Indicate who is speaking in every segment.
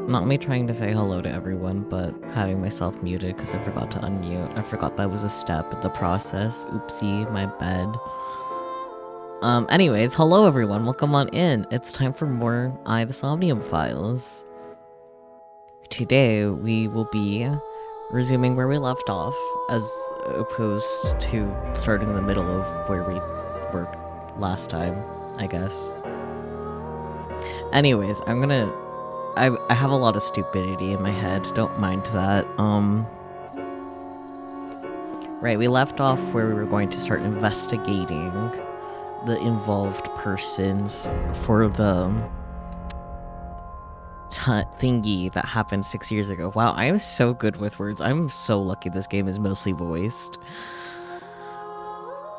Speaker 1: Not me trying to say hello to everyone, but having myself muted because I forgot to unmute. I forgot that was a step in the process. Oopsie, my bad. Anyways, hello everyone, welcome on in. It's time for more the Somnium Files. Today, we will be resuming where we left off, as opposed to starting in the middle of where we were last time, I guess. Anyways, I have a lot of stupidity in my head, don't mind that. Right, we left off where we were going to start investigating the involved persons for the thingy that happened 6 years ago. Wow, I am so good with words. I'm so lucky this game is mostly voiced.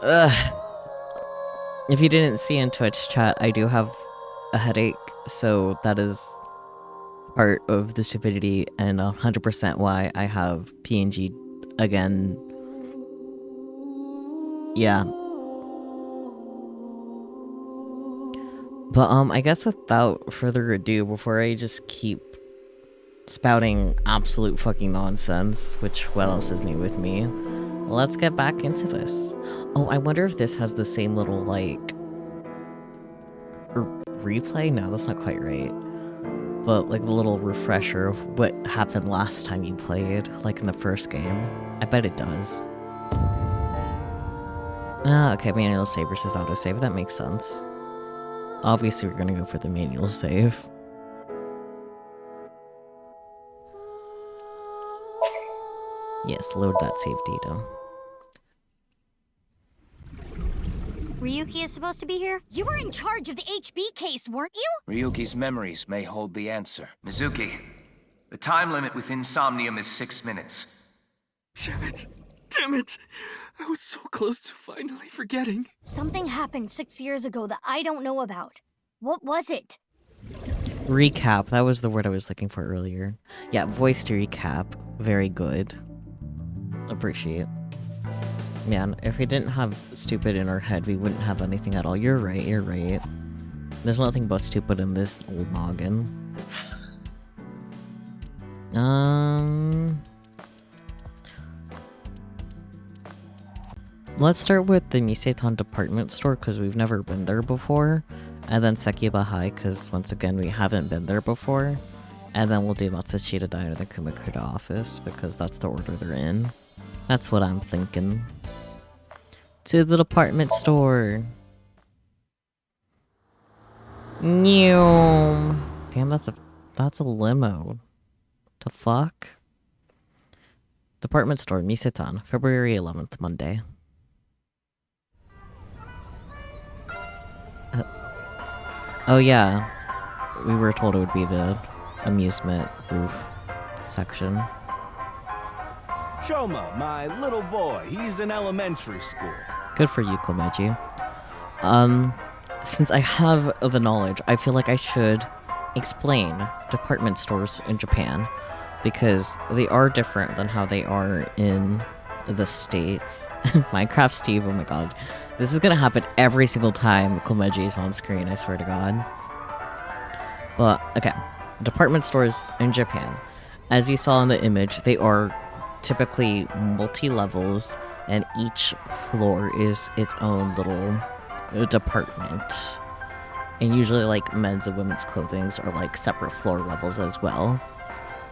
Speaker 1: If you didn't see in Twitch chat, I do have a headache, so that is part of the stupidity and 100% why I have PNG again. Yeah. But I guess without further ado, before I just keep spouting absolute fucking nonsense, which what else is new with me, let's get back into this. Oh, I wonder if this has the same little, like, replay? No, that's not quite right. But, like, the little refresher of what happened last time you played, like in the first game. I bet it does. Ah, okay, manual save versus autosave, that makes sense. Obviously, we're gonna go for the manual save. Yes, load that save data.
Speaker 2: Ryuki is supposed to be here? You were in charge of the HB case, weren't you?
Speaker 3: Ryuki's memories may hold the answer. Mizuki, the time limit within Somnium is 6 minutes.
Speaker 4: Damn it. Damn it! I was so close to finally forgetting.
Speaker 2: Something happened 6 years ago that I don't know about. What was it?
Speaker 1: Recap, that was the word I was looking for earlier. Yeah, voice to recap. Very good. Appreciate. Man, if we didn't have stupid in our head, we wouldn't have anything at all. You're right, you're right. There's nothing but stupid in this old noggin. Let's start with the Nisetan department store, because we've never been there before. And then Sekiba High, because once again, we haven't been there before. And then we'll do Matsushita Diner, the Kumakura office, because that's the order they're in. That's what I'm thinking. To the department store. New. Damn, that's a limo. The fuck? Department store, Nisetan, February 11th, Monday. Oh yeah, we were told it would be the amusement roof section.
Speaker 5: Shoma, my little boy, he's in elementary school.
Speaker 1: Good for you, Komeji. Since I have the knowledge, I feel like I should explain department stores in Japan, because they are different than how they are in the States. Minecraft Steve, oh my god. This is gonna happen every single time Komeji is on screen, I swear to god. But, okay. Department stores in Japan. As you saw in the image, they are typically multi-levels, and each floor is its own little department. And usually, like, men's and women's clothing are, like, separate floor levels as well.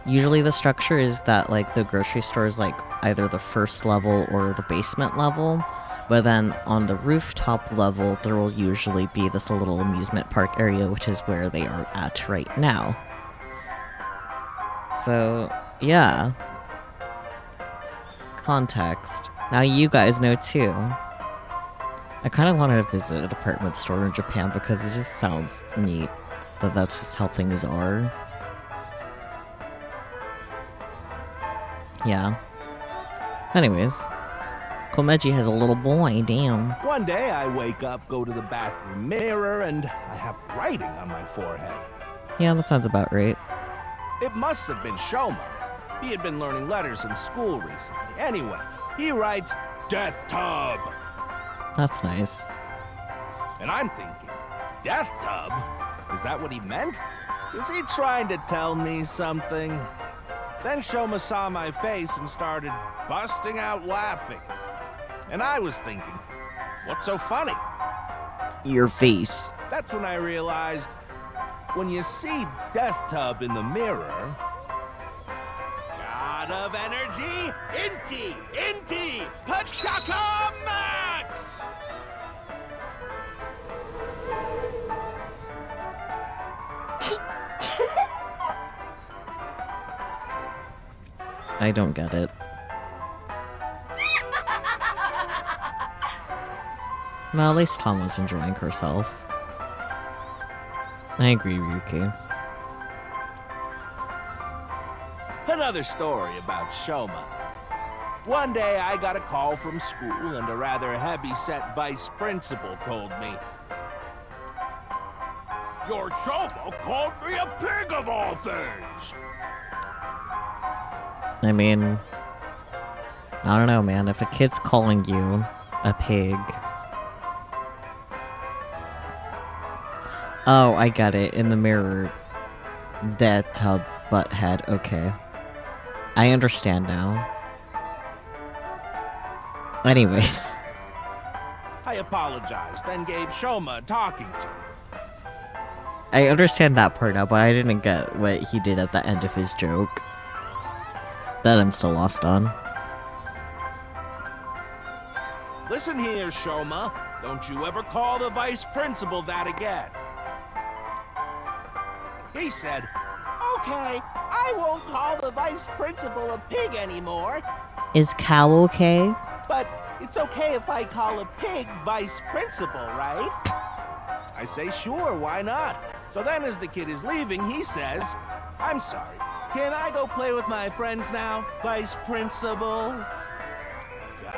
Speaker 1: Usually the structure is that, like, the grocery store is, like, either the first level or the basement level. But then on the rooftop level, there will usually be this little amusement park area, which is where they are at right now. So, yeah. Context. Now you guys know too. I kind of wanted to visit a department store in Japan because it just sounds neat that that's just how things are. Yeah. Anyways. Komeji has a little boy, damn.
Speaker 5: One day I wake up, go to the bathroom mirror, and I have writing on my forehead.
Speaker 1: Yeah, that sounds about right.
Speaker 5: It must have been Shoma. He had been learning letters in school recently. Anyway, he writes, Death Tub.
Speaker 1: That's nice.
Speaker 5: And I'm thinking, Death Tub? Is that what he meant? Is he trying to tell me something? Then Shoma saw my face and started busting out laughing. And I was thinking, what's so funny?
Speaker 1: Your face.
Speaker 5: That's when I realized, when you see Death Tub in the mirror... God of energy, Inti, Pachaka Max!
Speaker 1: I don't get it. Well, at least Tom was enjoying herself. I agree, Ryuki.
Speaker 5: Another story about Shoma. One day I got a call from school and a rather heavy-set vice principal told me, "Your Shoma called me a pig of all things!"
Speaker 1: I mean... I don't know, man. If a kid's calling you a pig... Oh, I got it. In the mirror. That tub butthead. Okay. I understand now. Anyways.
Speaker 5: I apologized, then gave Shoma a talking to.
Speaker 1: I understand that part now, but I didn't get what he did at the end of his joke. That I'm still lost on.
Speaker 5: Listen here, Shoma. Don't you ever call the vice principal that again. He said, "Okay, I won't call the vice principal a pig anymore,
Speaker 1: Is Cal okay?
Speaker 5: but it's okay if I call a pig vice principal, right?" I say, "Sure, why not?" So then as the kid is leaving, he says, "I'm sorry, can I go play with my friends now, vice principal?"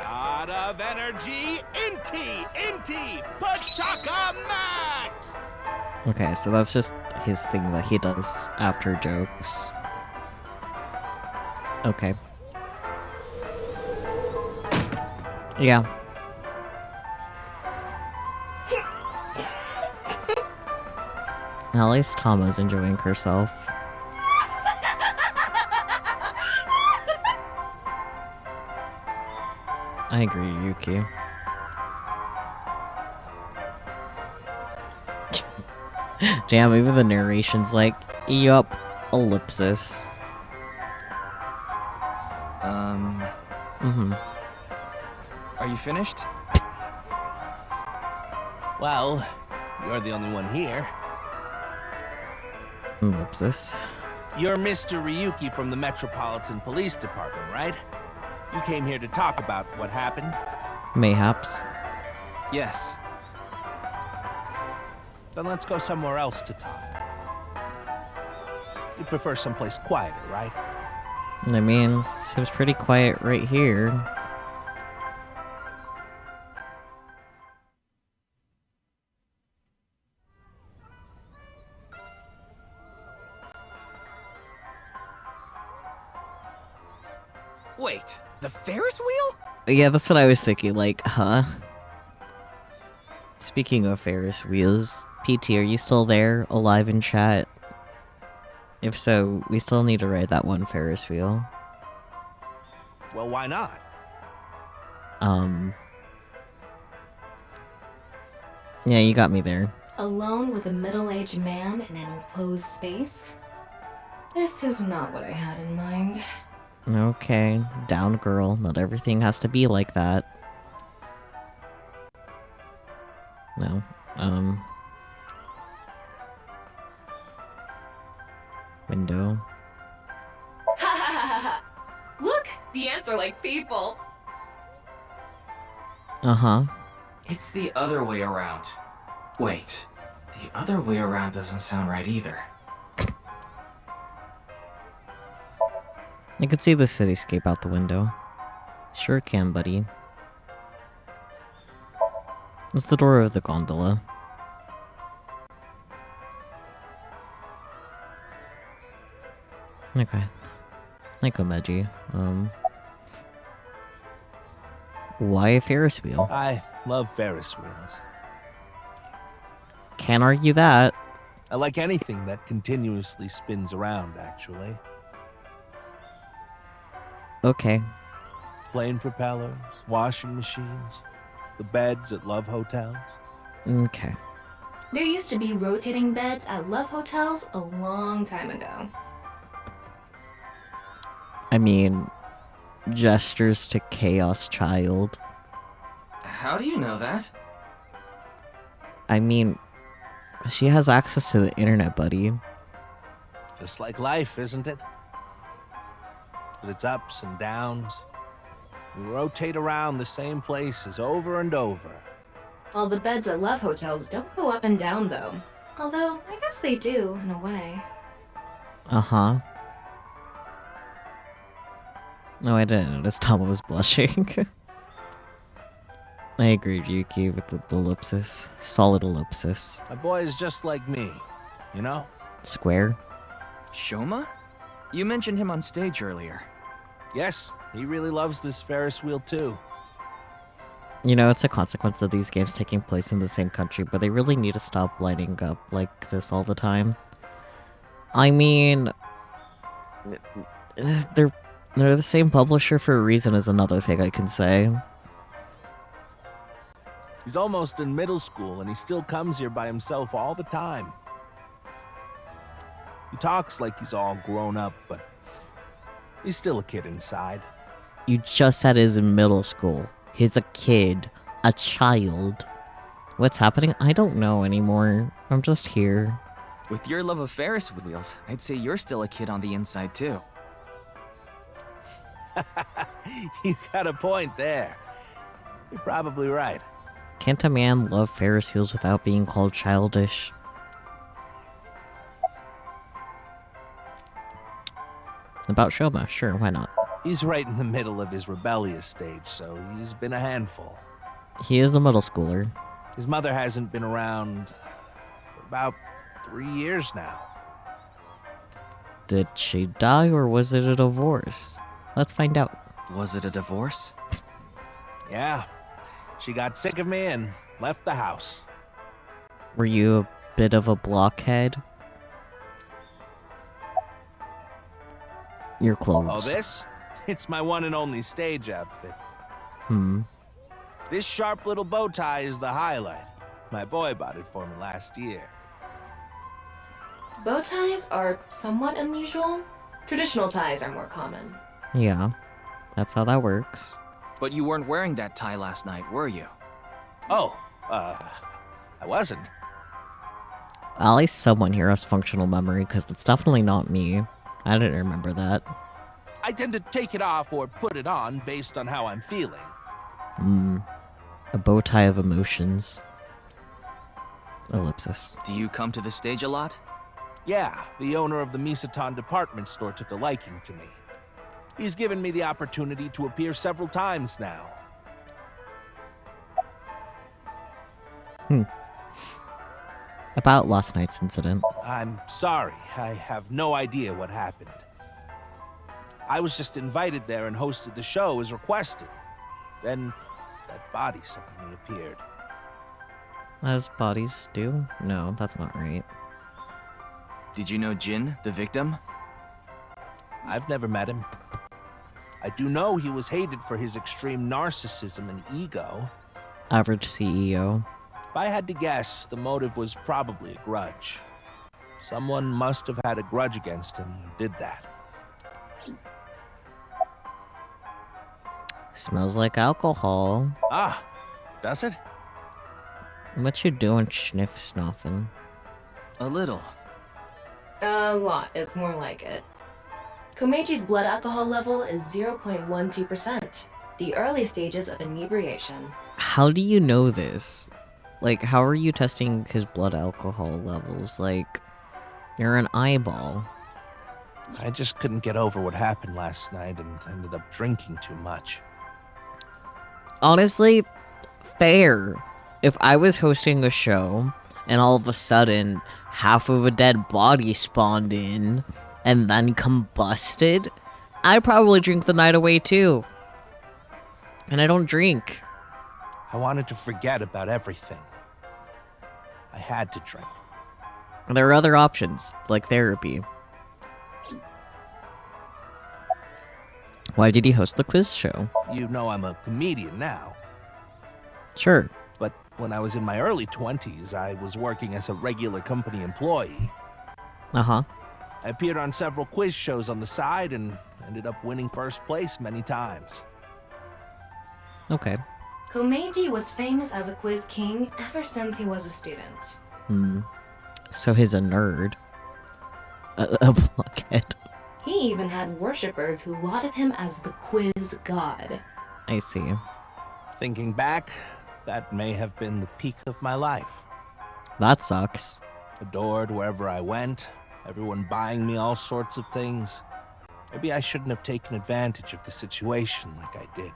Speaker 5: God of energy, Inti, Pachaka Max!
Speaker 1: Okay, so that's just his thing that he does after jokes. Okay. Yeah. At least Tama's enjoying herself. I agree, Yuki. Damn, even the narration's like, yup, ellipsis.
Speaker 6: Are you finished?
Speaker 5: Well, you're the only one here.
Speaker 1: Ellipsis.
Speaker 5: You're Mr. Ryuki from the Metropolitan Police Department, right? You came here to talk about what happened?
Speaker 1: Mayhaps.
Speaker 6: Yes.
Speaker 5: Then let's go somewhere else to talk. You prefer someplace quieter, right?
Speaker 1: I mean, seems pretty quiet right here.
Speaker 6: Wait, the Ferris wheel?
Speaker 1: Yeah, that's what I was thinking, like, huh? Speaking of Ferris wheels, PT, are you still there, alive in chat? If so, we still need to ride that one Ferris wheel.
Speaker 5: Well, why not?
Speaker 1: Yeah, you got me there.
Speaker 7: Alone with a middle-aged man in an enclosed space? This is not what I had in mind.
Speaker 1: Okay, down girl, not everything has to be like that. No, window.
Speaker 7: Ha ha ha ha! Look! The ants are like people!
Speaker 1: Uh-huh.
Speaker 6: It's the other way around. Wait, the other way around doesn't sound right either.
Speaker 1: I could see the cityscape out the window. Sure can, buddy. It's the door of the gondola. Okay. Like Omeji. Why a Ferris wheel?
Speaker 5: I love Ferris wheels.
Speaker 1: Can't argue that.
Speaker 5: I like anything that continuously spins around, actually.
Speaker 1: Okay.
Speaker 5: Plane propellers, washing machines, the beds at love hotels.
Speaker 1: Okay.
Speaker 7: There used to be rotating beds at love hotels a long time ago.
Speaker 1: I mean, gestures to Chaos Child.
Speaker 6: How do you know that?
Speaker 1: I mean, she has access to the internet, buddy.
Speaker 5: Just like life, isn't it? With its ups and downs. We rotate around the same places over and over.
Speaker 7: All the beds at love hotels don't go up and down, though. Although, I guess they do, in a way.
Speaker 1: Uh-huh. No, I didn't notice Tama was blushing. I agree, Yuki, with the ellipsis. Solid ellipsis.
Speaker 5: My boy is just like me, you know?
Speaker 1: Square.
Speaker 8: Shoma? You mentioned him on stage earlier.
Speaker 5: Yes, he really loves this Ferris wheel too.
Speaker 1: You know, it's a consequence of these games taking place in the same country, but they really need to stop lighting up like this all the time. I mean, they're the same publisher for a reason is another thing I can say.
Speaker 5: He's almost in middle school and he still comes here by himself all the time. He talks like he's all grown up, but he's still a kid inside.
Speaker 1: You just said he's in middle school. He's a kid. A child. What's happening? I don't know anymore. I'm just here.
Speaker 8: With your love of Ferris wheels, I'd say you're still a kid on the inside too.
Speaker 5: You got a point there. You're probably right.
Speaker 1: Can't a man love Ferris wheels without being called childish? About Shoma, sure, why not?
Speaker 5: He's right in the middle of his rebellious stage, so he's been a handful.
Speaker 1: He is a middle schooler.
Speaker 5: His mother hasn't been around for about 3 years now.
Speaker 1: Did she die or was it a divorce? Let's find out.
Speaker 8: Was it a divorce?
Speaker 5: Yeah, she got sick of me and left the house.
Speaker 1: Were you a bit of a blockhead? Your
Speaker 5: Oh,
Speaker 1: clothes.
Speaker 5: this? It's my one and only stage outfit.
Speaker 1: Hmm.
Speaker 5: This sharp little bow tie is the highlight. My boy bought it for me last year.
Speaker 7: Bow ties are somewhat unusual. Traditional ties are more common.
Speaker 1: Yeah. That's how that works.
Speaker 8: But you weren't wearing that tie last night, were you?
Speaker 5: Oh, I wasn't.
Speaker 1: At least someone here has functional memory, because it's definitely not me. I didn't remember that.
Speaker 5: I tend to take it off or put it on based on how I'm feeling.
Speaker 1: A bow tie of emotions. Ellipsis.
Speaker 8: Do you come to the stage a lot?
Speaker 5: Yeah, the owner of the Misaton department store took a liking to me. He's given me the opportunity to appear several times now.
Speaker 1: About last night's incident.
Speaker 5: I'm sorry, I have no idea what happened. I was just invited there and hosted the show as requested. Then, that body suddenly appeared.
Speaker 1: As bodies do? No, that's not right.
Speaker 8: Did you know Jin, the victim?
Speaker 5: I've never met him. I do know he was hated for his extreme narcissism and ego.
Speaker 1: Average CEO.
Speaker 5: If I had to guess, the motive was probably a grudge. Someone must have had a grudge against him and did that.
Speaker 1: Smells like alcohol.
Speaker 5: Ah, does it?
Speaker 1: What you doing, sniff snoffing?
Speaker 8: A little.
Speaker 7: A lot is more like it. Komechi's blood alcohol level is 0.12%, the early stages of inebriation.
Speaker 1: How do you know this? Like, how are you testing his blood alcohol levels? Like, you're an eyeball.
Speaker 5: I just couldn't get over what happened last night and ended up drinking too much.
Speaker 1: Honestly, fair. If I was hosting a show and all of a sudden half of a dead body spawned in and then combusted, I'd probably drink the night away too. And I don't drink.
Speaker 5: I wanted to forget about everything. I had to drink.
Speaker 1: There are other options, like therapy. Why did he host the quiz show?
Speaker 5: You know I'm a comedian now.
Speaker 1: Sure.
Speaker 5: But when I was in my early 20s, I was working as a regular company employee.
Speaker 1: Uh-huh.
Speaker 5: I appeared on several quiz shows on the side and ended up winning first place many times.
Speaker 1: Okay.
Speaker 7: Komeiji was famous as a quiz king ever since he was a student.
Speaker 1: So he's a nerd. A blockhead.
Speaker 7: He even had worshippers who lauded him as the quiz god.
Speaker 1: I see.
Speaker 5: Thinking back, that may have been the peak of my life.
Speaker 1: That sucks.
Speaker 5: Adored wherever I went, everyone buying me all sorts of things. Maybe I shouldn't have taken advantage of the situation like I did.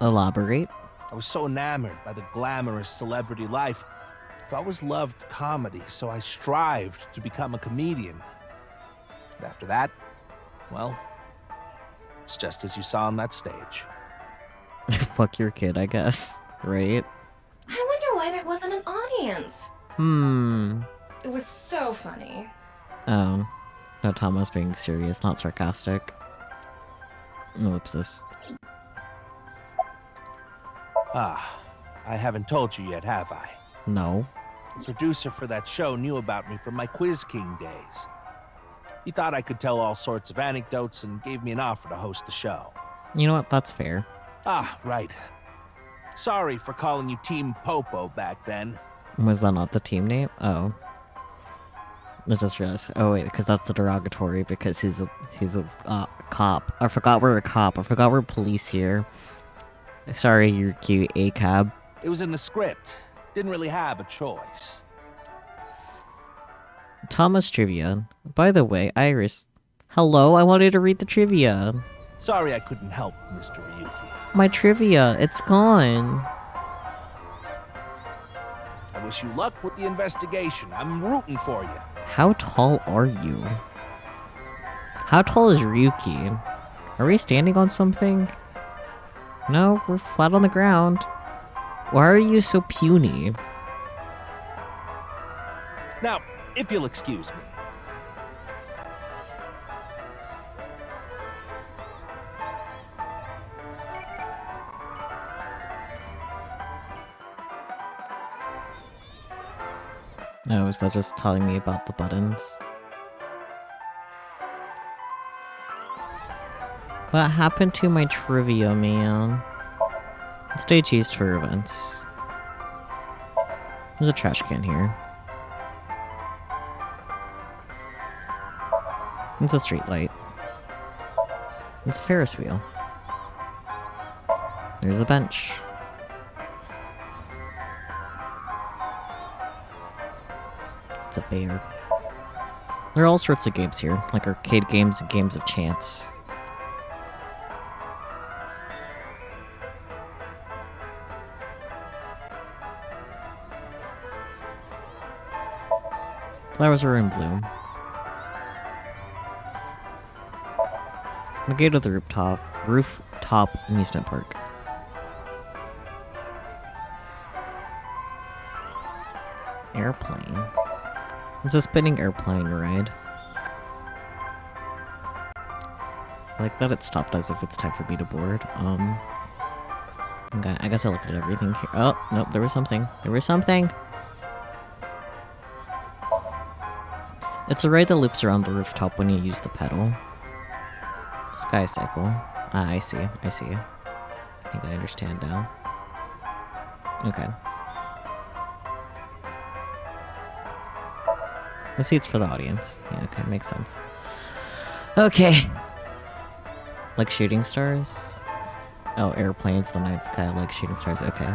Speaker 1: Elaborate.
Speaker 5: I was so enamored by the glamorous celebrity life. I've always loved comedy, so I strived to become a comedian. But after that, well, it's just as you saw on that stage.
Speaker 1: Fuck your kid, I guess. Right?
Speaker 7: I wonder why there wasn't an audience. It was so funny.
Speaker 1: Oh. No, Tom was being serious, not sarcastic. Ellipsis.
Speaker 5: Ah, I haven't told you yet, have I?
Speaker 1: No.
Speaker 5: The producer for that show knew about me from my Quiz King days. He thought I could tell all sorts of anecdotes and gave me an offer to host the show.
Speaker 1: You know what? That's fair.
Speaker 5: Ah, right. Sorry for calling you Team Popo back then.
Speaker 1: Was that not the team name? Oh. I just realized. Oh wait, because that's the derogatory. Because he's a cop. I forgot we're a cop. I forgot we're police here. Sorry, you're cute, ACAB.
Speaker 5: It was in the script. Didn't really have a choice.
Speaker 1: Thomas trivia. By the way, Iris. Hello, I wanted to read the trivia.
Speaker 5: Sorry I couldn't help, Mr. Ryuki.
Speaker 1: My trivia, it's gone.
Speaker 5: I wish you luck with the investigation. I'm rooting for you.
Speaker 1: How tall are you? How tall is Ryuki? Are we standing on something? No, we're flat on the ground. Why are you so puny?
Speaker 5: Now, if you'll excuse me.
Speaker 1: Oh, is that just telling me about the buttons? What happened to my trivia, man? Stage used for events. There's a trash can here. It's a street light. It's a Ferris wheel. There's a bench. It's a bear. There are all sorts of games here, like arcade games and games of chance. Flowers are in bloom. The gate of the rooftop amusement park. Airplane. It's a spinning airplane ride. I like that it stopped as if it's time for me to board. Okay, I guess I looked at everything here. Oh, nope, there was something. There was something! It's a ride that loops around the rooftop when you use the pedal. Sky cycle. Ah, I see. I see. I think I understand now. Okay. The seat's for the audience. Yeah, okay, makes sense. Okay. Like shooting stars? Oh, airplanes, the night sky, like shooting stars. Okay.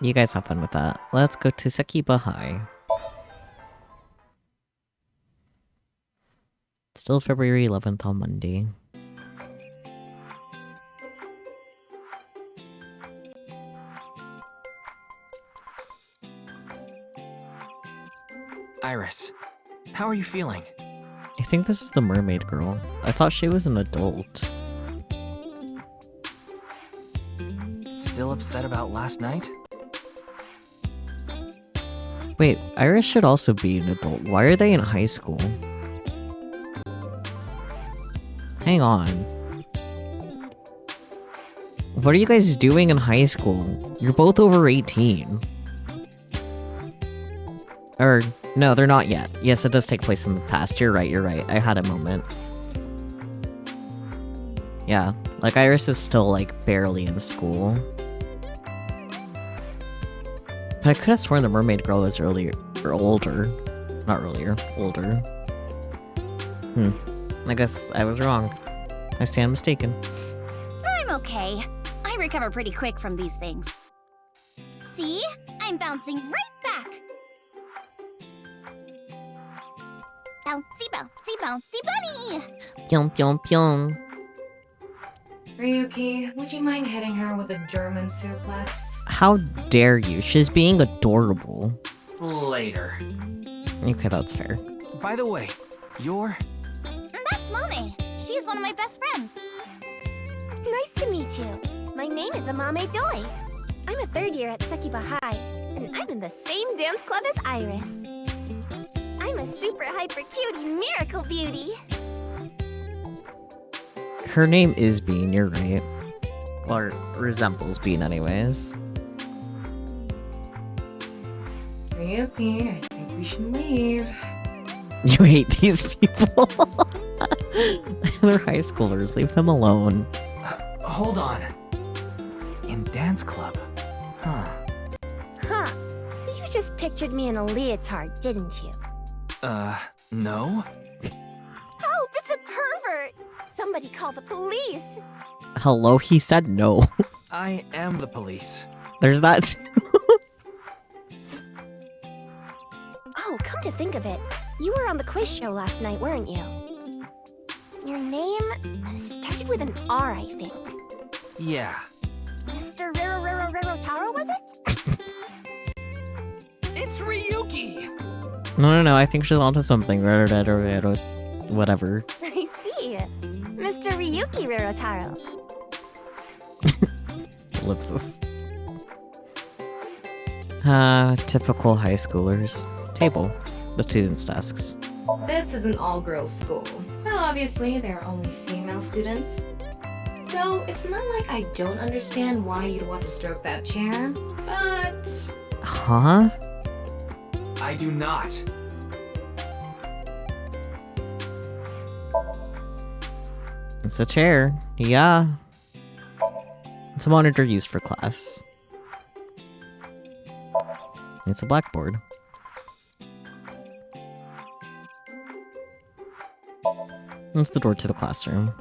Speaker 1: You guys have fun with that. Let's go to Sekiba High. Still February 11th on Monday.
Speaker 8: Iris, how are you feeling?
Speaker 1: I think this is the mermaid girl. I thought she was an adult.
Speaker 8: Still upset about last night?
Speaker 1: Wait, Iris should also be an adult. Why are they in high school? Hang on. What are you guys doing in high school? You're both over 18. Or, no, they're not yet. Yes, it does take place in the past. You're right. I had a moment. Yeah, like Iris is still, like, barely in school. But I could have sworn the mermaid girl was earlier, or older. Not earlier, older. I guess I was wrong. I stand mistaken.
Speaker 9: I'm okay. I recover pretty quick from these things. See? I'm bouncing right back. Bouncy, bouncy, bouncy bunny!
Speaker 1: Pyong, pyong, pyong.
Speaker 7: Ryuki, would you mind hitting her with a German suplex?
Speaker 1: How dare you? She's being adorable.
Speaker 6: Later.
Speaker 1: Okay, that's fair.
Speaker 8: By the way, you're...
Speaker 9: That's Mame. She's one of my best friends.
Speaker 10: Nice to meet you. My name is Amame Doi. I'm a third year at Sekiba High, and I'm in the same dance club as Iris. I'm a super hyper cutie miracle beauty.
Speaker 1: Her name is Bean, you're right. Or resembles Bean anyways.
Speaker 7: Ryuki, I think we should leave.
Speaker 1: You hate these people. They're high schoolers, leave them alone.
Speaker 6: Hold on. In dance club? Huh.
Speaker 10: Huh. You just pictured me in a leotard, didn't you?
Speaker 6: No?
Speaker 10: Help! It's a pervert! Somebody call the police!
Speaker 1: Hello, he said no.
Speaker 6: I am the police.
Speaker 1: There's that too.
Speaker 10: Oh, come to think of it, you were on the quiz show last night, weren't you? Your name started with an R, I think.
Speaker 6: Yeah.
Speaker 10: Mr. Rero Taro, was it?
Speaker 6: It's Ryuki!
Speaker 1: No, I think she's onto something. Whatever.
Speaker 10: I see. Mr. Ryuki Rerotaro.
Speaker 1: Ellipsis. Typical high schoolers. Table. The students' desks.
Speaker 7: This is an all-girls school, so obviously there are only female students. So it's not like I don't understand why you'd want to stroke that chair, but...
Speaker 1: Huh?
Speaker 6: I do not.
Speaker 1: It's a chair. Yeah. It's a monitor used for class. It's a blackboard. It's the door to the classroom.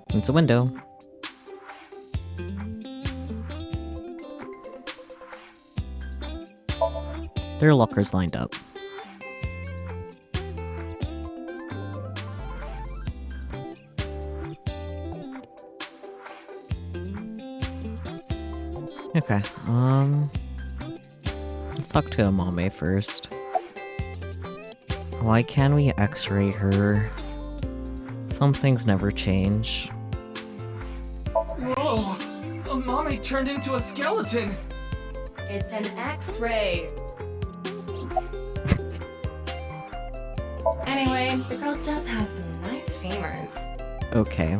Speaker 1: It's a window. There are lockers lined up. Okay, let's talk to Amame first. Why can't we x-ray her? Some things never change.
Speaker 6: Whoa! Amame turned into a skeleton!
Speaker 7: It's an X-ray. Anyway, the girl does have some nice femurs.
Speaker 1: Okay.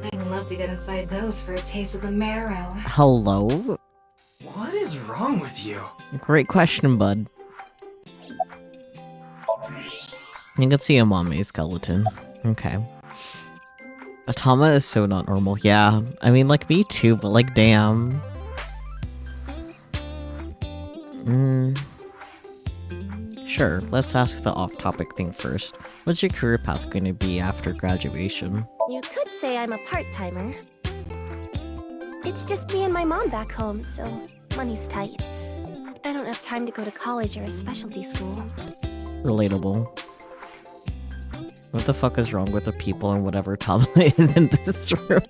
Speaker 7: I'd love to get inside those for a taste of the marrow.
Speaker 1: Hello?
Speaker 6: What is wrong with you?
Speaker 1: Great question, bud. You can see Amame's skeleton. Okay. Atama is so not normal. Yeah, I mean, like, me too, but, like, damn. Sure, let's ask the off-topic thing first. What's your career path going to be after graduation?
Speaker 10: You could say I'm a part-timer. It's just me and my mom back home, so money's tight. I don't have time to go to college or a specialty school.
Speaker 1: Relatable. What the fuck is wrong with the people and whatever Tama is in this room?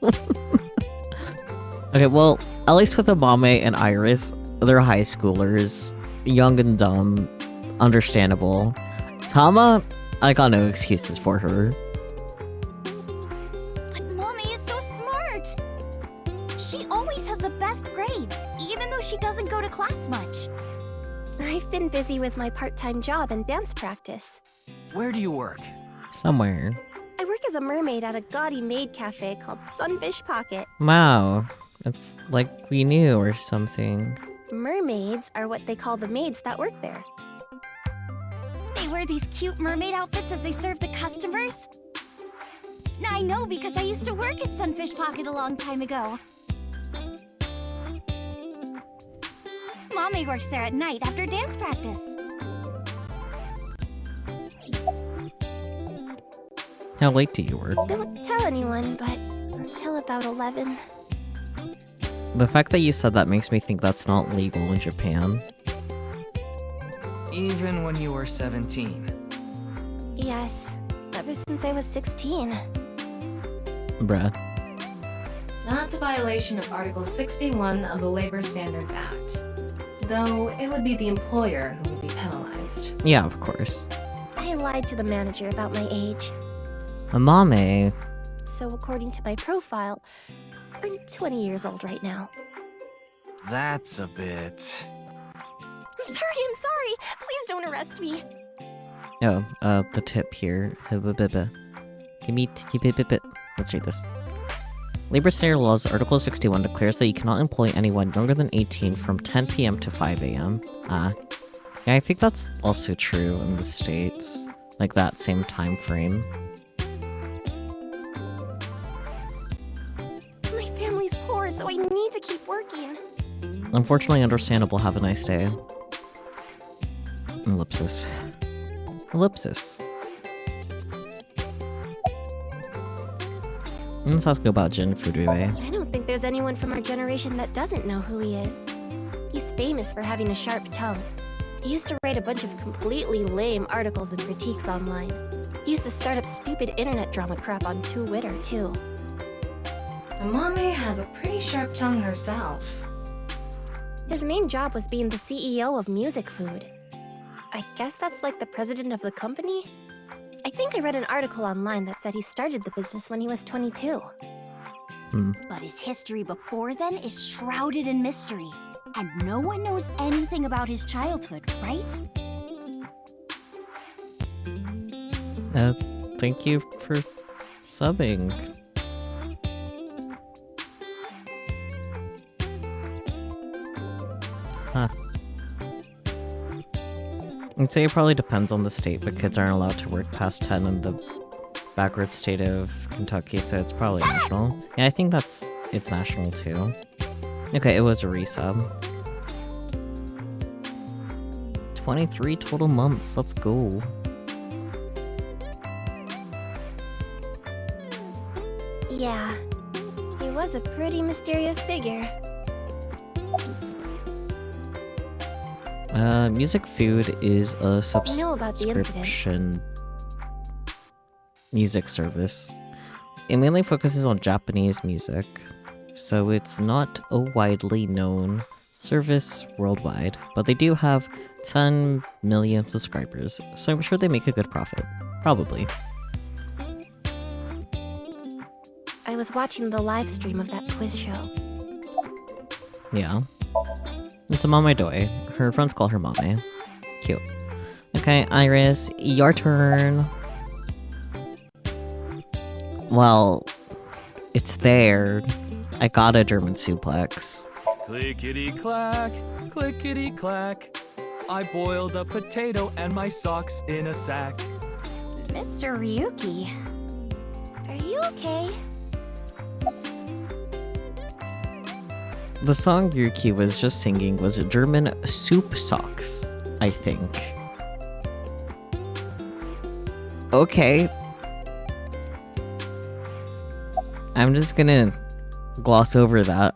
Speaker 1: Okay, well, at least with Amame and Iris, they're high schoolers. Young and dumb. Understandable. Tama, I got no excuses for her.
Speaker 9: But Mommy is so smart! She always has the best grades, even though she doesn't go to classes.
Speaker 10: I've been busy with my part-time job and dance practice.
Speaker 8: Where do you work?
Speaker 1: Somewhere.
Speaker 10: I work as a mermaid at a gaudy maid cafe called Sunfish Pocket.
Speaker 1: Wow. It's like we knew or something.
Speaker 10: Mermaids are what they call the maids that work there.
Speaker 9: They wear these cute mermaid outfits as they serve the customers? I know because I used to work at Sunfish Pocket a long time ago. Mommy works there at night after dance practice.
Speaker 1: How late do you work?
Speaker 10: Don't tell anyone, but until about 11.
Speaker 1: The fact that you said that makes me think that's not legal in Japan.
Speaker 8: Even when you were 17.
Speaker 10: Yes, ever since I was 16.
Speaker 1: Bruh.
Speaker 7: That's a violation of Article 61 of the Labor Standards Act. Though it would be the employer who would be penalized.
Speaker 1: Yeah, of course.
Speaker 10: I lied to the manager about my age.
Speaker 1: Amame.
Speaker 10: So according to my profile, I'm 20 years old right now.
Speaker 8: That's a bit...
Speaker 10: I'm sorry. Please don't arrest me.
Speaker 1: Oh, the tip here. Give me tip. Let's read this. Labor Standard Laws Article 61 declares that you cannot employ anyone younger than 18 from 10 p.m. to 5 a.m. Yeah, I think that's also true in the States. Like that same time frame.
Speaker 10: My family's poor, so I need to keep working.
Speaker 1: Unfortunately understandable. Have a nice day. Ellipsis. Let's ask about Jin Fudue.
Speaker 10: I don't think there's anyone from our generation that doesn't know who he is. He's famous for having a sharp tongue. He used to write a bunch of completely lame articles and critiques online. He used to start up stupid internet drama crap on Twitter, too.
Speaker 7: Amame has a pretty sharp tongue herself.
Speaker 10: His main job was being the CEO of Music Food. I guess that's like the president of the company? I think I read an article online that said he started the business when he was 22.
Speaker 9: But his history before then is shrouded in mystery. And no one knows anything about his childhood, right?
Speaker 1: Thank you for subbing. Huh. I'd say it probably depends on the state, but kids aren't allowed to work past 10 in the backward state of Kentucky, so it's probably national. Yeah, I think it's national too. Okay, it was a resub. 23 total months, let's go.
Speaker 10: Yeah, he was a pretty mysterious figure.
Speaker 1: Music Food is a
Speaker 10: I know about the incident.
Speaker 1: subscription music service. It mainly focuses on Japanese music, so it's not a widely known service worldwide, but they do have 10 million subscribers, so I'm sure they make a good profit. Probably.
Speaker 10: I was watching the live stream of that quiz show.
Speaker 1: Yeah. It's a Mame Doi. Her friends call her Mame. Cute. Okay, Iris, your turn. Well, it's there. I got a German suplex.
Speaker 4: Clickety-clack, clickety-clack. I boiled a potato and my socks in a sack.
Speaker 9: Mr. Ryuki.
Speaker 10: Are you okay?
Speaker 1: The song Yuki was just singing was German soup socks, I think. Okay. I'm just gonna gloss over that.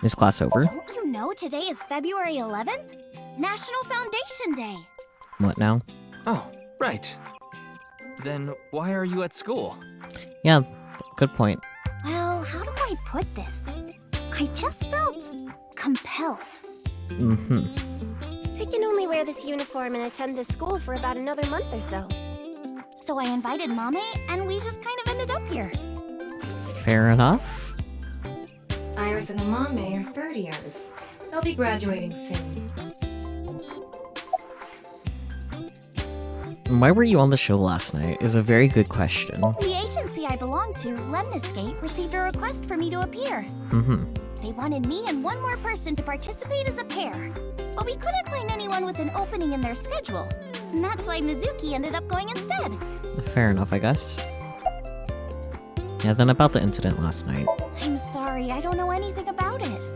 Speaker 1: Is class over?
Speaker 9: Don't you know today is February 11th? National Foundation Day.
Speaker 1: What now?
Speaker 8: Oh, right. Then why are you at school?
Speaker 1: Yeah, good point.
Speaker 9: Well, how do I put this? I just felt compelled.
Speaker 10: I can only wear this uniform and attend this school for about another month or so.
Speaker 9: So I invited Mame, and we just kind of ended up here.
Speaker 1: Fair enough.
Speaker 7: Iris and Amame are third years. They'll be graduating soon.
Speaker 1: Why were you on the show last night is a very good question.
Speaker 9: The agency I belong to, Lemniscape, received a request for me to appear. They wanted me and one more person to participate as a pair. But we couldn't find anyone with an opening in their schedule. And that's why Mizuki ended up going instead.
Speaker 1: Fair enough, I guess. Yeah, then about the incident last night.
Speaker 9: I'm sorry, I don't know anything about it.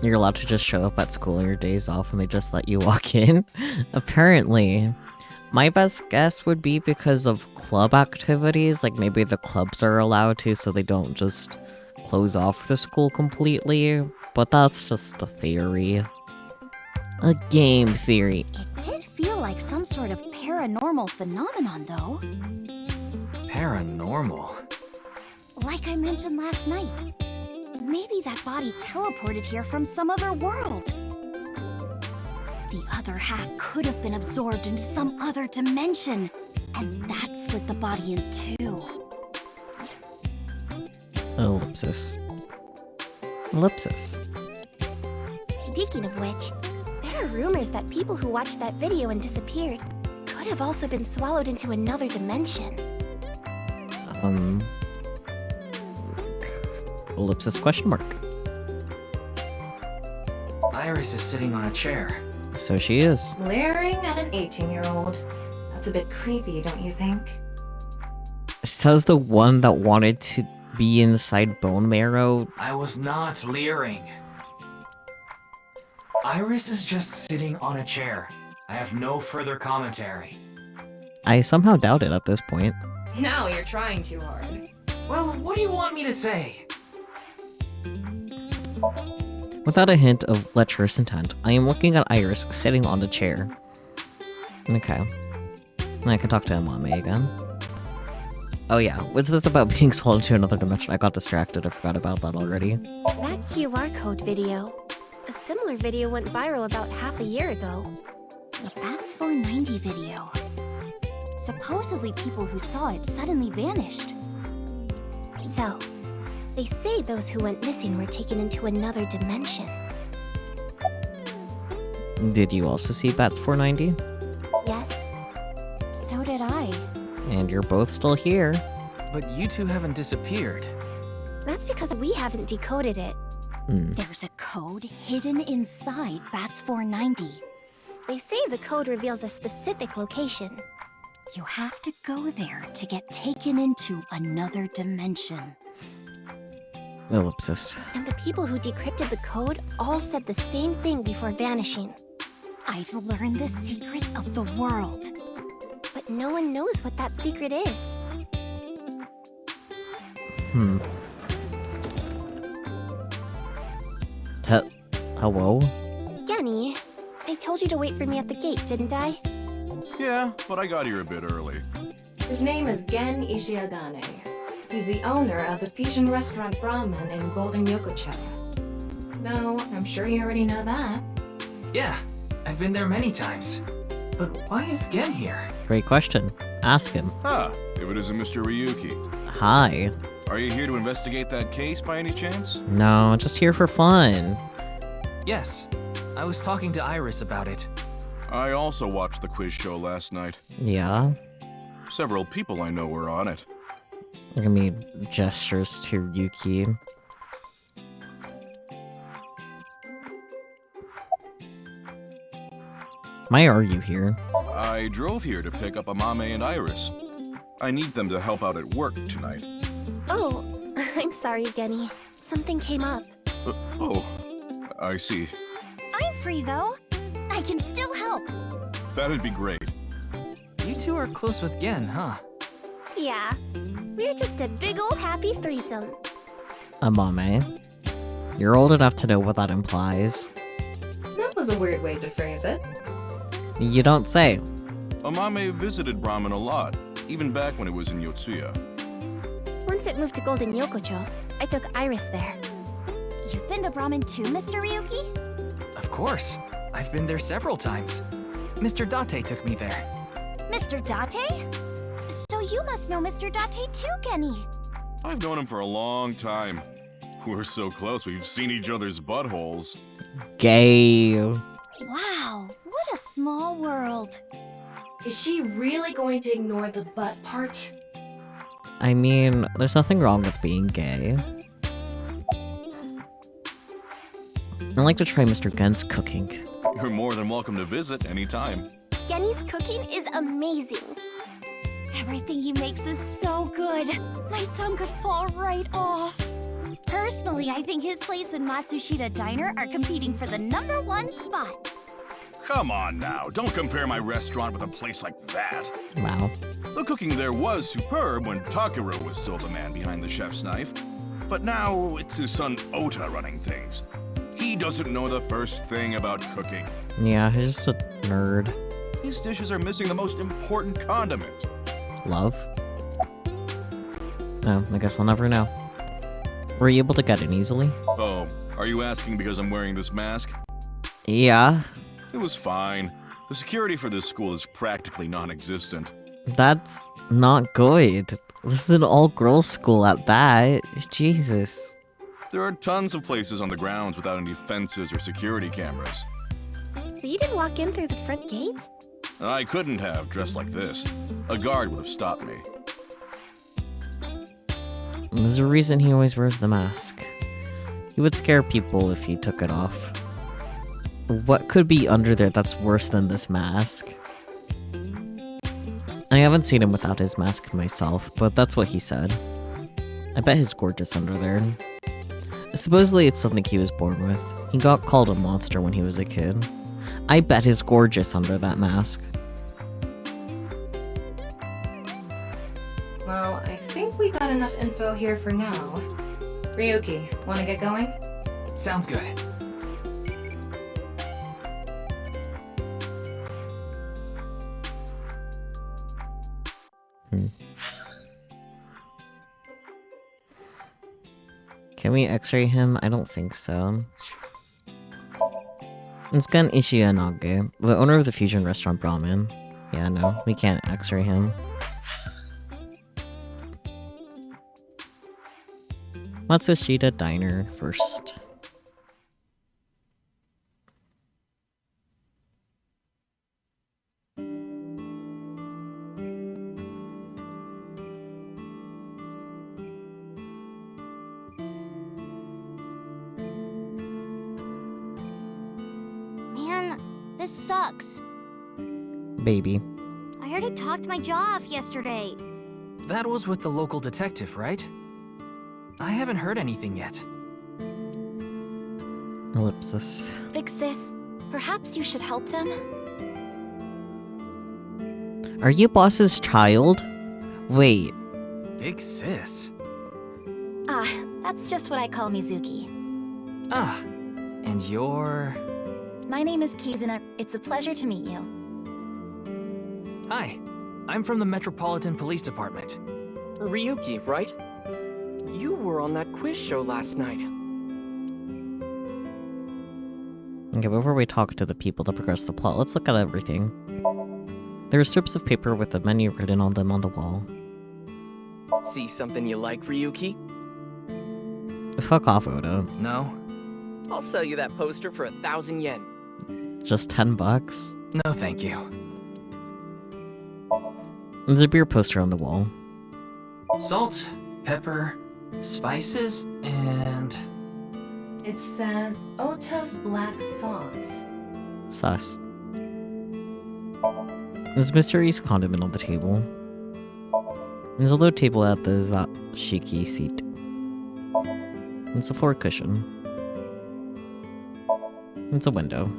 Speaker 1: You're allowed to just show up at school on your days off and they just let you walk in? Apparently. My best guess would be because of club activities, like maybe the clubs are allowed to so they don't just close off the school completely, but that's just a theory. A game theory.
Speaker 9: It did feel like some sort of paranormal phenomenon, though.
Speaker 8: Paranormal?
Speaker 9: Like I mentioned last night. Maybe that body teleported here from some other world. The other half could have been absorbed into some other dimension, and that split the body in two.
Speaker 1: Ellipsis. Ellipsis.
Speaker 10: Speaking of which, there are rumors that people who watched that video and disappeared could have also been swallowed into another dimension.
Speaker 1: Ellipsis question mark.
Speaker 6: Iris is sitting on a chair.
Speaker 1: So she is.
Speaker 7: Glaring at an 18-year-old. That's a bit creepy, don't you think?
Speaker 1: Says the one that wanted to be inside bone marrow.
Speaker 6: I was not leering. Iris is just sitting on a chair. I have no further commentary.
Speaker 1: I somehow doubt it at this point.
Speaker 7: Now you're trying too hard.
Speaker 6: Well, what do you want me to say?
Speaker 1: Without a hint of lecherous intent, I am looking at Iris sitting on the chair. Okay. I can talk to Amame again. Oh yeah, what's this about being swallowed to another dimension? I got distracted, I forgot about that already.
Speaker 10: That QR code video. A similar video went viral about half a year ago.
Speaker 9: The Bats 490 video. Supposedly people who saw it suddenly vanished.
Speaker 10: So, they say those who went missing were taken into another dimension.
Speaker 1: Did you also see Bats 490?
Speaker 10: Yes.
Speaker 9: So did I.
Speaker 1: And you're both still here.
Speaker 8: But you two haven't disappeared.
Speaker 10: That's because we haven't decoded it.
Speaker 9: There's a code hidden inside Bats 490.
Speaker 10: They say the code reveals a specific location.
Speaker 9: You have to go there to get taken into another dimension.
Speaker 1: Ellipsis.
Speaker 10: And the people who decrypted the code all said the same thing before vanishing.
Speaker 9: I've learned the secret of the world.
Speaker 10: But no one knows what that secret is.
Speaker 1: Hello?
Speaker 10: Genny, I told you to wait for me at the gate, didn't I?
Speaker 11: Yeah, but I got here a bit early.
Speaker 7: His name is Gen Ishiagane. He's the owner of the fusion restaurant Brahman in Golden Yokocho. No, I'm sure you already know that.
Speaker 6: Yeah, I've been there many times. But why is Gen here?
Speaker 1: Great question. Ask him.
Speaker 11: Ah, if it isn't Mr. Ryuki.
Speaker 1: Hi.
Speaker 11: Are you here to investigate that case by any chance?
Speaker 1: No, just here for fun.
Speaker 8: Yes, I was talking to Iris about it.
Speaker 11: I also watched the quiz show last night.
Speaker 1: Yeah?
Speaker 11: Several people I know were on it.
Speaker 1: Look at me gestures to Yuki. Why are you here?
Speaker 11: I drove here to pick up Amame and Iris. I need them to help out at work tonight.
Speaker 10: Oh, I'm sorry, Genny. Something came up.
Speaker 11: Oh, I see.
Speaker 9: I'm free, though. I can still help.
Speaker 11: That'd be great.
Speaker 8: You two are close with Gen, huh?
Speaker 10: Yeah, we're just a big ol' happy threesome.
Speaker 1: Amame. You're old enough to know what that implies.
Speaker 7: That was a weird way to phrase it.
Speaker 1: You don't say.
Speaker 11: Amame visited Brahman a lot, even back when it was in Yotsuya.
Speaker 10: Once it moved to Golden Yokocho, I took Iris there.
Speaker 9: You've been to Brahman too, Mr. Ryuki?
Speaker 8: Of course. I've been there several times. Mr. Date took me there.
Speaker 9: Mr. Date? So you must know Mr. Date too, Genny.
Speaker 11: I've known him for a long time. We're so close, we've seen each other's buttholes.
Speaker 1: Gay.
Speaker 9: Wow, what a small world.
Speaker 7: Is she really going to ignore the butt part?
Speaker 1: I mean, there's nothing wrong with being gay. I'd like to try Mr. Gen's cooking.
Speaker 11: You're more than welcome to visit anytime.
Speaker 10: Genny's cooking is amazing.
Speaker 9: Everything he makes is so good. My tongue could fall right off. Personally, I think his place and Matsushita Diner are competing for the #1 spot.
Speaker 11: Come on now, don't compare my restaurant with a place like that.
Speaker 1: Wow.
Speaker 11: The cooking there was superb when Takuro was still the man behind the chef's knife. But now it's his son Ota running things. He doesn't know the first thing about cooking.
Speaker 1: Yeah, he's just a nerd.
Speaker 11: These dishes are missing the most important condiment.
Speaker 1: Love? Oh, I guess we'll never know. Were you able to get in easily?
Speaker 11: Oh, are you asking because I'm wearing this mask?
Speaker 1: Yeah.
Speaker 11: It was fine. The security for this school is practically non-existent.
Speaker 1: That's not good. This is an all-girls school at that. Jesus.
Speaker 11: There are tons of places on the grounds without any fences or security cameras.
Speaker 10: So you didn't walk in through the front gate?
Speaker 11: I couldn't have, dressed like this. A guard would have stopped me.
Speaker 1: There's a reason he always wears the mask. He would scare people if he took it off. What could be under there that's worse than this mask? I haven't seen him without his mask myself, but that's what he said. I bet he's gorgeous under there. Supposedly it's something he was born with. He got called a monster when he was a kid. I bet he's gorgeous under that mask.
Speaker 7: Well, I think we got enough info here for now. Ryuki, wanna get going?
Speaker 8: Sounds good.
Speaker 1: Can we x-ray him? I don't think so. It's Gun Ishiyanage, the owner of the fusion restaurant Brahmin. Yeah, no, we can't x-ray him. Matsushita Diner first.
Speaker 2: Man, this sucks.
Speaker 1: Baby.
Speaker 2: I heard he talked my jaw off yesterday.
Speaker 8: That was with the local detective, right? I haven't heard anything yet.
Speaker 1: Ellipsis.
Speaker 9: Big sis, perhaps you should help them?
Speaker 1: Are you boss's child? Wait.
Speaker 8: Big sis.
Speaker 9: Ah, that's just what I call Mizuki.
Speaker 8: Ah, and you're...
Speaker 9: My name is Kizuna. It's a pleasure to meet you.
Speaker 8: Hi, I'm from the Metropolitan Police Department.
Speaker 12: Ryuki, right? You were on that quiz show last night.
Speaker 1: Okay, before we talk to the people that progress the plot, let's look at everything. There are strips of paper with the menu written on them on the wall.
Speaker 12: See something you like, Ryuki?
Speaker 1: Fuck off, Oda.
Speaker 8: No.
Speaker 12: I'll sell you that poster for 1,000 yen.
Speaker 1: Just 10 bucks?
Speaker 8: No, thank you.
Speaker 1: There's a beer poster on the wall.
Speaker 6: Salt, pepper, spices, and...
Speaker 7: It says Ota's black sauce.
Speaker 1: Sus. There's a mysterious condiment on the table. There's a low table at the Zashiki seat. It's a floor cushion. It's a window.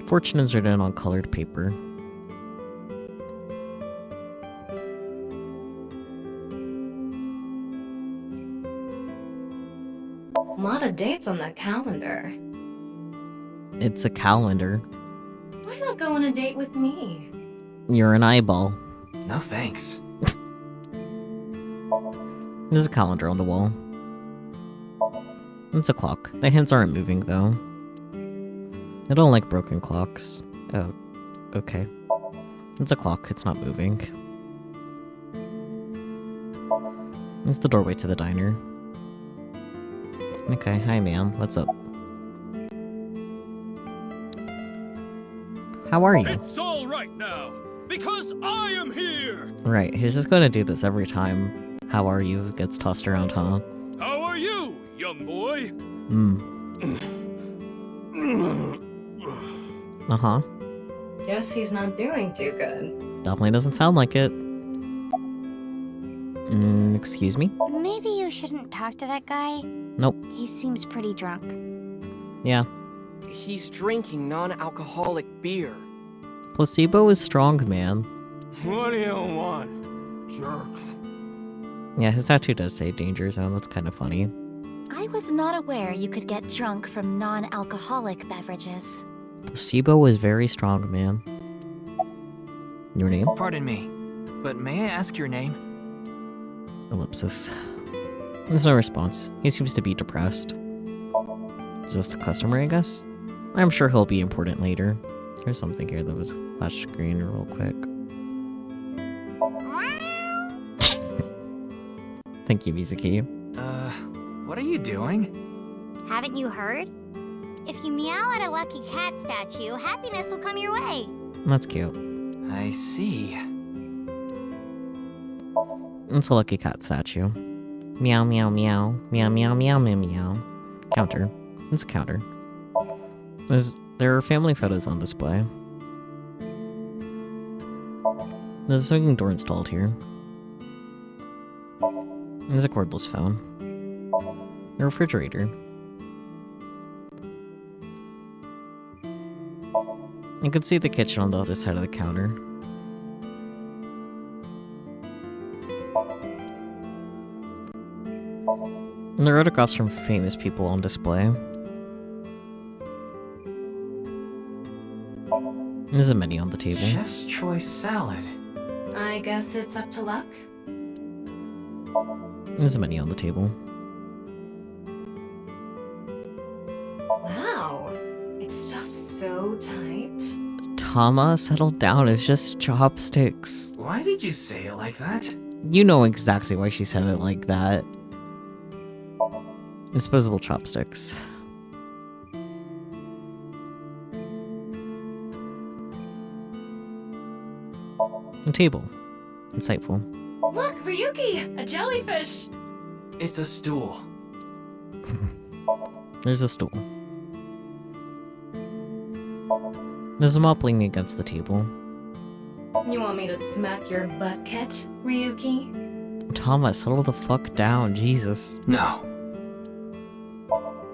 Speaker 1: Fortune is written on colored paper.
Speaker 7: A lot of dates on that calendar.
Speaker 1: It's a calendar.
Speaker 7: Why not go on a date with me?
Speaker 1: You're an eyeball.
Speaker 6: No thanks.
Speaker 1: There's a calendar on the wall. It's a clock. The hands aren't moving, though. I don't like broken clocks. Oh, okay. It's a clock. It's not moving. It's the doorway to the diner. Okay, hi ma'am. What's up? How are you?
Speaker 4: It's all right now, because I am here!
Speaker 1: Right, he's just gonna do this every time. How are you gets tossed around, huh?
Speaker 4: How are you, young boy?
Speaker 1: Uh-huh.
Speaker 7: Guess he's not doing too good.
Speaker 1: Definitely doesn't sound like it. Excuse me?
Speaker 2: Maybe you shouldn't talk to that guy.
Speaker 1: Nope.
Speaker 2: He seems pretty drunk.
Speaker 1: Yeah.
Speaker 12: He's drinking non-alcoholic beer.
Speaker 1: Placebo is strong, man.
Speaker 5: What do you want, jerk?
Speaker 1: Yeah, his tattoo does say danger zone. That's kind of funny.
Speaker 9: I was not aware you could get drunk from non-alcoholic beverages.
Speaker 1: Placebo is very strong, man. Your name?
Speaker 8: Pardon me, but may I ask your name?
Speaker 1: Ellipsis. There's no response. He seems to be depressed. Just a customer, I guess? I'm sure he'll be important later. There's something here that was flash screen real quick. Thank you, Mizuki.
Speaker 8: What are you doing?
Speaker 2: Haven't you heard? If you meow at a lucky cat statue, happiness will come your way.
Speaker 1: That's cute.
Speaker 8: I see.
Speaker 1: It's a lucky cat statue. Meow, meow, meow. Meow, meow, meow, meow, meow. Counter. It's a counter. There are family photos on display. There's a swinging door installed here. There's a cordless phone. A refrigerator. You can see the kitchen on the other side of the counter. And there are autographs from famous people on display. There's a menu on the table.
Speaker 6: Chef's choice salad.
Speaker 7: I guess it's up to luck.
Speaker 1: There's a menu on the table.
Speaker 7: Wow, it's stuffed so tight.
Speaker 1: Tama, settle down. It's just chopsticks.
Speaker 6: Why did you say it like that?
Speaker 1: You know exactly why she said it like that. Disposable chopsticks. A table. Insightful.
Speaker 7: Look, Ryuki, a jellyfish.
Speaker 6: It's a stool.
Speaker 1: There's a stool. There's a mop leaning against the table.
Speaker 7: You want me to smack your butt, Ket, Ryuki?
Speaker 1: Thomas, settle the fuck down, Jesus.
Speaker 6: No.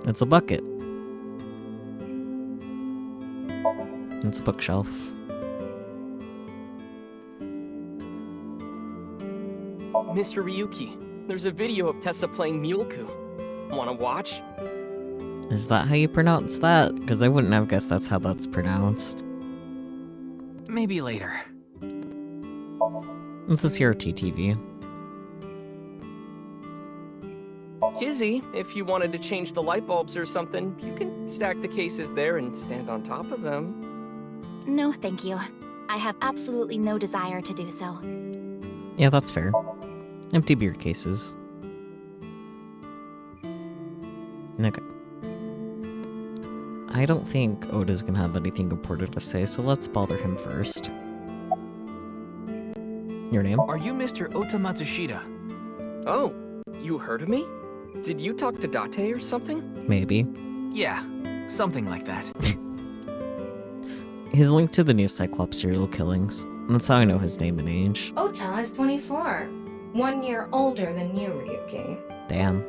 Speaker 1: It's a bucket. It's a bookshelf.
Speaker 12: Mr. Ryuki, there's a video of Tessa playing Muleku. Wanna watch?
Speaker 1: Is that how you pronounce that? Because I wouldn't have guessed that's how that's pronounced.
Speaker 8: Maybe later.
Speaker 1: This is CRT TV.
Speaker 12: Kizzy, if you wanted to change the light bulbs or something, you can stack the cases there and stand on top of them.
Speaker 9: No, thank you. I have absolutely no desire to do so.
Speaker 1: Yeah, that's fair. Empty beer cases. Okay. I don't think Oda's gonna have anything important to say, so let's bother him first. Your name?
Speaker 8: Are you Mr. Ota Matsushita?
Speaker 12: Oh, you heard of me? Did you talk to Date or something?
Speaker 1: Maybe.
Speaker 8: Yeah, something like that.
Speaker 1: He's linked to the new Cyclops serial killings. That's how I know his name and age.
Speaker 7: Ota is 24. 1 year older than you, Ryuki.
Speaker 1: Damn.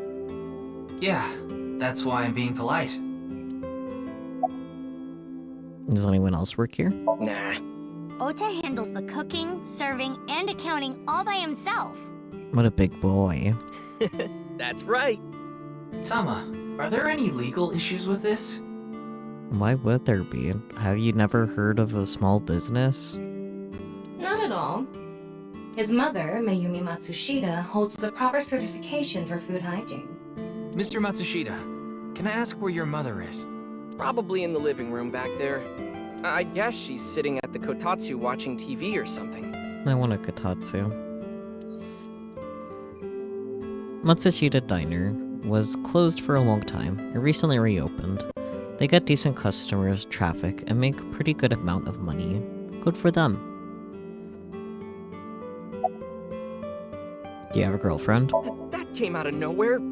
Speaker 6: Yeah, that's why I'm being polite.
Speaker 1: Does anyone else work here?
Speaker 12: Nah.
Speaker 2: Ota handles the cooking, serving, and accounting all by himself.
Speaker 1: What a big boy.
Speaker 12: That's right.
Speaker 6: Tama, are there any legal issues with this?
Speaker 1: Why would there be? Have you never heard of a small business?
Speaker 7: Not at all. His mother, Mayumi Matsushita, holds the proper certification for food hygiene.
Speaker 8: Mr. Matsushita, can I ask where your mother is?
Speaker 12: Probably in the living room back there. I guess she's sitting at the kotatsu watching TV or something.
Speaker 1: I want a kotatsu. Matsushita Diner was closed for a long time. It recently reopened. They get decent customers, traffic, and make a pretty good amount of money. Good for them. Do you have a girlfriend?
Speaker 12: That came out of nowhere.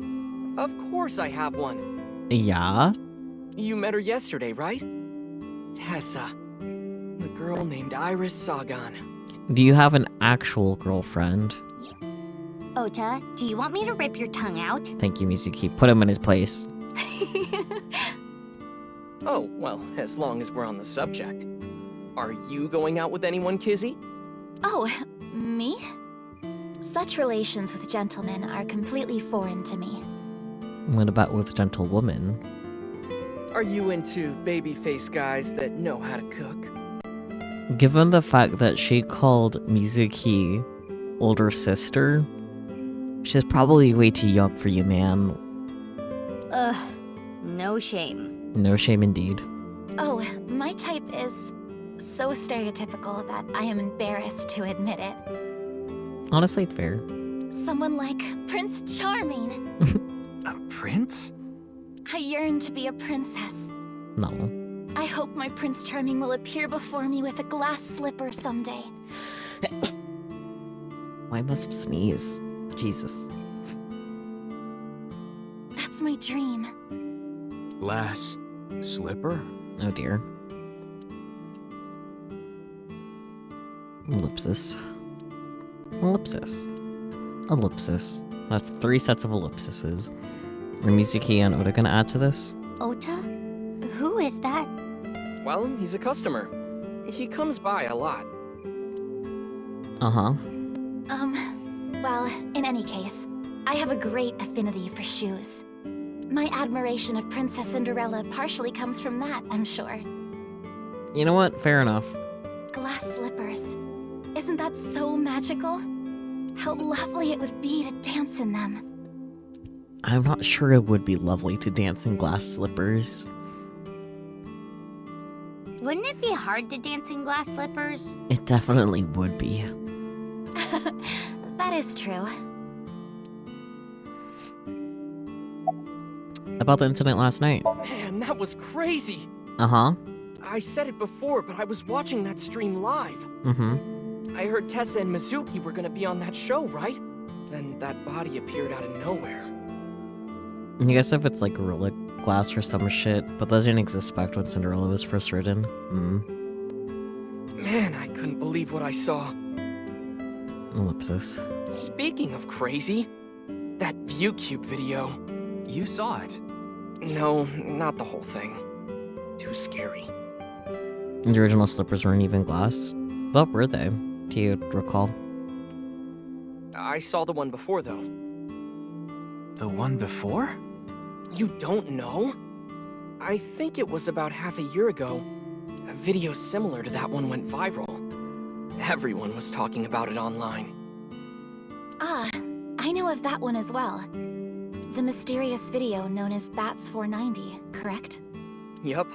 Speaker 12: Of course I have one.
Speaker 1: Yeah?
Speaker 12: You met her yesterday, right? Tessa. The girl named Iris Sagan.
Speaker 1: Do you have an actual girlfriend?
Speaker 2: Ota, do you want me to rip your tongue out?
Speaker 1: Thank you, Mizuki. Put him in his place.
Speaker 12: Oh, well, as long as we're on the subject. Are you going out with anyone, Kizzy?
Speaker 9: Oh, me? Such relations with gentlemen are completely foreign to me.
Speaker 1: What about with gentlewomen?
Speaker 12: Are you into baby-faced guys that know how to cook?
Speaker 1: Given the fact that she called Mizuki older sister, she's probably way too young for you, man.
Speaker 2: Ugh, no shame.
Speaker 1: No shame indeed.
Speaker 9: Oh, my type is so stereotypical that I am embarrassed to admit it.
Speaker 1: Honestly, fair.
Speaker 9: Someone like Prince Charming.
Speaker 8: A prince?
Speaker 9: I yearn to be a princess.
Speaker 1: No.
Speaker 9: I hope my Prince Charming will appear before me with a glass slipper someday.
Speaker 1: I must sneeze. Jesus.
Speaker 9: That's my dream.
Speaker 11: Glass slipper?
Speaker 1: Oh dear. Ellipsis. Ellipsis. Ellipsis. That's 3 sets of ellipsises. Are Mizuki and Oda gonna add to this?
Speaker 2: Ota? Who is that?
Speaker 12: Well, he's a customer. He comes by a lot.
Speaker 1: Uh-huh.
Speaker 9: Well, in any case, I have a great affinity for shoes. My admiration of Princess Cinderella partially comes from that, I'm sure.
Speaker 1: You know what? Fair enough.
Speaker 9: Glass slippers. Isn't that so magical? How lovely it would be to dance in them.
Speaker 1: I'm not sure it would be lovely to dance in glass slippers.
Speaker 2: Wouldn't it be hard to dance in glass slippers?
Speaker 1: It definitely would be.
Speaker 9: That is true.
Speaker 1: About the incident last night.
Speaker 12: Man, that was crazy.
Speaker 1: Uh-huh.
Speaker 12: I said it before, but I was watching that stream live.
Speaker 1: Mm-hmm.
Speaker 12: I heard Tessa and Mizuki were gonna be on that show, right? Then that body appeared out of nowhere.
Speaker 1: You guess if it's like Gorilla Glass or some shit, but that didn't exist back when Cinderella was first written.
Speaker 12: Man, I couldn't believe what I saw.
Speaker 1: Ellipsis.
Speaker 12: Speaking of crazy, that ViewCube video.
Speaker 8: You saw it.
Speaker 12: No, not the whole thing. Too scary.
Speaker 1: The original slippers weren't even glass. What were they? Do you recall?
Speaker 12: I saw the one before, though.
Speaker 8: The one before?
Speaker 12: You don't know? I think it was about half a year ago. A video similar to that one went viral. Everyone was talking about it online.
Speaker 9: Ah, I know of that one as well. The mysterious video known as Bats 490, correct?
Speaker 12: Yup.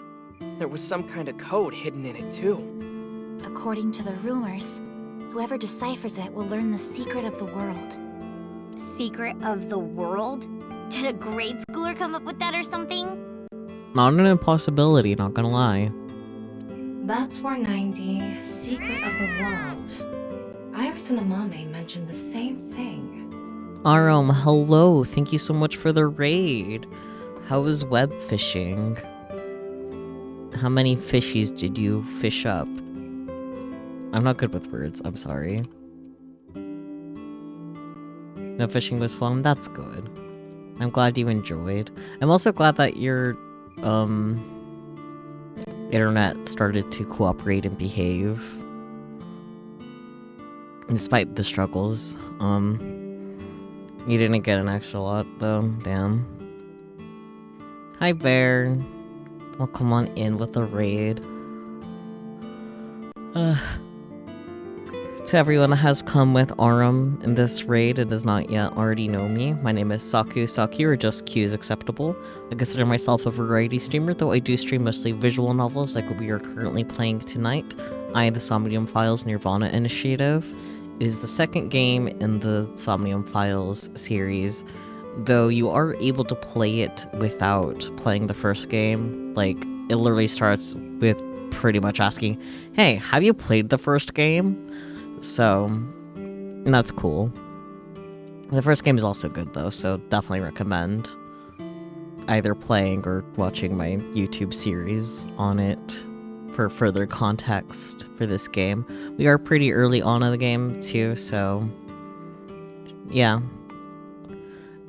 Speaker 12: There was some kind of code hidden in it, too.
Speaker 9: According to the rumors, whoever deciphers it will learn the secret of the world.
Speaker 2: Secret of the world? Did a grade schooler come up with that or something?
Speaker 1: Not an impossibility, not gonna lie.
Speaker 7: Bats 490, Secret of the World. Iris and Amame mentioned the same thing.
Speaker 1: Hello. Thank you so much for the raid. How was web fishing? How many fishies did you fish up? I'm not good with words, I'm sorry. No, fishing was fun? That's good. I'm glad you enjoyed. I'm also glad that your, internet started to cooperate and behave. Despite the struggles. You didn't get an extra lot, though. Damn. Hi, Bear. Well, come on in with the raid. To everyone that has come with Arum in this raid and does not yet already know me, my name is Saku or just Q is acceptable. I consider myself a variety streamer, though I do stream mostly visual novels like what we are currently playing tonight. The Somnium Files nirvanA Initiative is the second game in the Somnium Files series. though you are able to play it without playing the first game. Like, it literally starts with pretty much asking, hey, have you played the first game? So, that's cool. The first game is also good though, so definitely recommend either playing or watching my YouTube series on it for further context for this game. We are pretty early on in the game too, so yeah.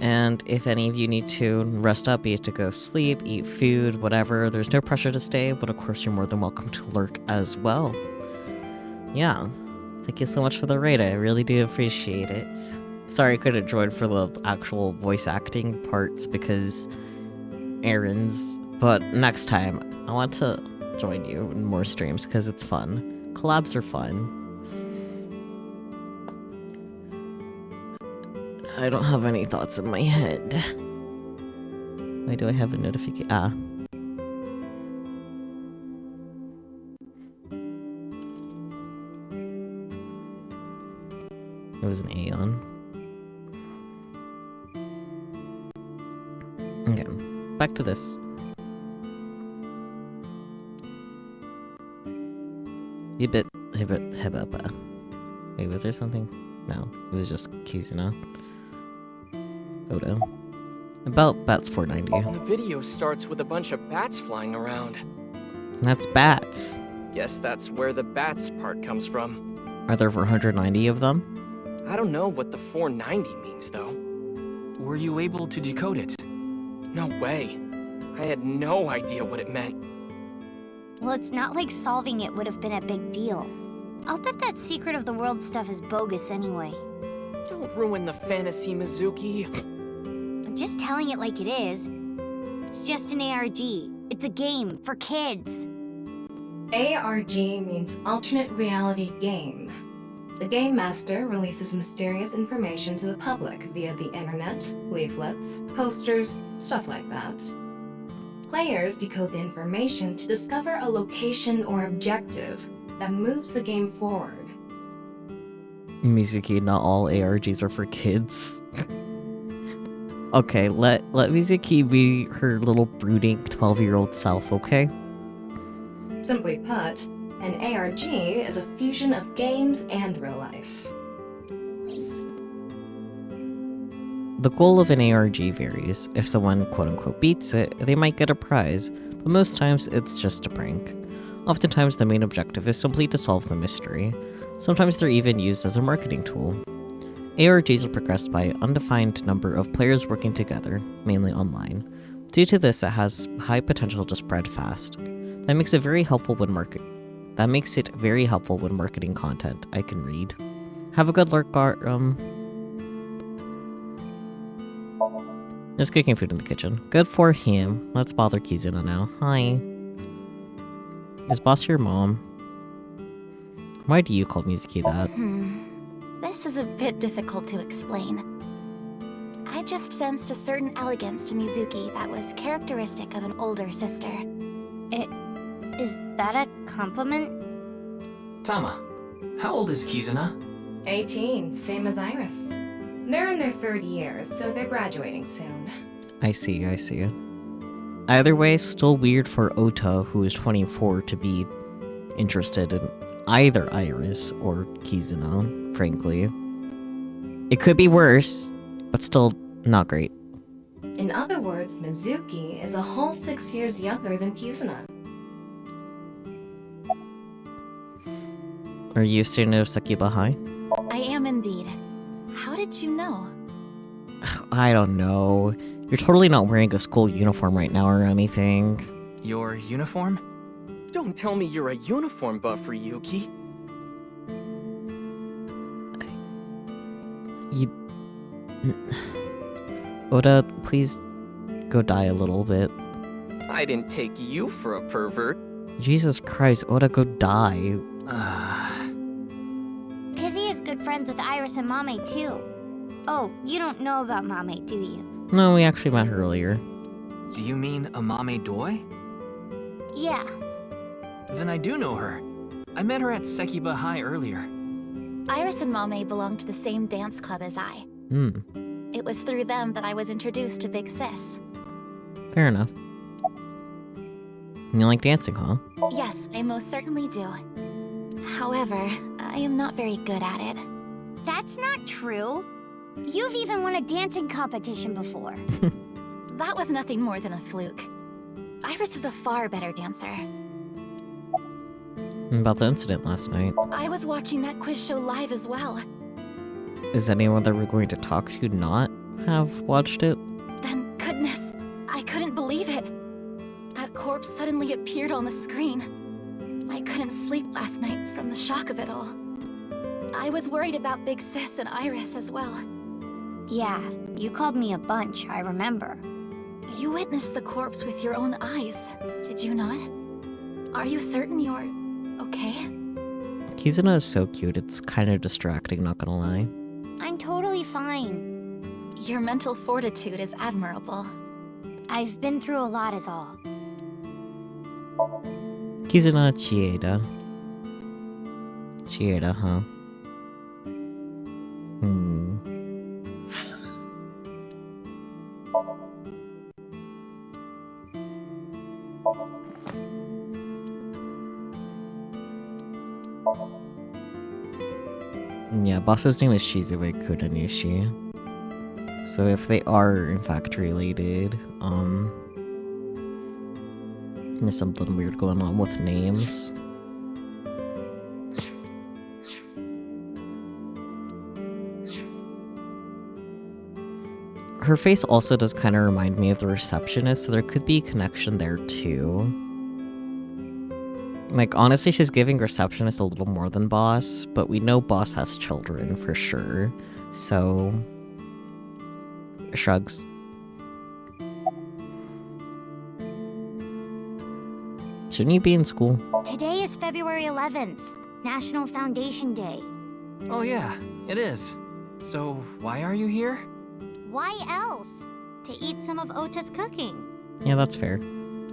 Speaker 1: And if any of you need to rest up, you have to go sleep, eat food, whatever, there's no pressure to stay, but of course you're more than welcome to lurk as well. Yeah. Thank you so much for the raid, I really do appreciate it. Sorry I couldn't join for the actual voice acting parts because errands, but next time I want to join you in more streams because it's fun. Collabs are fun. I don't have any thoughts in my head. Why do I have a notification? Ah. It was an Aeon. Okay, back to this. Wait, was there something? No, it was just Kizuna. Odo. About bats 490.
Speaker 12: The video starts with a bunch of bats flying around.
Speaker 1: That's bats.
Speaker 12: Guess that's where the bats part comes from.
Speaker 1: Are there 490 of them?
Speaker 12: I don't know what the 490 means, though.
Speaker 8: Were you able to decode it?
Speaker 12: No way. I had no idea what it meant.
Speaker 2: Well, it's not like solving it would have been a big deal. I'll bet that secret of the world stuff is bogus anyway.
Speaker 12: Don't ruin the fantasy, Mizuki.
Speaker 2: I'm just telling it like it is. It's just an ARG. It's a game for kids.
Speaker 7: ARG means alternate reality game. The Game Master releases mysterious information to the public via the internet, leaflets, posters, stuff like that. Players decode the information to discover a location or objective that moves the game forward.
Speaker 1: Mizuki, not all ARGs are for kids. Okay, let Mizuki be her little brooding 12-year-old self, okay?
Speaker 7: Simply put, an ARG is a fusion of games and real life.
Speaker 1: The goal of an ARG varies. If someone quote-unquote beats it, they might get a prize, but most times it's just a prank. Oftentimes the main objective is simply to solve the mystery. Sometimes they're even used as a marketing tool. ARGs are progressed by an undefined number of players working together, mainly online. Due to this, it has high potential to spread fast. That makes it very helpful when marketing content I can read. Have a good lurk, There's cooking food in the kitchen. Good for him. Let's bother Kizuna now. Hi. Is Boss your mom? Why do you call Mizuki that?
Speaker 9: This is a bit difficult to explain. I just sensed a certain elegance to Mizuki that was characteristic of an older sister.
Speaker 2: Is that a compliment?
Speaker 6: Tama, how old is Kizuna?
Speaker 7: 18, same as Iris. They're in their third year, so they're graduating soon.
Speaker 1: I see. Either way, still weird for Ota, who is 24, to be interested in either Iris or Kizuna, frankly. It could be worse, but still not great.
Speaker 7: In other words, Mizuki is a whole 6 years younger than Kizuna.
Speaker 1: Are you a student of Sakiba High?
Speaker 9: I am indeed. How did you know?
Speaker 1: I don't know. You're totally not wearing a school uniform right now or anything.
Speaker 8: Your uniform?
Speaker 12: Don't tell me you're a uniform buffer, Yuki.
Speaker 1: Oda, please go die a little bit.
Speaker 12: I didn't take you for a pervert.
Speaker 1: Jesus Christ, Oda, go die.
Speaker 2: Kizzy is good friends with Iris and Mame too. Oh, you don't know about Mame, do you?
Speaker 1: No, we actually met her earlier.
Speaker 8: Do you mean Amame Doi?
Speaker 2: Yeah.
Speaker 8: Then I do know her. I met her at Sekiba High earlier.
Speaker 9: Iris and Mame belong to the same dance club as I. It was through them that I was introduced to Big Sis.
Speaker 1: Fair enough. You like dancing, huh?
Speaker 9: Yes, I most certainly do. However, I am not very good at it.
Speaker 2: That's not true. You've even won a dancing competition before.
Speaker 9: That was nothing more than a fluke. Iris is a far better dancer.
Speaker 1: About the incident last night.
Speaker 9: I was watching that quiz show live as well.
Speaker 1: Is anyone that we're going to talk to not have watched it?
Speaker 9: Then, goodness, I couldn't believe it. That corpse suddenly appeared on the screen. I couldn't sleep last night from the shock of it all. I was worried about Big Sis and Iris as well.
Speaker 2: Yeah, you called me a bunch, I remember.
Speaker 9: You witnessed the corpse with your own eyes, did you not? Are you certain you're okay?
Speaker 1: Kizuna is so cute, it's kind of distracting, not gonna lie.
Speaker 2: I'm totally fine.
Speaker 9: Your mental fortitude is admirable.
Speaker 2: I've been through a lot is all.
Speaker 1: Kizuna Chieda. Chieda, huh? Yeah, boss's name is Shizue Kudanishi. So if they are in fact related, there's something weird going on with names. Her face also does kind of remind me of the receptionist, so there could be a connection there too. Like, honestly, she's giving receptionist a little more than boss, but we know boss has children for sure, so... Shrugs. Shouldn't you be in school?
Speaker 2: Today is February 11th, National Foundation Day.
Speaker 8: Oh yeah, it is. So, why are you here?
Speaker 2: Why else? To eat some of Ota's cooking.
Speaker 1: Yeah, that's fair.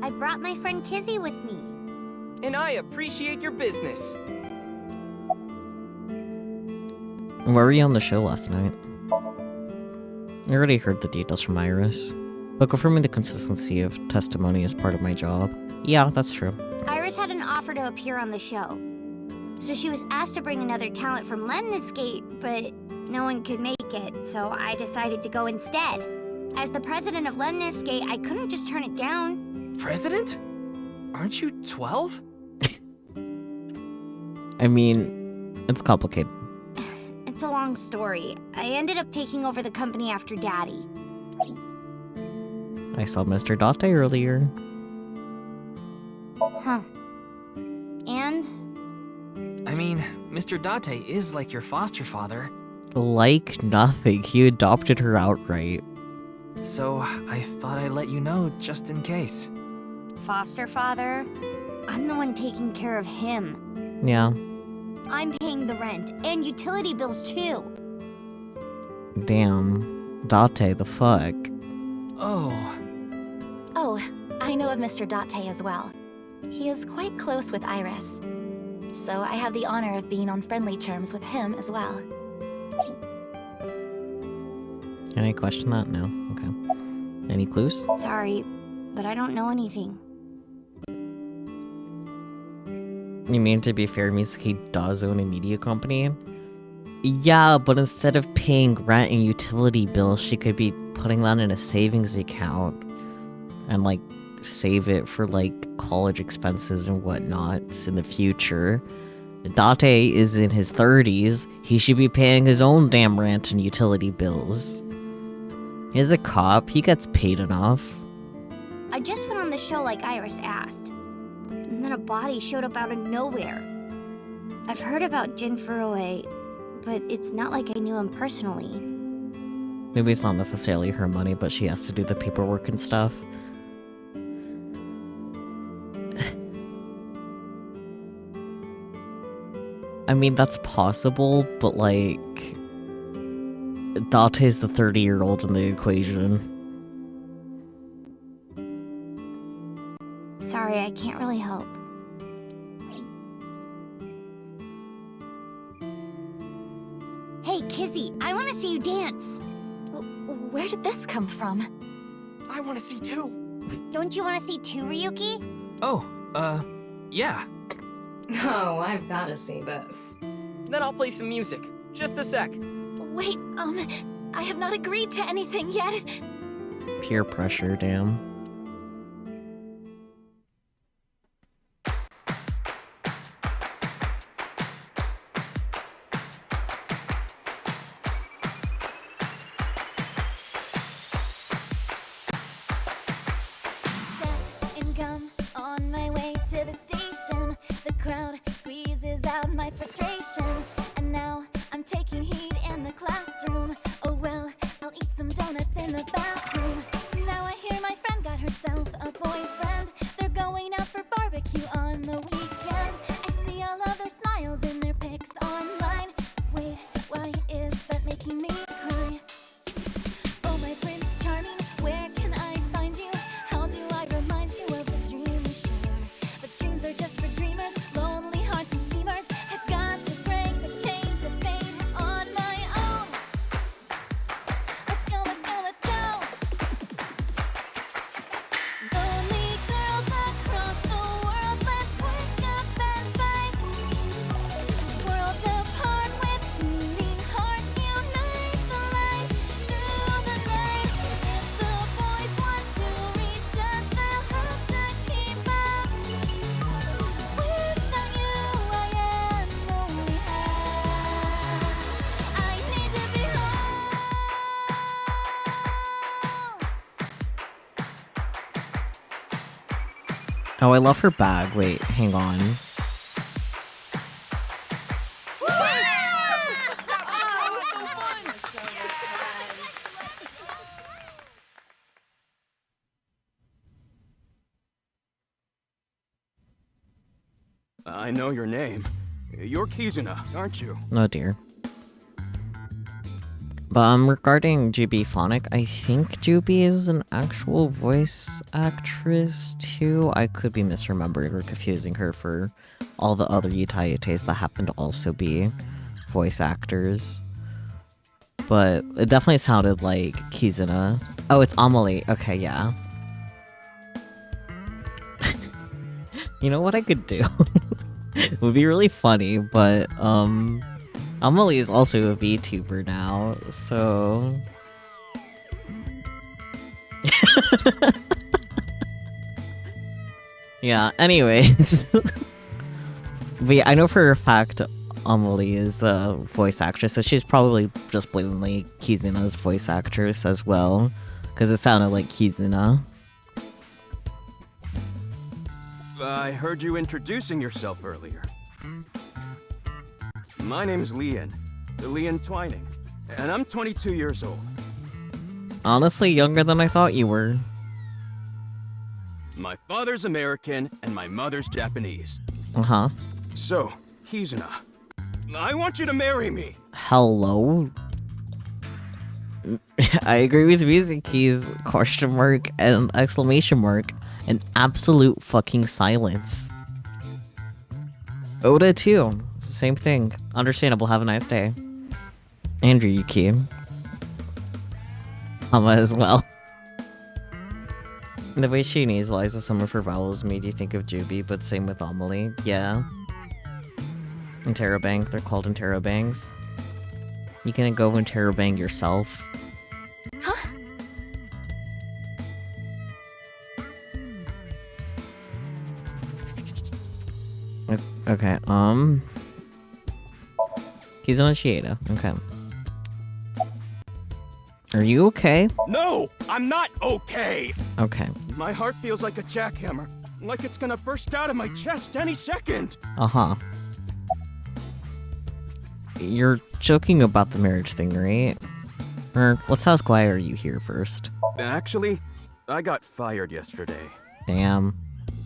Speaker 2: I brought my friend Kizzy with me.
Speaker 12: And I appreciate your business.
Speaker 1: Why were you on the show last night? I already heard the details from Iris, but confirming the consistency of testimony is part of my job. Yeah, that's true.
Speaker 2: Iris had an offer to appear on the show. So she was asked to bring another talent from Lemniscate, but no one could make it, so I decided to go instead. As the president of Lemniscate, I couldn't just turn it down.
Speaker 8: President? Aren't you 12?
Speaker 1: I mean, it's complicated.
Speaker 2: It's a long story. I ended up taking over the company after Daddy.
Speaker 1: I saw Mr. Date earlier.
Speaker 2: Huh. And?
Speaker 8: I mean, Mr. Date is like your foster father.
Speaker 1: Like nothing, he adopted her outright.
Speaker 8: So, I thought I'd let you know just in case.
Speaker 2: Foster father? I'm the one taking care of him.
Speaker 1: Yeah.
Speaker 2: I'm paying the rent, and utility bills too.
Speaker 1: Damn. Date, the fuck?
Speaker 8: Oh.
Speaker 9: Oh, I know of Mr. Date as well. He is quite close with Iris. So I have the honor of being on friendly terms with him as well.
Speaker 1: Can I question that? No? Okay. Any clues?
Speaker 2: Sorry, but I don't know anything.
Speaker 1: You mean, to be fair, Mizuki does own a media company? Yeah, but instead of paying rent and utility bills, she could be putting that in a savings account and, like, save it for, like, college expenses and whatnot in the future. Date is in his 30s. He should be paying his own damn rent and utility bills. He's a cop. He gets paid enough.
Speaker 2: I just went on the show like Iris asked. And then a body showed up out of nowhere. I've heard about Jin Furue, but it's not like I knew him personally.
Speaker 1: Maybe it's not necessarily her money, but she has to do the paperwork and stuff. I mean, that's possible, but like... Date's the 30-year-old in the equation.
Speaker 2: Sorry, I can't really help. Hey, Kizzy, I want to see you dance.
Speaker 9: Where did this come from?
Speaker 12: I want to see too.
Speaker 2: Don't you want to see too, Ryuki?
Speaker 8: Oh, yeah.
Speaker 7: Oh, I've gotta see this.
Speaker 12: Then I'll play some music. Just a sec.
Speaker 9: Wait, I have not agreed to anything yet.
Speaker 1: Peer pressure, damn.
Speaker 9: And gum on my way to the station. The crowd squeezes out my frustration. And now I'm taking heat in the classroom. Oh well, I'll eat some donuts in the bathroom. Now I hear my friend got herself a boyfriend. They're going out for barbecue on the weekend. I see all of their smiles in their pics online. Wait, why is that making me cry? Oh my Prince Charming, where can I find you? How do I remind you of the dream we share? But dreams are just for dreamers, lonely hearts and schemers. I've got to break the chains of fame on my own. Let's go, let's go, let's go. Lonely girls across the world, let's wake up and fight. Worlds apart with beating hearts, unite the light through the night. If the boys want to reach us, they'll have to keep up. Without you, I am only half. I need to be whole.
Speaker 1: Oh, I love her bag. Wait, hang on.
Speaker 11: I know your name. You're Kizuna, aren't you?
Speaker 1: Oh dear. But regarding Jubi Phonic, I think Jubi is an actual voice actress too. I could be misremembering or confusing her for all the other Yutayates that happen to also be voice actors. But it definitely sounded like Kizuna. Oh, it's Amelie. Okay, yeah. You know what I could do? It would be really funny, but Amelie is also a VTuber now, so yeah, anyways. But yeah, I know for a fact Amelie is a voice actress, so she's probably just blatantly Kizuna's voice actress as well, because it sounded like Kizuna.
Speaker 11: I heard you introducing yourself earlier. My name's Leon Twining, and I'm 22 years old.
Speaker 1: Honestly, younger than I thought you were.
Speaker 11: My father's American, and my mother's Japanese.
Speaker 1: Uh-huh.
Speaker 11: So, Kizuna, I want you to marry me.
Speaker 1: Hello? I agree with Music Keys, question mark and exclamation mark, and absolute fucking silence. Oda too, same thing. Understandable, have a nice day. Andrew Yuki. Tama as well. The way she nasalizes some of her vowels made you think of Jubi, but same with Amelie. Yeah. Interrobang, they're called interrobangs. You gonna go interrobang yourself?
Speaker 9: Huh?
Speaker 1: Okay, Kizuna Shieda, okay. Are you okay?
Speaker 11: No, I'm not okay.
Speaker 1: Okay.
Speaker 11: My heart feels like a jackhammer, like it's gonna burst out of my chest any second.
Speaker 1: Uh-huh. You're joking about the marriage thing, right? Or let's ask why are you here first?
Speaker 11: Actually, I got fired yesterday.
Speaker 1: Damn.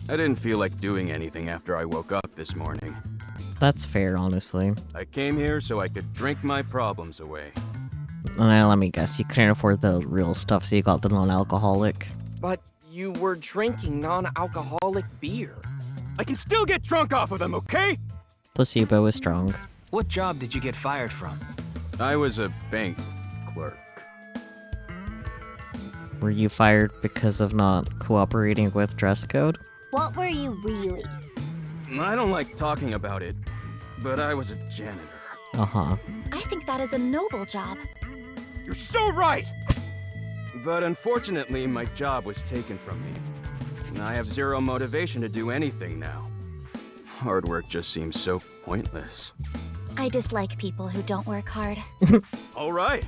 Speaker 11: I didn't feel like doing anything after I woke up this morning.
Speaker 1: That's fair, honestly.
Speaker 11: I came here so I could drink my problems away.
Speaker 1: Let me guess, you couldn't afford the real stuff, so you got the non-alcoholic.
Speaker 12: But you were drinking non-alcoholic beer.
Speaker 11: I can still get drunk off of them, okay?
Speaker 1: Placebo is strong.
Speaker 8: What job did you get fired from?
Speaker 11: I was a bank clerk.
Speaker 1: Were you fired because of not cooperating with dress code?
Speaker 2: What were you really?
Speaker 4: I don't like talking about it, but I was a janitor.
Speaker 1: Uh-huh.
Speaker 9: I think that is a noble job.
Speaker 4: You're so right! But unfortunately, my job was taken from me. And I have zero motivation to do anything now. Hard work just seems so pointless.
Speaker 9: I dislike people who don't work hard.
Speaker 4: All right.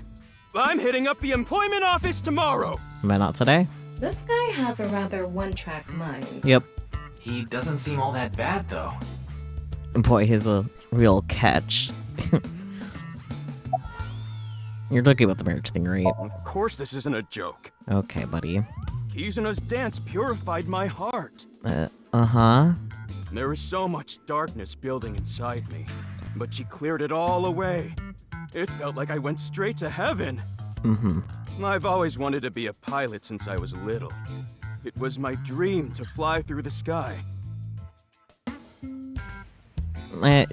Speaker 4: I'm hitting up the employment office tomorrow.
Speaker 1: Am I not today?
Speaker 7: This guy has a rather one-track mind.
Speaker 1: Yep.
Speaker 6: He doesn't seem all that bad, though.
Speaker 1: Boy, he's a real catch. You're talking about the marriage thing, right?
Speaker 4: Of course this isn't a joke.
Speaker 1: Okay, buddy.
Speaker 4: Kizuna's dance purified my heart.
Speaker 1: Uh-huh.
Speaker 4: There was so much darkness building inside me, but she cleared it all away. It felt like I went straight to heaven.
Speaker 1: Mm-hmm.
Speaker 4: I've always wanted to be a pilot since I was little. It was my dream to fly through the sky.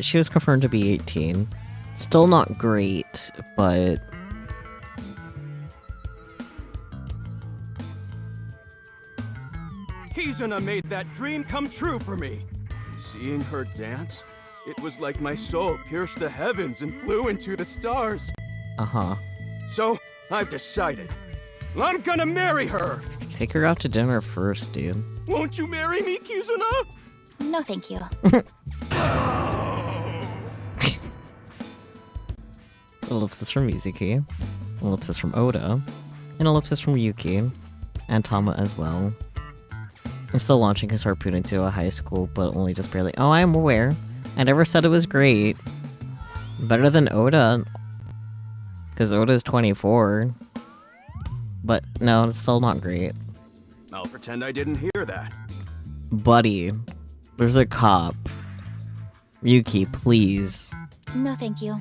Speaker 1: She was confirmed to be 18. Still not great, but...
Speaker 4: Kizuna made that dream come true for me. Seeing her dance, it was like my soul pierced the heavens and flew into the stars.
Speaker 1: Uh-huh.
Speaker 4: So, I've decided. I'm gonna marry her!
Speaker 1: Take her out to dinner first, dude.
Speaker 4: Won't you marry me, Kizuna?
Speaker 9: No, thank you.
Speaker 1: Ellipsis from Mizuki. Ellipsis from Oda. An ellipsis from Yuki. And Tama as well. And still launching his harpoon into a high school, but only just barely. Oh, I am aware. I never said it was great. Better than Oda. Because Oda's 24. But no, it's still not great.
Speaker 4: I'll pretend I didn't hear that.
Speaker 1: Buddy, there's a cop. Yuki, please.
Speaker 9: No, thank you.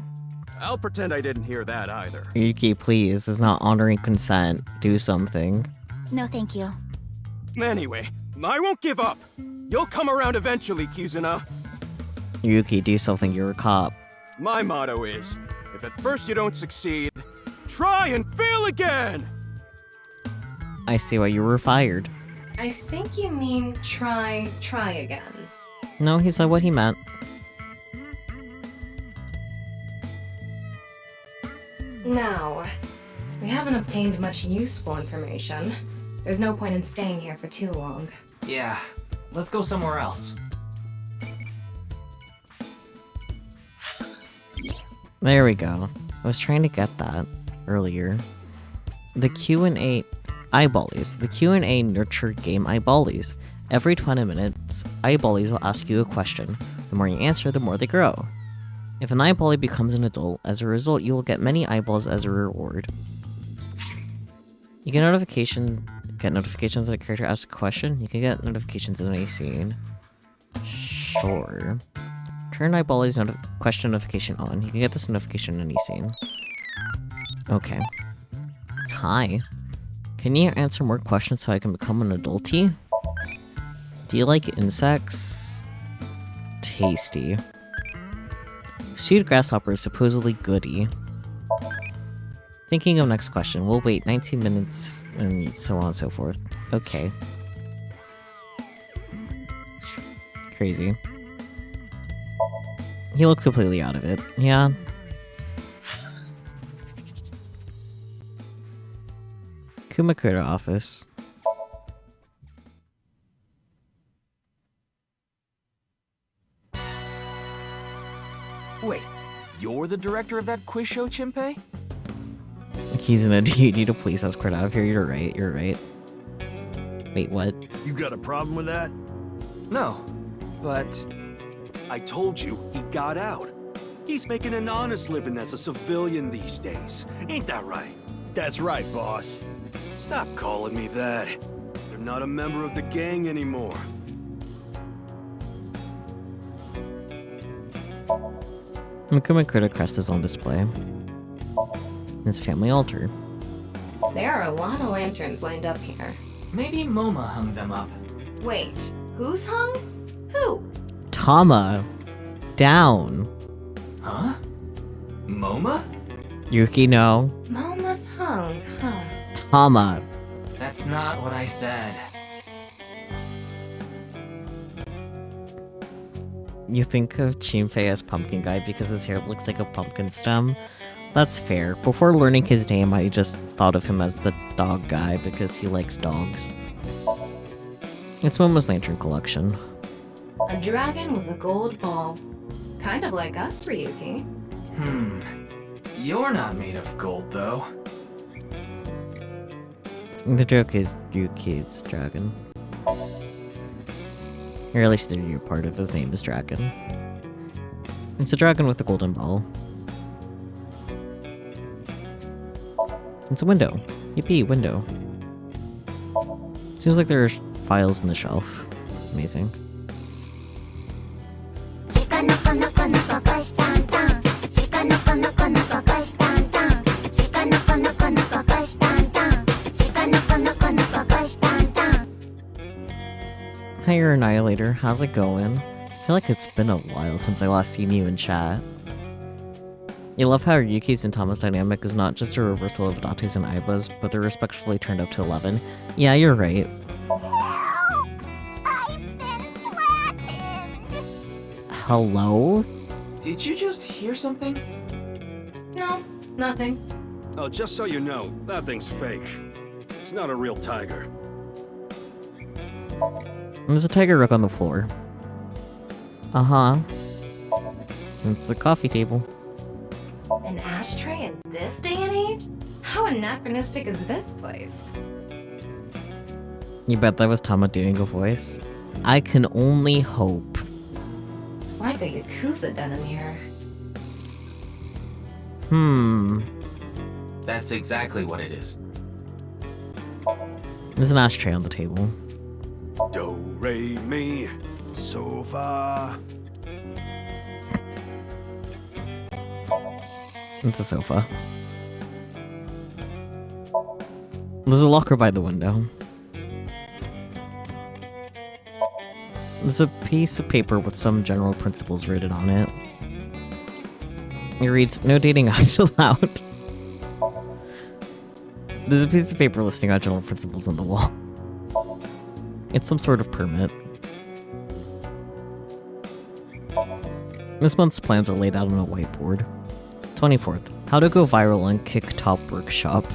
Speaker 4: I'll pretend I didn't hear that either.
Speaker 1: Yuki, please. It's not honoring consent. Do something.
Speaker 9: No, thank you.
Speaker 4: Anyway, I won't give up. You'll come around eventually, Kizuna.
Speaker 1: Yuki, do something. You're a cop.
Speaker 4: My motto is, if at first you don't succeed, try and fail again!
Speaker 1: I see why you were fired.
Speaker 7: I think you mean try again.
Speaker 1: No, he said what he meant.
Speaker 7: Now, we haven't obtained much useful information. There's no point in staying here for too long.
Speaker 6: Yeah, let's go somewhere else.
Speaker 1: There we go. I was trying to get that earlier. The Q&A eyeballies. The Q&A nurtured game eyeballies. Every 20 minutes, eyeballies will ask you a question. The more you answer, the more they grow. If an eyeballie becomes an adult, as a result, you will get many eyeballs as a reward. You get notifications that a character asks a question. You can get notifications in a scene. Sure. Turn eyeballies question notification on. You can get this notification in any scene. Okay. Hi. Can you answer more questions so I can become an adultie? Do you like insects? Tasty. Stewed grasshopper is supposedly goody. Thinking of next question. We'll wait 19 minutes and so on and so forth. Okay. Crazy. He looked completely out of it. Yeah. Kumakura office.
Speaker 8: Wait, you're the director of that quiz show, Chimpei?
Speaker 1: He's in a do you need to police escort out of here? You're right, you're right. Wait, what?
Speaker 11: You got a problem with that?
Speaker 8: No, but...
Speaker 13: I told you, he got out. He's making an honest living as a civilian these days. Ain't that right?
Speaker 11: That's right, boss.
Speaker 13: Stop calling me that. You're not a member of the gang anymore.
Speaker 1: Kumakura crest is on display. His family altar.
Speaker 7: There are a lot of lanterns lined up here.
Speaker 6: Maybe MoMA hung them up.
Speaker 7: Wait, who's hung? Who?
Speaker 1: Tama! Down!
Speaker 6: Huh? MoMA?
Speaker 1: Yuki, no.
Speaker 7: Moma's hung, huh?
Speaker 1: Tama!
Speaker 6: That's not what I said.
Speaker 1: You think of Chinfei as Pumpkin Guy because his hair looks like a pumpkin stem? That's fair. Before learning his name, I just thought of him as the dog guy because he likes dogs. It's Momo's Lantern Collection.
Speaker 7: A dragon with a gold ball. Kind of like us, Ryuki.
Speaker 6: You're not made of gold, though.
Speaker 1: The joke is Yuki's dragon. Or at least the new part of his name is Dragon. It's a dragon with a golden ball. It's a window. Yippee, window. Seems like there are files in the shelf. Amazing. Hi, your Annihilator. How's it going? I feel like it's been a while since I last seen you in chat. You love how Yuki's and Tama's dynamic is not just a reversal of Date's and Aiba's, but they're respectively turned up to 11. Yeah, you're right. Hello?
Speaker 6: Did you just hear something?
Speaker 7: No, nothing.
Speaker 13: Oh, just so you know, that thing's fake. It's not a real tiger.
Speaker 1: There's a tiger rug on the floor. Uh-huh. It's the coffee table.
Speaker 7: An ashtray in this day and age? How anachronistic is this place?
Speaker 1: You bet that was Tama doing a voice? I can only hope.
Speaker 7: It's like a Yakuza den in here.
Speaker 6: That's exactly what it is.
Speaker 1: There's an ashtray on the table.
Speaker 13: Do, re, mi,
Speaker 5: sofa.
Speaker 1: It's a sofa. There's a locker by the window. There's a piece of paper with some general principles written on it. It reads, "No dating apps allowed." There's a piece of paper listing out general principles on the wall. It's some sort of permit. This month's plans are laid out on a whiteboard. 24th, how to go viral on Kick-Top Workshop.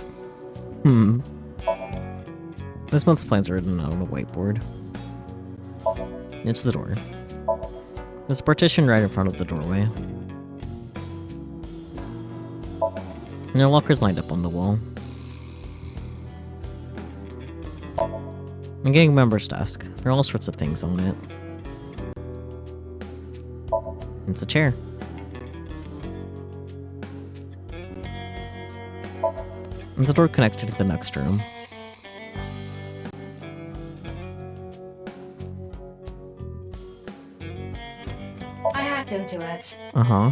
Speaker 1: This month's plans are written out on a whiteboard. It's the door. There's a partition right in front of the doorway. And there are lockers lined up on the wall. A gang member's desk. There are all sorts of things on it. It's a chair. There's a door connected to the next room.
Speaker 7: I hacked into it.
Speaker 1: Uh-huh.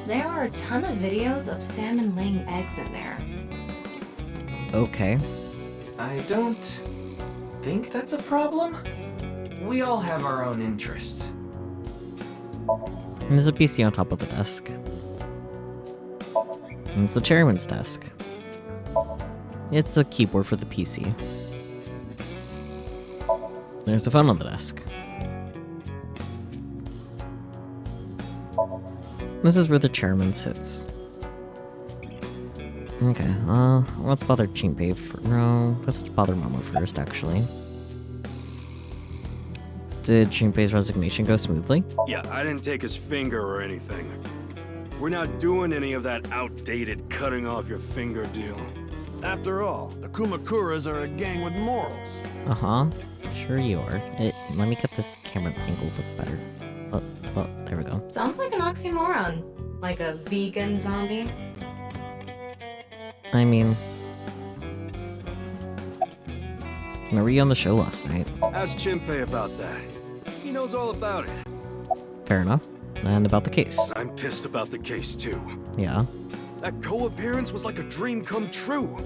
Speaker 7: There are a ton of videos of salmon laying eggs in there.
Speaker 1: Okay.
Speaker 6: I don't think that's a problem. We all have our own interests.
Speaker 1: And there's a PC on top of the desk. And it's the chairman's desk. It's a keyboard for the PC. There's a phone on the desk. This is where the chairman sits. Okay, let's bother Chinpei no, let's bother Momo first, actually. Did Chinpei's resignation go smoothly?
Speaker 13: Yeah, I didn't take his finger or anything. We're not doing any of that outdated cutting off your finger deal.
Speaker 5: After all, the Kumakuras are a gang with morals.
Speaker 1: Uh-huh. Sure you are. Let me get this camera angle look better. Oh, there we go.
Speaker 7: Sounds like an oxymoron. Like a vegan zombie.
Speaker 1: I mean... Were you on the show last night?
Speaker 13: Ask Chinpei about that. He knows all about it.
Speaker 1: Fair enough. And about the case.
Speaker 13: I'm pissed about the case, too.
Speaker 1: Yeah.
Speaker 13: That co-appearance was like a dream come true.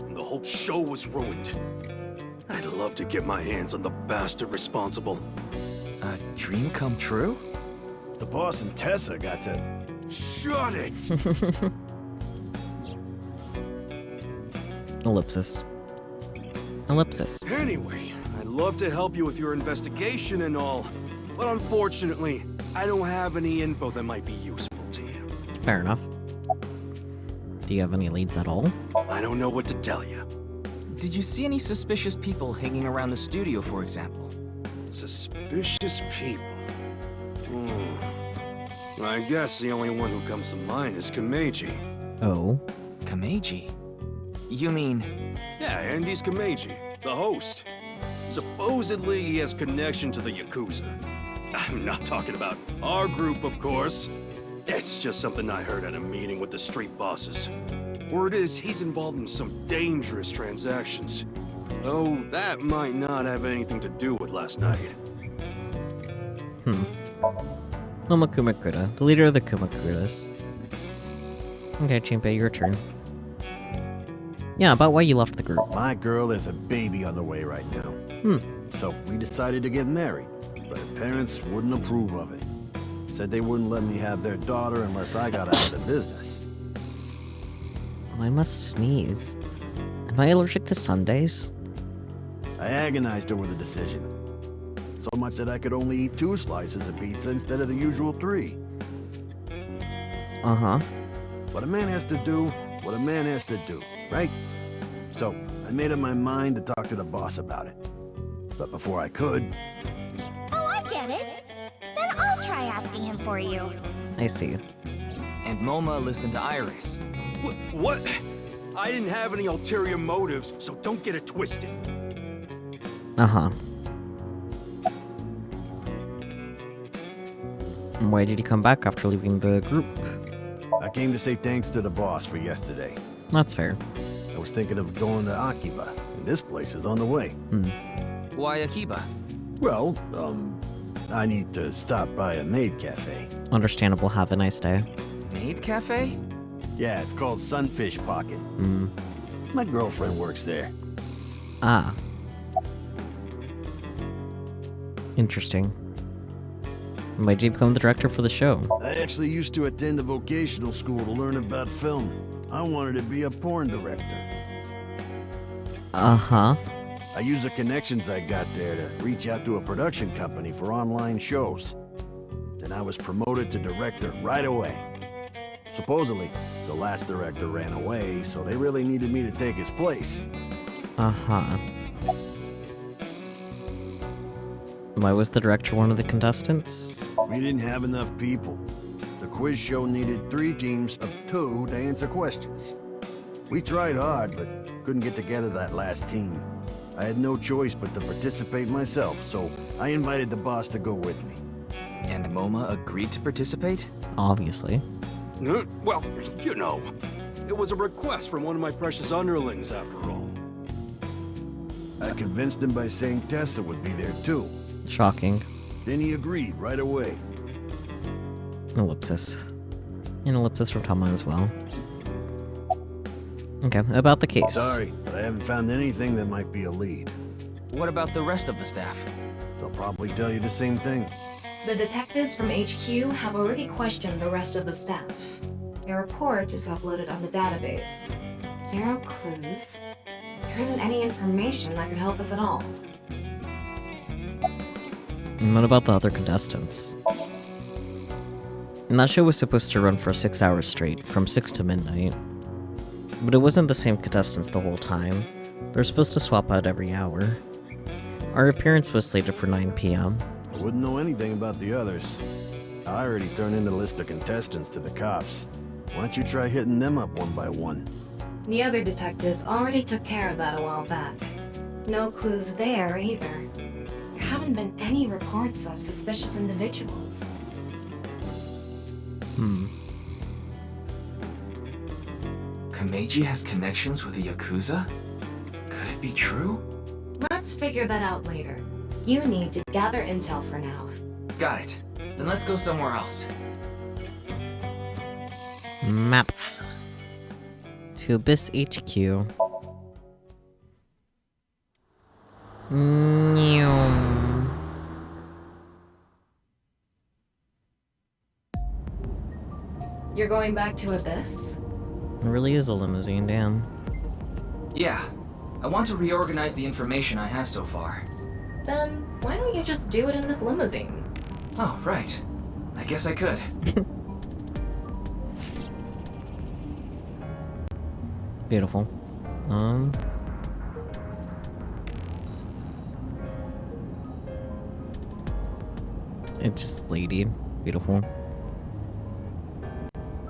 Speaker 13: And the whole show was ruined. I'd love to get my hands on the bastard responsible.
Speaker 8: A dream come true?
Speaker 5: The boss and Tessa got to...
Speaker 13: Shut it!
Speaker 1: Ellipsis. Ellipsis.
Speaker 13: Anyway, I'd love to help you with your investigation and all, but unfortunately, I don't have any info that might be useful to you.
Speaker 1: Fair enough. Do you have any leads at all?
Speaker 13: I don't know what to tell you.
Speaker 8: Did you see any suspicious people hanging around the studio, for example?
Speaker 13: Suspicious people? I guess the only one who comes to mind is Kameji.
Speaker 1: Oh.
Speaker 8: Kameji? You mean...
Speaker 13: Yeah, Andy's Kameji, the host. Supposedly he has connection to the Yakuza. I'm not talking about our group, of course. It's just something I heard at a meeting with the street bosses. Word is he's involved in some dangerous transactions. Though that might not have anything to do with last night.
Speaker 1: Noma Kumakura, the leader of the Kumakuras. Okay, Jinpei, your turn. Yeah, about why you left the group.
Speaker 14: My girl has a baby on the way right now. So we decided to get married, but her parents wouldn't approve of it. Said they wouldn't let me have their daughter unless I got out of the business.
Speaker 1: Oh, I must sneeze. Am I allergic to Sundays?
Speaker 14: I agonized over the decision. So much that I could only eat 2 slices of pizza instead of the usual 3.
Speaker 1: Uh-huh.
Speaker 14: But a man has to do what a man has to do, right? So I made up my mind to talk to the boss about it. But before I could...
Speaker 2: Oh, I get it. Then I'll try asking him for you.
Speaker 1: I see.
Speaker 8: And MoMA listened to Iris.
Speaker 13: What? I didn't have any ulterior motives, so don't get it twisted.
Speaker 1: Uh-huh. Why did he come back after leaving the group?
Speaker 14: I came to say thanks to the boss for yesterday.
Speaker 1: That's fair.
Speaker 14: I was thinking of going to Akiba, and this place is on the way.
Speaker 8: Why Akiba?
Speaker 14: Well, I need to stop by a maid cafe.
Speaker 1: Understandable. Have a nice day.
Speaker 8: Maid cafe?
Speaker 14: Yeah, it's called Sunfish Pocket. My girlfriend works there.
Speaker 1: Ah. Interesting. Why did you become the director for the show?
Speaker 14: I actually used to attend a vocational school to learn about film. I wanted to be a porn director.
Speaker 1: Uh-huh.
Speaker 14: I used the connections I got there to reach out to a production company for online shows. Then I was promoted to director right away. Supposedly, the last director ran away, so they really needed me to take his place.
Speaker 1: Uh-huh. Why was the director one of the contestants?
Speaker 14: We didn't have enough people. The quiz show needed 3 teams of 2 to answer questions. We tried hard, but couldn't get together that last team. I had no choice but to participate myself, so I invited the boss to go with me.
Speaker 8: And MoMA agreed to participate?
Speaker 1: Obviously.
Speaker 13: Well, you know, it was a request from one of my precious underlings, after all.
Speaker 14: I convinced him by saying Tessa would be there too.
Speaker 1: Shocking.
Speaker 14: Then he agreed right away.
Speaker 1: Ellipsis. An ellipsis from Tama as well. Okay, about the case.
Speaker 14: Sorry, but I haven't found anything that might be a lead.
Speaker 8: What about the rest of the staff?
Speaker 14: They'll probably tell you the same thing.
Speaker 7: The detectives from HQ have already questioned the rest of the staff. Their report is uploaded on the database. 0 clues. There isn't any information that could help us at all.
Speaker 1: And what about the other contestants? And that show was supposed to run for 6 hours straight, from 6 to midnight. But it wasn't the same contestants the whole time. They're supposed to swap out every hour. Our appearance was slated for 9 p.m.
Speaker 14: I wouldn't know anything about the others. I already turned in the list of contestants to the cops. Why don't you try hitting them up one by one?
Speaker 7: The other detectives already took care of that a while back. No clues there either. There haven't been any reports of suspicious individuals.
Speaker 8: Kameji has connections with the Yakuza? Could it be true?
Speaker 7: Let's figure that out later. You need to gather intel for now.
Speaker 8: Got it. Then let's go somewhere else.
Speaker 1: Map. To Abyss HQ.
Speaker 7: You're going back to Abyss?
Speaker 1: It really is a limousine, damn.
Speaker 8: Yeah.
Speaker 6: I want to reorganize the information I have so far.
Speaker 7: Then why don't you just do it in this limousine?
Speaker 6: Oh, right. I guess I could.
Speaker 1: Beautiful. It's just lady. Beautiful.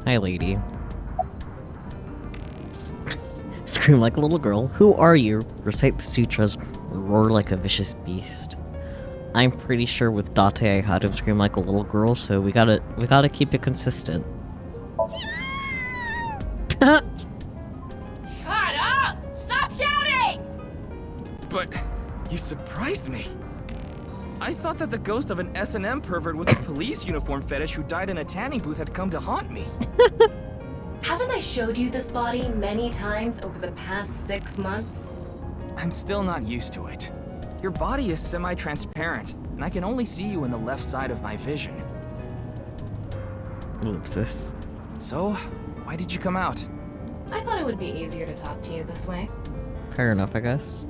Speaker 1: Hi, lady. Scream like a little girl. Who are you? Recite the sutras. Roar like a vicious beast. I'm pretty sure with Date I had him scream like a little girl, so we gotta keep it consistent.
Speaker 10: Shut up! Stop shouting!
Speaker 12: But you surprised me. I thought that the ghost of an S&M pervert with a police uniform fetish who died in a tanning booth had come to haunt me.
Speaker 7: Haven't I showed you this body many times over the past 6 months?
Speaker 12: I'm still not used to it. Your body is semi-transparent, and I can only see you in the left side of my vision.
Speaker 1: Ellipsis.
Speaker 12: So, why did you come out?
Speaker 7: I thought it would be easier to talk to you this way.
Speaker 1: Fair enough, I guess.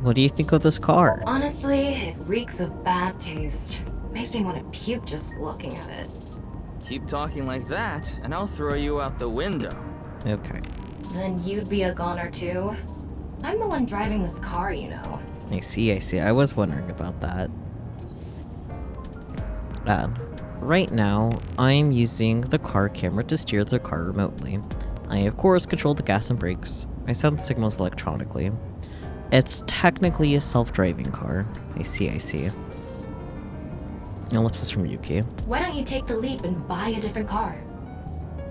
Speaker 1: What do you think of this car?
Speaker 7: Honestly, it reeks of bad taste. Makes me want to puke just looking at it.
Speaker 12: Keep talking like that, and I'll throw you out the window.
Speaker 1: Okay.
Speaker 7: Then you'd be a goner too. I'm the one driving this car, you know.
Speaker 1: I see. I was wondering about that. Right now, I'm using the car camera to steer the car remotely. I, of course, control the gas and brakes. I send signals electronically. It's technically a self-driving car. I see. Ellipsis from Yuki.
Speaker 7: Why don't you take the leap and buy a different car?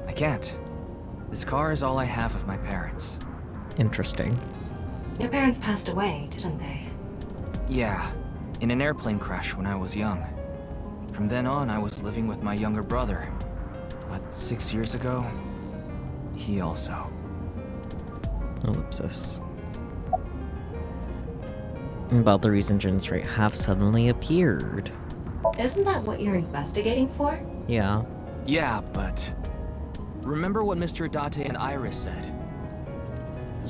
Speaker 12: I can't. This car is all I have of my parents.
Speaker 1: Interesting.
Speaker 7: Your parents passed away, didn't they?
Speaker 12: Yeah, in an airplane crash when I was young. From then on, I was living with my younger brother. But 6 years ago, he also.
Speaker 1: Ellipsis. About the reason Jin's right have suddenly appeared.
Speaker 7: Isn't that what you're investigating for?
Speaker 1: Yeah.
Speaker 12: Yeah, but... Remember what Mr. Date and Iris said?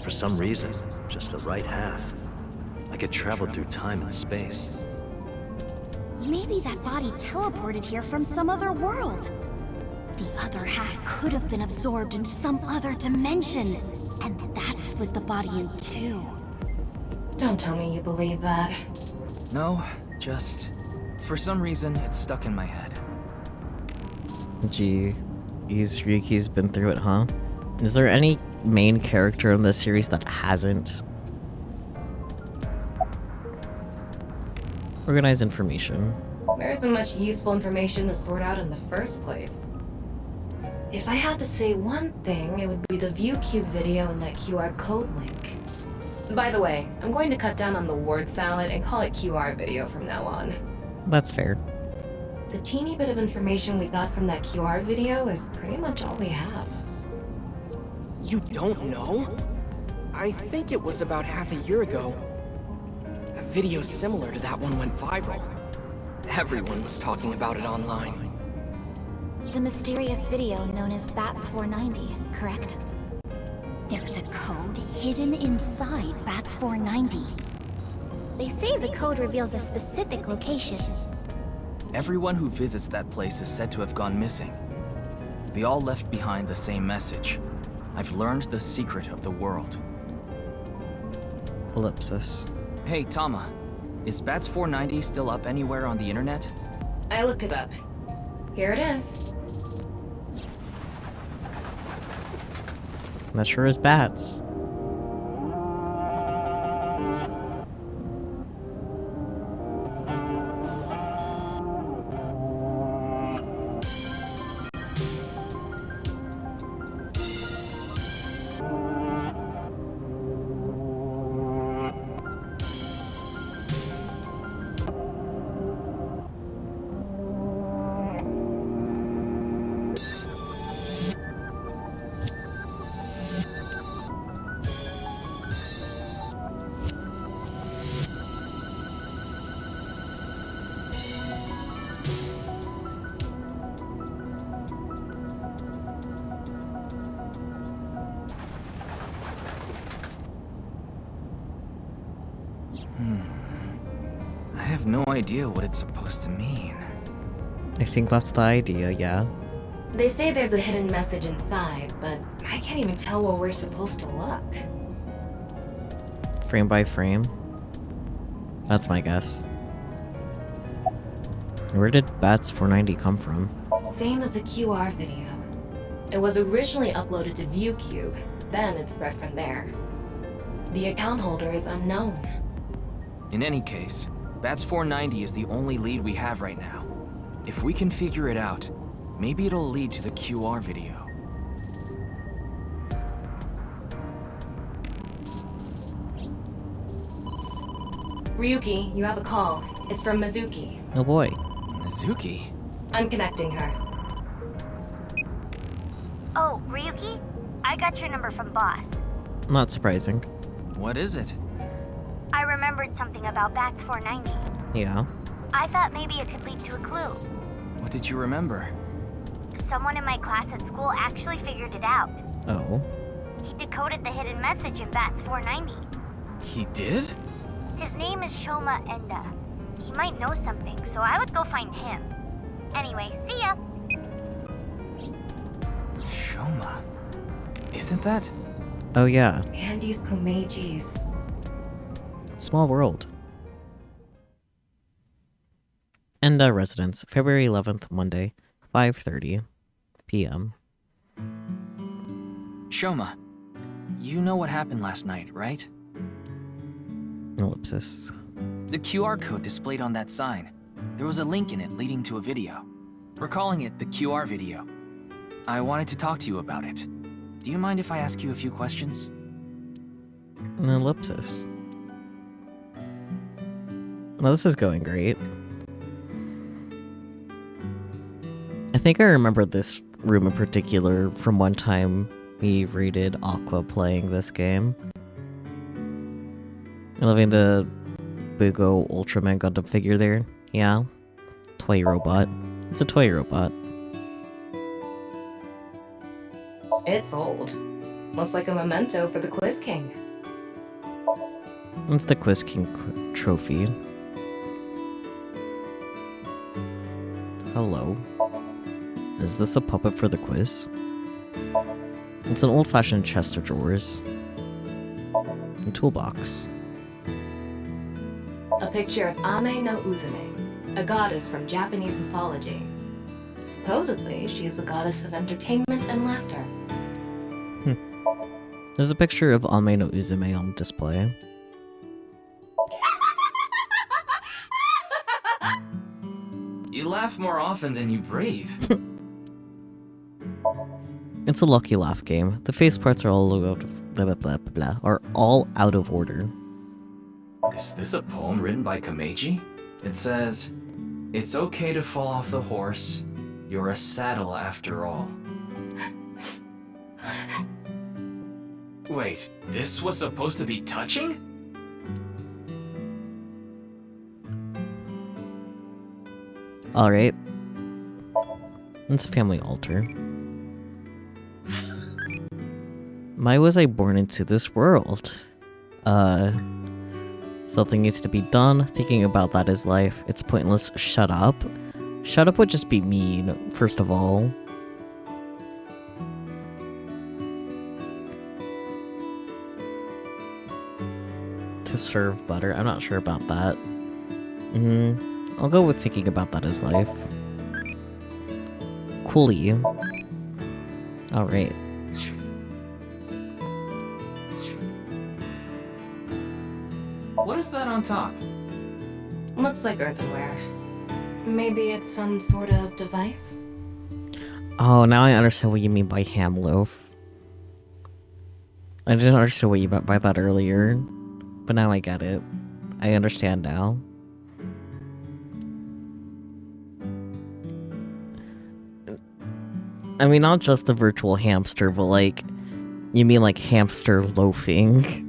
Speaker 15: For some reason, just the right half. I could travel through time and space.
Speaker 9: Maybe that body teleported here from some other world. The other half could have been absorbed into some other dimension, and that split the body in two.
Speaker 7: Don't tell me you believe that.
Speaker 12: No, just... For some reason, it's stuck in my head.
Speaker 1: Gee, Ryuki's been through it, huh? Is there any main character in this series that hasn't? Organize information.
Speaker 7: There isn't much useful information to sort out in the first place. If I had to say one thing, it would be the ViewCube video and that QR code link. By the way, I'm going to cut down on the word salad and call it QR video from now on.
Speaker 1: That's fair.
Speaker 7: The teeny bit of information we got from that QR video is pretty much all we have.
Speaker 12: You don't know? I think it was about half a year ago. A video similar to that one went viral. Everyone was talking about it online.
Speaker 9: The mysterious video known as Bats 490, correct? There's a code hidden inside Bats 490.
Speaker 10: They say the code reveals a specific location.
Speaker 12: Everyone who visits that place is said to have gone missing. They all left behind the same message. I've learned the secret of the world.
Speaker 1: Ellipsis.
Speaker 12: Hey, Tama. Is Bats 490 still up anywhere on the internet?
Speaker 7: I looked it up. Here it is.
Speaker 1: That sure is bats.
Speaker 16: have no idea what it's supposed to mean.
Speaker 1: I think that's the idea, yeah.
Speaker 7: They say there's a hidden message inside, but I can't even tell where we're supposed to look.
Speaker 1: Frame by frame. That's my guess. Where did Bats 490 come from?
Speaker 7: Same as the QR video. It was originally uploaded to ViewCube, then it spread from there. The account holder is unknown.
Speaker 16: In any case, Bats 490 is the only lead we have right now. If we can figure it out, maybe it'll lead to the QR video.
Speaker 7: Ryuki, you have a call. It's from Mizuki.
Speaker 1: Oh boy.
Speaker 16: Mizuki?
Speaker 7: I'm connecting her.
Speaker 2: Oh, Ryuki? I got your number from Boss.
Speaker 1: Not surprising.
Speaker 16: What is it?
Speaker 2: I remembered something about Bats 490.
Speaker 1: Yeah.
Speaker 2: I thought maybe it could lead to a clue.
Speaker 16: What did you remember?
Speaker 2: Someone in my class at school actually figured it out.
Speaker 1: Oh.
Speaker 2: He decoded the hidden message in Bats 490.
Speaker 16: He did?
Speaker 2: His name is Shoma Enda. He might know something, so I would go find him. Anyway, see ya!
Speaker 16: Shoma. Isn't that?
Speaker 1: Oh yeah.
Speaker 7: Andy's Komeiji's.
Speaker 1: Small world. Enda residence, February 11th, Monday, 5:30 p.m.
Speaker 16: Shoma, you know what happened last night, right?
Speaker 1: Ellipsis.
Speaker 16: The QR code displayed on that sign. There was a link in it leading to a video. We're calling it the QR video. I wanted to talk to you about it. Do you mind if I ask you a few questions?
Speaker 1: An ellipsis. Well, this is going great. I think I remember this room in particular from one time we rated Aqua playing this game. I'm loving the Bugo Ultraman Gundam figure there. Yeah. Toy robot. It's a toy robot.
Speaker 7: It's old. Looks like a memento for the Quiz King.
Speaker 1: It's the Quiz King trophy. Hello. Is this a puppet for the quiz? It's an old-fashioned chest of drawers. A toolbox.
Speaker 7: A picture of Ame no Uzume, a goddess from Japanese mythology. Supposedly, she is the goddess of entertainment and laughter.
Speaker 1: There's a picture of Ame no Uzume on display.
Speaker 16: You laugh more often than you breathe.
Speaker 1: It's a lucky laugh game. The face parts are all out of blah blah blah blah are all out of order.
Speaker 8: Is this a poem written by Komeiji?
Speaker 16: It says, "It's okay to fall off the horse. You're a saddle after all."
Speaker 8: Wait, this was supposed to be touching?
Speaker 1: Alright. It's a family altar. Why was I born into this world? Something needs to be done. Thinking about that is life. It's pointless. Shut up. Shut up would just be mean, first of all. To serve butter. I'm not sure about that. I'll go with thinking about that as life. Coolie. Alright.
Speaker 16: What is that on top?
Speaker 7: Looks like earthenware. Maybe it's some sort of device?
Speaker 1: Oh, now I understand what you mean by ham loaf. I didn't understand what you meant by that earlier, but now I get it. I understand now. I mean, not just the virtual hamster, but like, you mean like hamster loafing.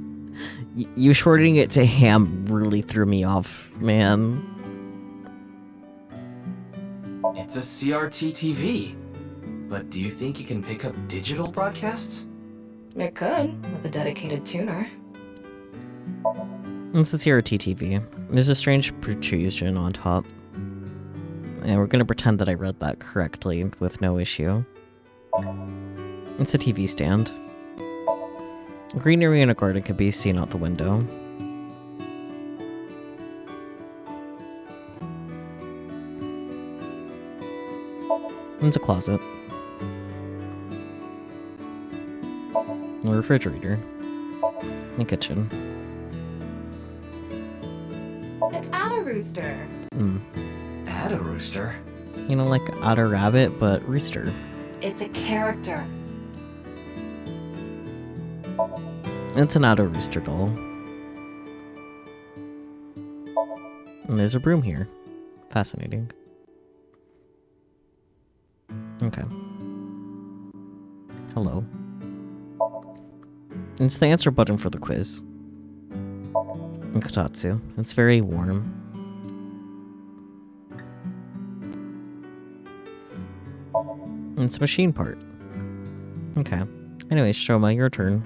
Speaker 1: You shortening it to ham really threw me off, man.
Speaker 8: It's a CRT TV. But do you think you can pick up digital broadcasts?
Speaker 7: It could, with a dedicated tuner.
Speaker 1: It's a CRT TV. There's a strange protrusion on top. And we're gonna pretend that I read that correctly with no issue. It's a TV stand. Greenery in a garden can be seen out the window. It's a closet. A refrigerator. A kitchen.
Speaker 7: It's Ada Rooster.
Speaker 16: Ada Rooster?
Speaker 1: You know, like Ada Rabbit, but Rooster.
Speaker 7: It's a character.
Speaker 1: It's an Ada Rooster doll. And there's a broom here. Fascinating. Okay. Hello. It's the answer button for the quiz. In Kotatsu. It's very warm. It's a machine part. Okay. Anyways, Shoma, your turn.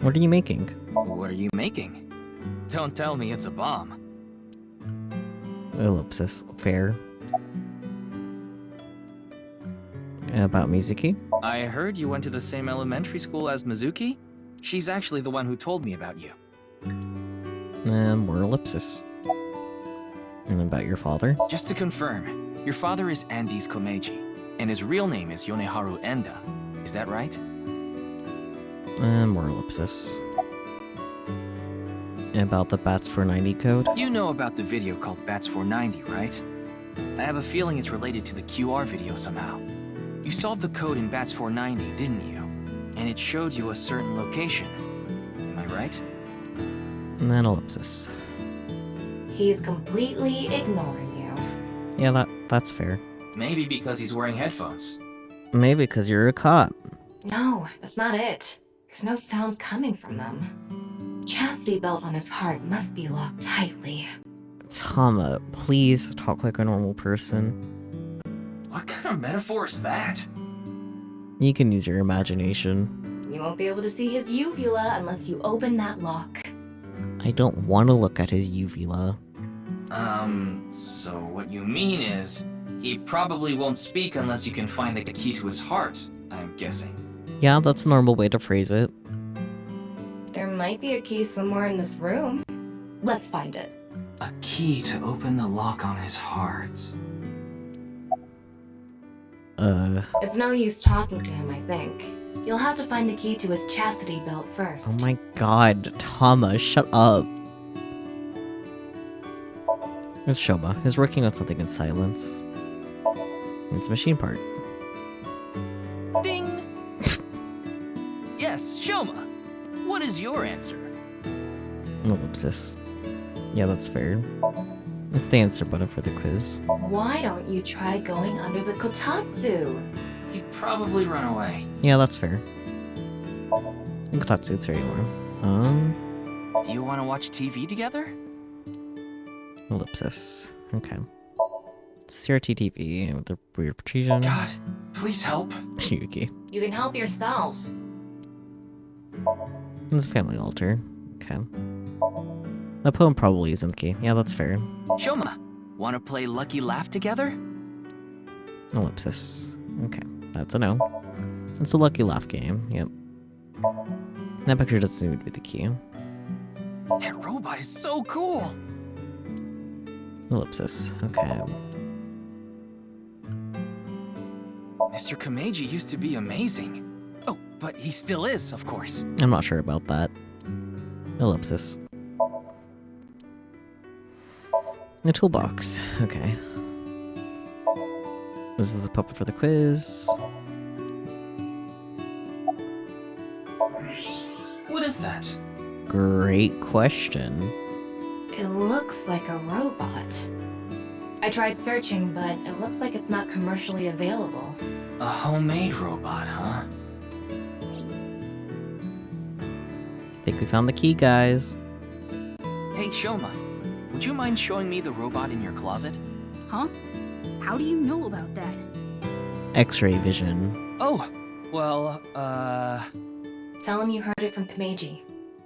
Speaker 1: What are you making?
Speaker 16: What are you making? Don't tell me it's a bomb.
Speaker 1: Ellipsis. Fair. About Mizuki?
Speaker 16: I heard you went to the same elementary school as Mizuki? She's actually the one who told me about you.
Speaker 1: And more ellipsis. And about your father?
Speaker 16: Just to confirm, your father is Andes Komeiji, and his real name is Yoneharu Enda. Is that right?
Speaker 1: And more ellipsis. And about the Bats 490 code?
Speaker 16: You know about the video called Bats 490, right? I have a feeling it's related to the QR video somehow. You solved the code in Bats 490, didn't you? And it showed you a certain location. Am I right?
Speaker 1: And then ellipsis.
Speaker 7: He's completely ignoring you.
Speaker 1: Yeah, that's fair.
Speaker 16: Maybe because he's wearing headphones.
Speaker 1: Maybe because you're a cop.
Speaker 7: No, that's not it. There's no sound coming from them. Chastity belt on his heart must be locked tightly.
Speaker 1: Tama, please talk like a normal person.
Speaker 16: What kind of metaphor is that?
Speaker 1: You can use your imagination.
Speaker 7: You won't be able to see his uvula unless you open that lock.
Speaker 1: I don't want to look at his uvula.
Speaker 16: So what you mean is, he probably won't speak unless you can find the key to his heart, I'm guessing.
Speaker 1: Yeah, that's a normal way to phrase it.
Speaker 7: There might be a key somewhere in this room. Let's find it.
Speaker 16: A key to open the lock on his heart.
Speaker 7: It's no use talking to him, I think. You'll have to find the key to his chastity belt first.
Speaker 1: Oh my god, Tama, shut up. It's Shoma. He's working on something in silence. It's a machine part.
Speaker 16: Ding! Yes, Shoma. What is your answer?
Speaker 1: Ellipsis. Yeah, that's fair. It's the answer button for the quiz.
Speaker 7: Why don't you try going under the kotatsu?
Speaker 16: He'd probably run away.
Speaker 1: Yeah, that's fair. In Kotatsu, it's very warm.
Speaker 16: Do you want to watch TV together?
Speaker 1: Ellipsis. Okay. It's CRT TV with the weird protrusion.
Speaker 16: God, please help.
Speaker 1: Yuki.
Speaker 7: You can help yourself.
Speaker 1: It's a family altar. Okay. The poem probably isn't the key. Yeah, that's fair.
Speaker 16: Shoma, want to play Lucky Laugh together?
Speaker 1: Ellipsis. Okay, that's a no. It's a Lucky Laugh game. Yep. That picture doesn't seem to be the key.
Speaker 16: That robot is so cool.
Speaker 1: Ellipsis. Okay.
Speaker 16: Mr. Komeiji used to be amazing. Oh, but he still is, of course.
Speaker 1: I'm not sure about that. Ellipsis. The toolbox. Okay. This is the puppet for the quiz.
Speaker 16: What is that?
Speaker 1: Great question.
Speaker 7: It looks like a robot. I tried searching, but it looks like it's not commercially available.
Speaker 16: A homemade robot, huh?
Speaker 1: I think we found the key, guys.
Speaker 16: Hey, Shoma, would you mind showing me the robot in your closet?
Speaker 9: Huh? How do you know about that?
Speaker 1: X-ray vision.
Speaker 16: Oh, well,
Speaker 7: Tell him you heard it from Komeiji.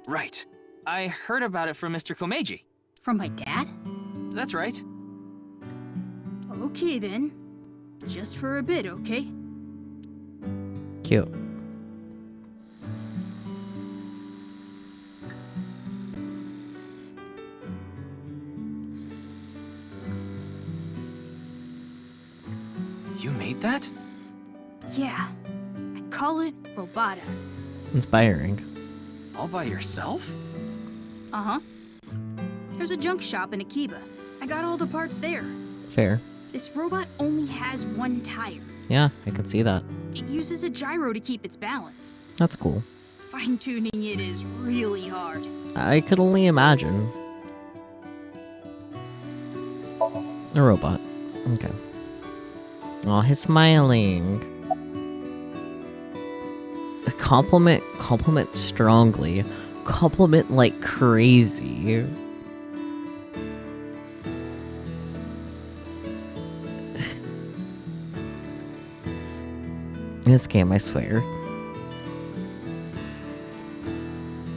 Speaker 16: Right. I heard about it from Mr. Komeiji.
Speaker 17: From my dad?
Speaker 16: That's right.
Speaker 17: Okay then. Just for a bit, okay?
Speaker 1: Cute.
Speaker 16: You made that?
Speaker 17: Yeah. I call it nirvanA.
Speaker 1: Inspiring.
Speaker 16: All by yourself?
Speaker 17: Uh-huh. There's a junk shop in Akiba. I got all the parts there.
Speaker 1: Fair.
Speaker 17: This robot only has one tire.
Speaker 1: Yeah, I can see that.
Speaker 17: It uses a gyro to keep its balance.
Speaker 1: That's cool.
Speaker 17: Fine-tuning it is really hard.
Speaker 1: I could only imagine. A robot. Okay. Oh, he's smiling. Compliment strongly. Compliment like crazy. This game, I swear.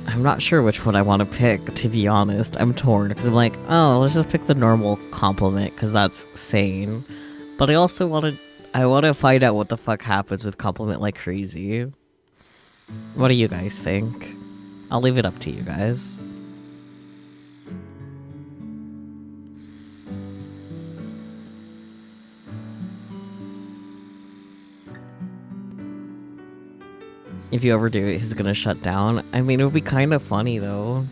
Speaker 1: I'm not sure which one I want to pick, to be honest. I'm torn, because I'm like, oh, let's just pick the normal compliment, because that's sane. But I also want to find out what the fuck happens with compliment like crazy. What do you guys think? I'll leave it up to you guys. If you overdo it, he's gonna shut down. I mean, it would be kind of funny, though.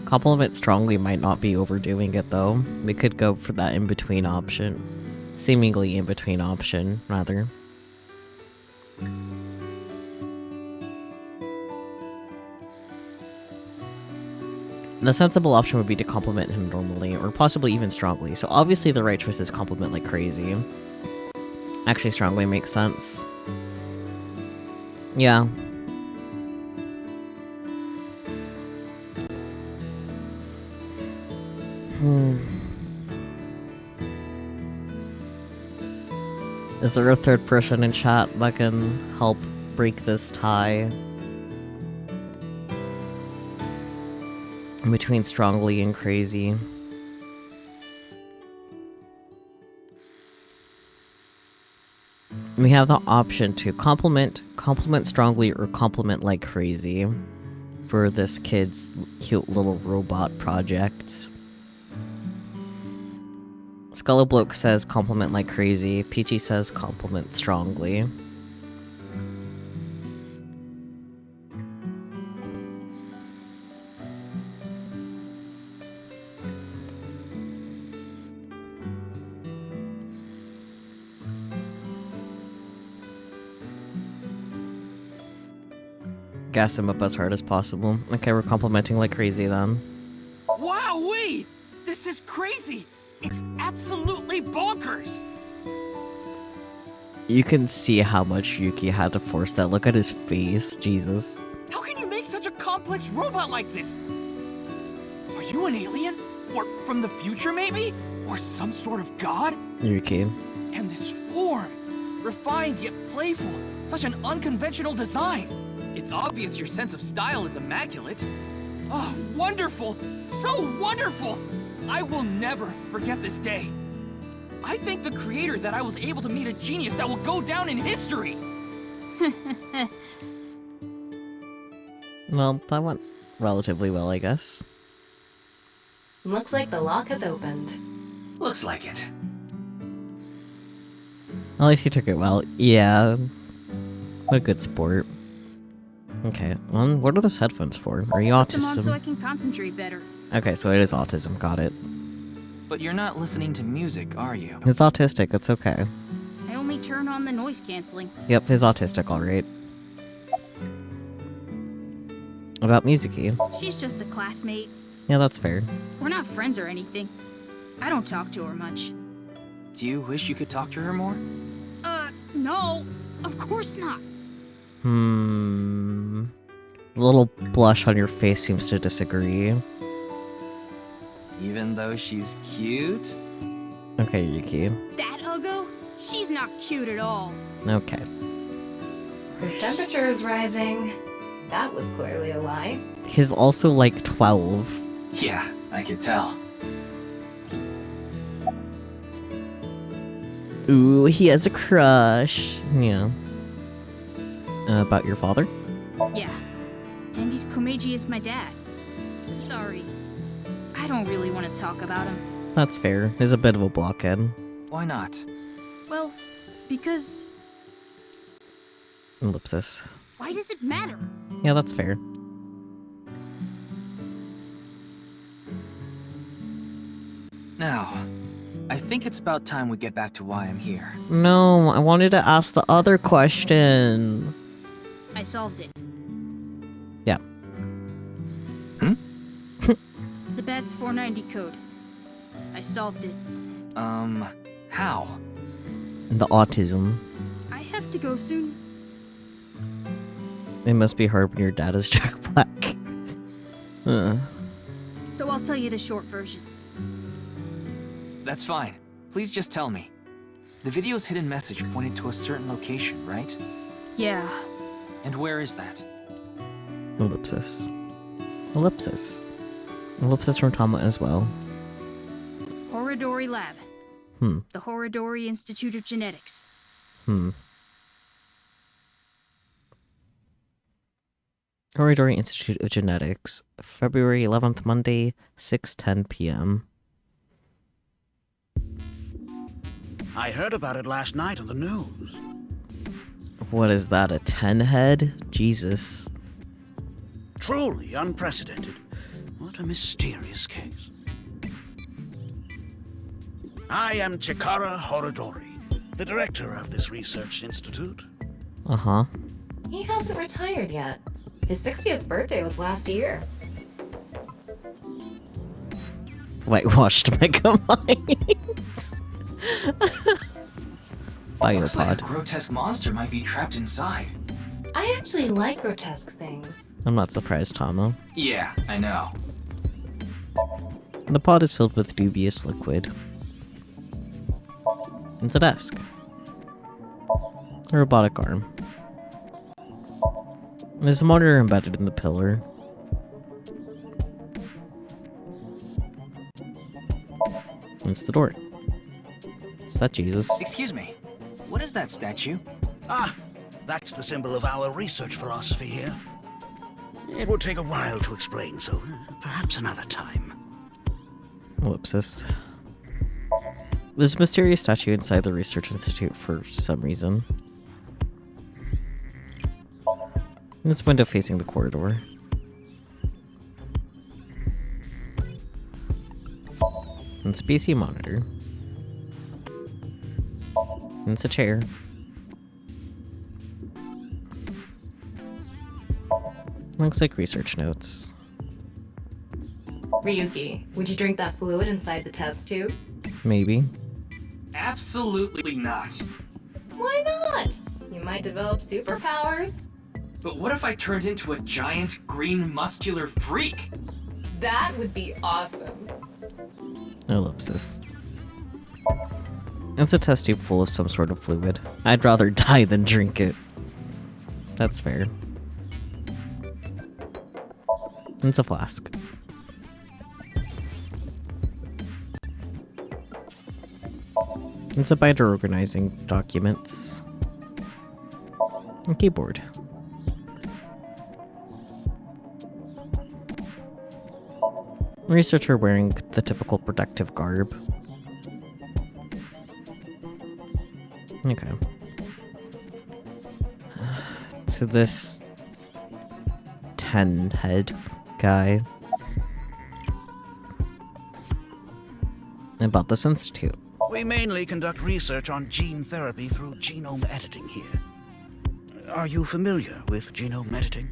Speaker 1: Compliment strongly might not be overdoing it, though. We could go for that in-between option. Seemingly in-between option, rather. The sensible option would be to compliment him normally, or possibly even strongly. So obviously the right choice is compliment like crazy. Actually, strongly makes sense. Yeah. Is there a third person in chat that can help break this tie between strongly and crazy? We have the option to compliment strongly, or compliment like crazy for this kid's cute little robot project. Skullabloke says compliment like crazy. Peachy says compliment strongly. Gas him up as hard as possible. Okay, we're complimenting like crazy then.
Speaker 12: Wowee! This is crazy! It's absolutely bonkers!
Speaker 1: You can see how much Yuki had to force that. Look at his face, Jesus.
Speaker 12: How can you make such a complex robot like this? Are you an alien? Or from the future, maybe? Or some sort of god?
Speaker 1: Yuki.
Speaker 12: And this form! Refined yet playful. Such an unconventional design. It's obvious your sense of style is immaculate. Oh, wonderful! So wonderful! I will never forget this day. I thank the creator that I was able to meet a genius that will go down in history!
Speaker 1: Well, that went relatively well, I guess.
Speaker 7: Looks like the lock has opened.
Speaker 16: Looks like it.
Speaker 1: At least you took it well. Yeah. What a good sport. Okay, what are those headphones for? Are you
Speaker 17: Put them on so I
Speaker 1: autism?
Speaker 17: can concentrate better.
Speaker 1: Okay, so it is autism, got it.
Speaker 16: But you're not listening to music, are you?
Speaker 1: It's autistic, it's okay.
Speaker 17: I only turn on the noise canceling.
Speaker 1: Yep, he's autistic, alright. About Mizuki.
Speaker 17: She's just a classmate.
Speaker 1: Yeah, that's fair.
Speaker 17: We're not friends or anything. I don't talk to her much.
Speaker 16: Do you wish you could talk to her more?
Speaker 17: No. Of course not.
Speaker 1: The little blush on your face seems to disagree.
Speaker 16: Even though she's cute?
Speaker 1: Okay, Yuki.
Speaker 17: That Uggo? She's not cute at all.
Speaker 1: Okay.
Speaker 7: His temperature is rising. That was clearly a lie.
Speaker 1: He's also like 12.
Speaker 16: Yeah, I could tell.
Speaker 1: Ooh, he has a crush. Yeah. About your father?
Speaker 17: Yeah. And he's Komeiji is my dad. Sorry. I don't really want to talk about him.
Speaker 1: That's fair. He's a bit of a blockhead.
Speaker 16: Why not?
Speaker 17: Well, because...
Speaker 1: Ellipsis.
Speaker 17: Why does it matter?
Speaker 1: Yeah, that's fair.
Speaker 16: Now, I think it's about time we get back to why I'm here.
Speaker 1: No, I wanted to ask the other question.
Speaker 17: I solved it.
Speaker 1: Yeah.
Speaker 17: The BATS 490 code. I solved it.
Speaker 16: How?
Speaker 1: The autism.
Speaker 17: I have to go soon.
Speaker 1: It must be hard when your dad is Jack Black.
Speaker 17: So I'll tell you the short version.
Speaker 16: That's fine. Please just tell me. The video's hidden message pointed to a certain location, right?
Speaker 17: Yeah.
Speaker 16: And where is that?
Speaker 1: Ellipsis. Ellipsis. Ellipsis from Tama as well.
Speaker 17: Horodori Lab. The Horodori Institute of Genetics.
Speaker 1: Horodori Institute of Genetics, February 11th, Monday, 6:10 p.m.
Speaker 18: I heard about it last night on the news.
Speaker 1: What is that, a 10 head? Jesus.
Speaker 18: Truly unprecedented. What a mysterious case. I am Chikara Horodori, the director of this research institute.
Speaker 1: Uh-huh.
Speaker 7: He hasn't retired yet. His 60th birthday was last year.
Speaker 1: Whitewashed Megamind.
Speaker 16: Looks like a
Speaker 1: Biopod.
Speaker 16: grotesque monster might be trapped inside.
Speaker 7: I actually like grotesque things.
Speaker 1: I'm not surprised, Tama.
Speaker 16: Yeah, I know.
Speaker 1: The pod is filled with dubious liquid. It's a desk. A robotic arm. There's a monitor embedded in the pillar. And it's the door. Is that Jesus?
Speaker 16: Excuse me. What is that statue?
Speaker 18: Ah, that's the symbol of our research philosophy here. It would take a while to explain, so perhaps another time.
Speaker 1: Ellipsis. There's a mysterious statue inside the research institute for some reason. And this window facing the corridor. And it's a PC monitor. And it's a chair. Looks like research notes.
Speaker 7: Ryuki, would you drink that fluid inside the test tube?
Speaker 1: Maybe.
Speaker 16: Absolutely not.
Speaker 7: Why not? You might develop superpowers.
Speaker 16: But what if I turned into a giant, green, muscular freak?
Speaker 7: That would be awesome.
Speaker 1: Ellipsis. It's a test tube full of some sort of fluid. I'd rather die than drink it. That's fair. It's a flask. It's a binder organizing documents. A keyboard. Researcher wearing the typical protective garb. Okay. So this 10 head guy about this institute.
Speaker 18: We mainly conduct research on gene therapy through genome editing here. Are you familiar with genome editing?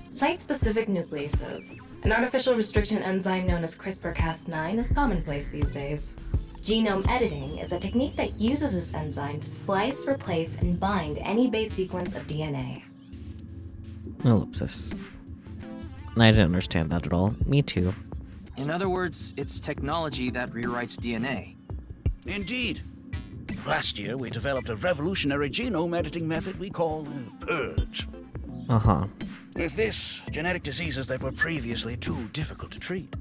Speaker 7: Site-specific nucleases. An artificial restriction enzyme known as CRISPR-Cas9 is commonplace these days. Genome editing is a technique that uses this enzyme to splice, replace, and bind any base sequence of DNA.
Speaker 1: Ellipsis. I didn't understand that at all. Me too.
Speaker 16: In other words, it's technology that rewrites DNA.
Speaker 18: Indeed. Last year, we developed a revolutionary genome editing method we call Purge.
Speaker 1: Uh-huh.
Speaker 18: With this, genetic diseases that were previously too difficult to treat.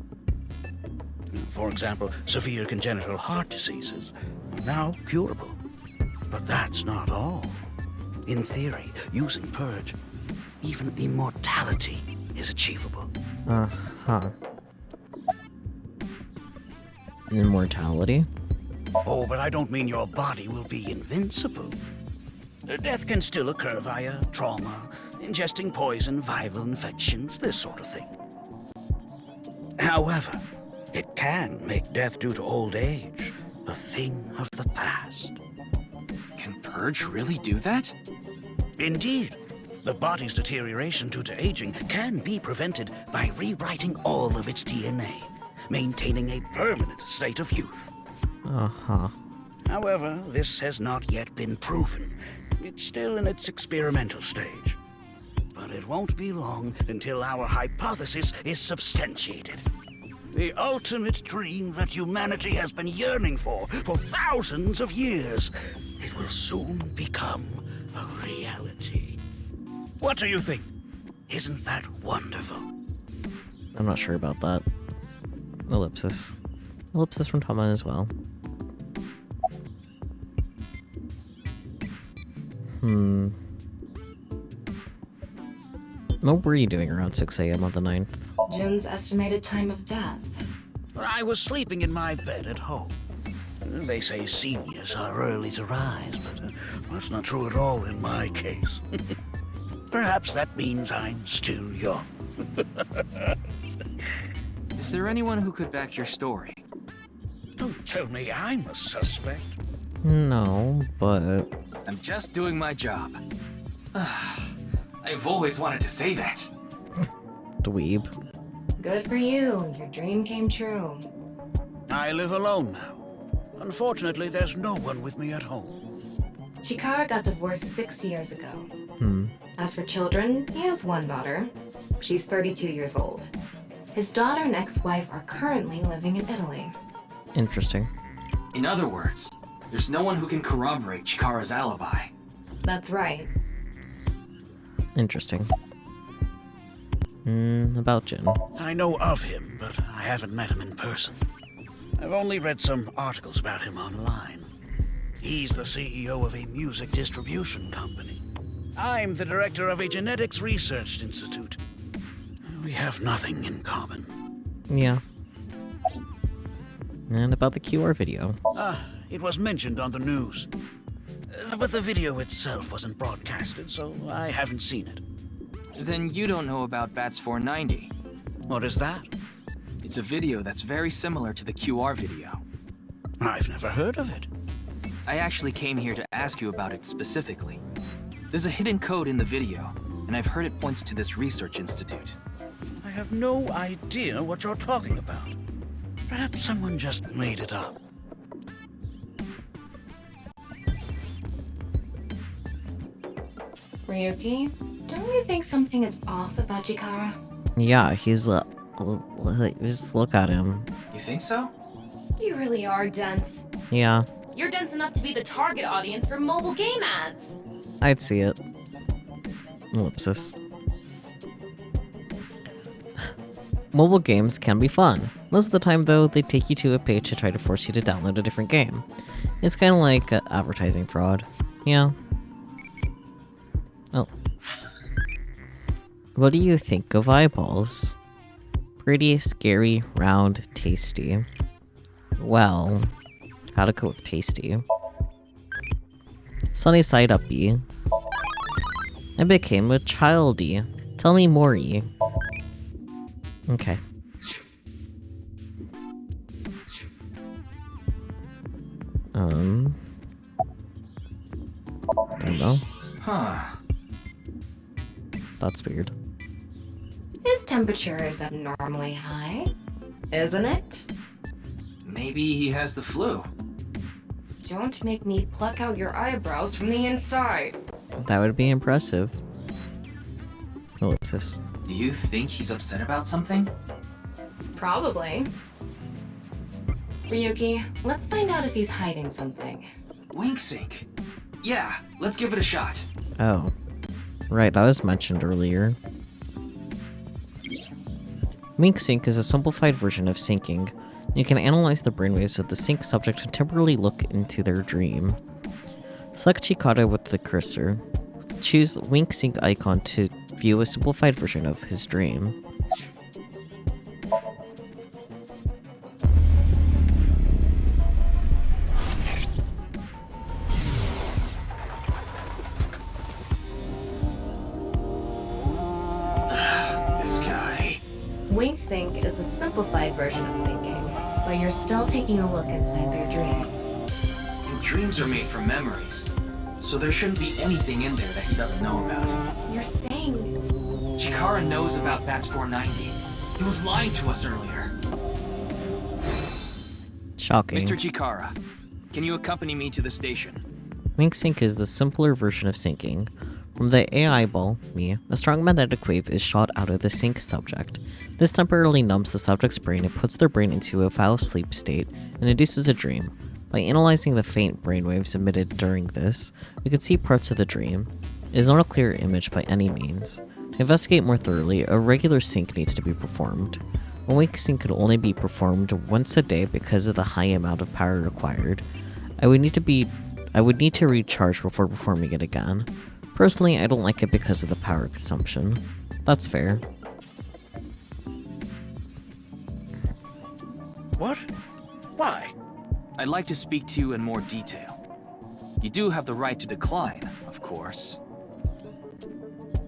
Speaker 18: For example, severe congenital heart diseases are now curable. But that's not all. In theory, using Purge, even immortality is achievable.
Speaker 1: Uh-huh. Immortality?
Speaker 18: Oh, but I don't mean your body will be invincible. Death can still occur via trauma, ingesting poison, viral infections, this sort of thing. However, it can make death due to old age a thing of the past.
Speaker 16: Can Purge really do that?
Speaker 18: Indeed. The body's deterioration due to aging can be prevented by rewriting all of its DNA, maintaining a permanent state of youth.
Speaker 1: Uh-huh.
Speaker 18: However, this has not yet been proven. It's still in its experimental stage. But it won't be long until our hypothesis is substantiated. The ultimate dream that humanity has been yearning for thousands of years. It will soon become a reality. What do you think? Isn't that wonderful?
Speaker 1: I'm not sure about that. Ellipsis. Ellipsis from Tama as well. What were you doing around 6 a.m. on the 9th?
Speaker 7: Jun's estimated time of death.
Speaker 18: I was sleeping in my bed at home. They say seniors are early to rise, but that's not true at all in my case. Perhaps that means I'm still young.
Speaker 16: Is there anyone who could back your story?
Speaker 18: Don't tell me I'm a suspect.
Speaker 1: No, but...
Speaker 16: I'm just doing my job. I've always wanted to say that.
Speaker 1: Dweeb.
Speaker 7: Good for you. Your dream came true.
Speaker 18: I live alone now. Unfortunately, there's no one with me at home.
Speaker 7: Chikara got divorced 6 years ago.
Speaker 1: Hmm.
Speaker 7: As for children, he has one daughter. She's 32 years old. His daughter and ex-wife are currently living in Italy.
Speaker 1: Interesting.
Speaker 16: In other words, there's no one who can corroborate Chikara's alibi.
Speaker 7: That's right.
Speaker 1: Interesting. About Jin.
Speaker 18: I know of him, but I haven't met him in person. I've only read some articles about him online. He's the CEO of a music distribution company. I'm the director of a genetics research institute. We have nothing in common.
Speaker 1: Yeah. And about the QR video.
Speaker 18: It was mentioned on the news. But the video itself wasn't broadcasted, so I haven't seen it.
Speaker 16: Then you don't know about Bats 490.
Speaker 18: What is that?
Speaker 16: It's a video that's very similar to the QR video.
Speaker 18: I've never heard of it.
Speaker 16: I actually came here to ask you about it specifically. There's a hidden code in the video, and I've heard it points to this research institute.
Speaker 18: I have no idea what you're talking about. Perhaps someone just made it up.
Speaker 7: Ryuki, don't you think something is off about Chikara?
Speaker 1: Yeah, he's just look at him.
Speaker 16: You think so?
Speaker 19: You really are dense.
Speaker 1: Yeah,
Speaker 19: You're dense enough to be the target audience for mobile game ads.
Speaker 1: I'd see it. Ellipsis. Mobile games can be fun. Most of the time, though, they take you to a page to try to force you to download a different game. It's kind of like advertising fraud. Yeah. Oh. What do you think of eyeballs? Pretty, scary, round, tasty. Well, gotta go with tasty. Sunny side uppy. I became a childie. Tell me more-y. Okay. Don't know.
Speaker 16: Huh.
Speaker 1: That's weird.
Speaker 7: His temperature is abnormally high, isn't it?
Speaker 16: Maybe he has the flu.
Speaker 7: Don't make me pluck out your eyebrows from the inside.
Speaker 1: That would be impressive. Ellipsis.
Speaker 16: Do you think he's upset about something?
Speaker 7: Probably. Ryuki, let's find out if he's hiding something.
Speaker 16: Wink sync. Yeah, let's give it a shot.
Speaker 1: Oh. Right, that was mentioned earlier. Wink sync is a simplified version of syncing. You can analyze the brainwaves of the sync subject and temporarily look into their dream. Select Chikata with the cursor. Choose Wink sync icon to view a simplified version of his dream.
Speaker 16: This guy.
Speaker 7: Wink sync is a simplified version of syncing, but you're still taking a look inside their dreams.
Speaker 16: And dreams are made from memories, so there shouldn't be anything in there that he doesn't know about.
Speaker 7: You're saying...
Speaker 16: Chikara knows about Bats 490. He was lying to us earlier.
Speaker 1: Shocking.
Speaker 16: Mr. Chikara, can you accompany me to the station?
Speaker 1: Wink sync is the simpler version of syncing. From the AI ball, me, a strong magnetic wave is shot out of the sync subject. This temporarily numbs the subject's brain and puts their brain into a foul sleep state and induces a dream. By analyzing the faint brainwaves emitted during this, we can see parts of the dream. It is not a clear image by any means. To investigate more thoroughly, a regular sync needs to be performed. A wink sync could only be performed once a day because of the high amount of power required. I would need to recharge before performing it again. Personally, I don't like it because of the power consumption. That's fair.
Speaker 13: What? Why?
Speaker 16: I'd like to speak to you in more detail. You do have the right to decline, of course.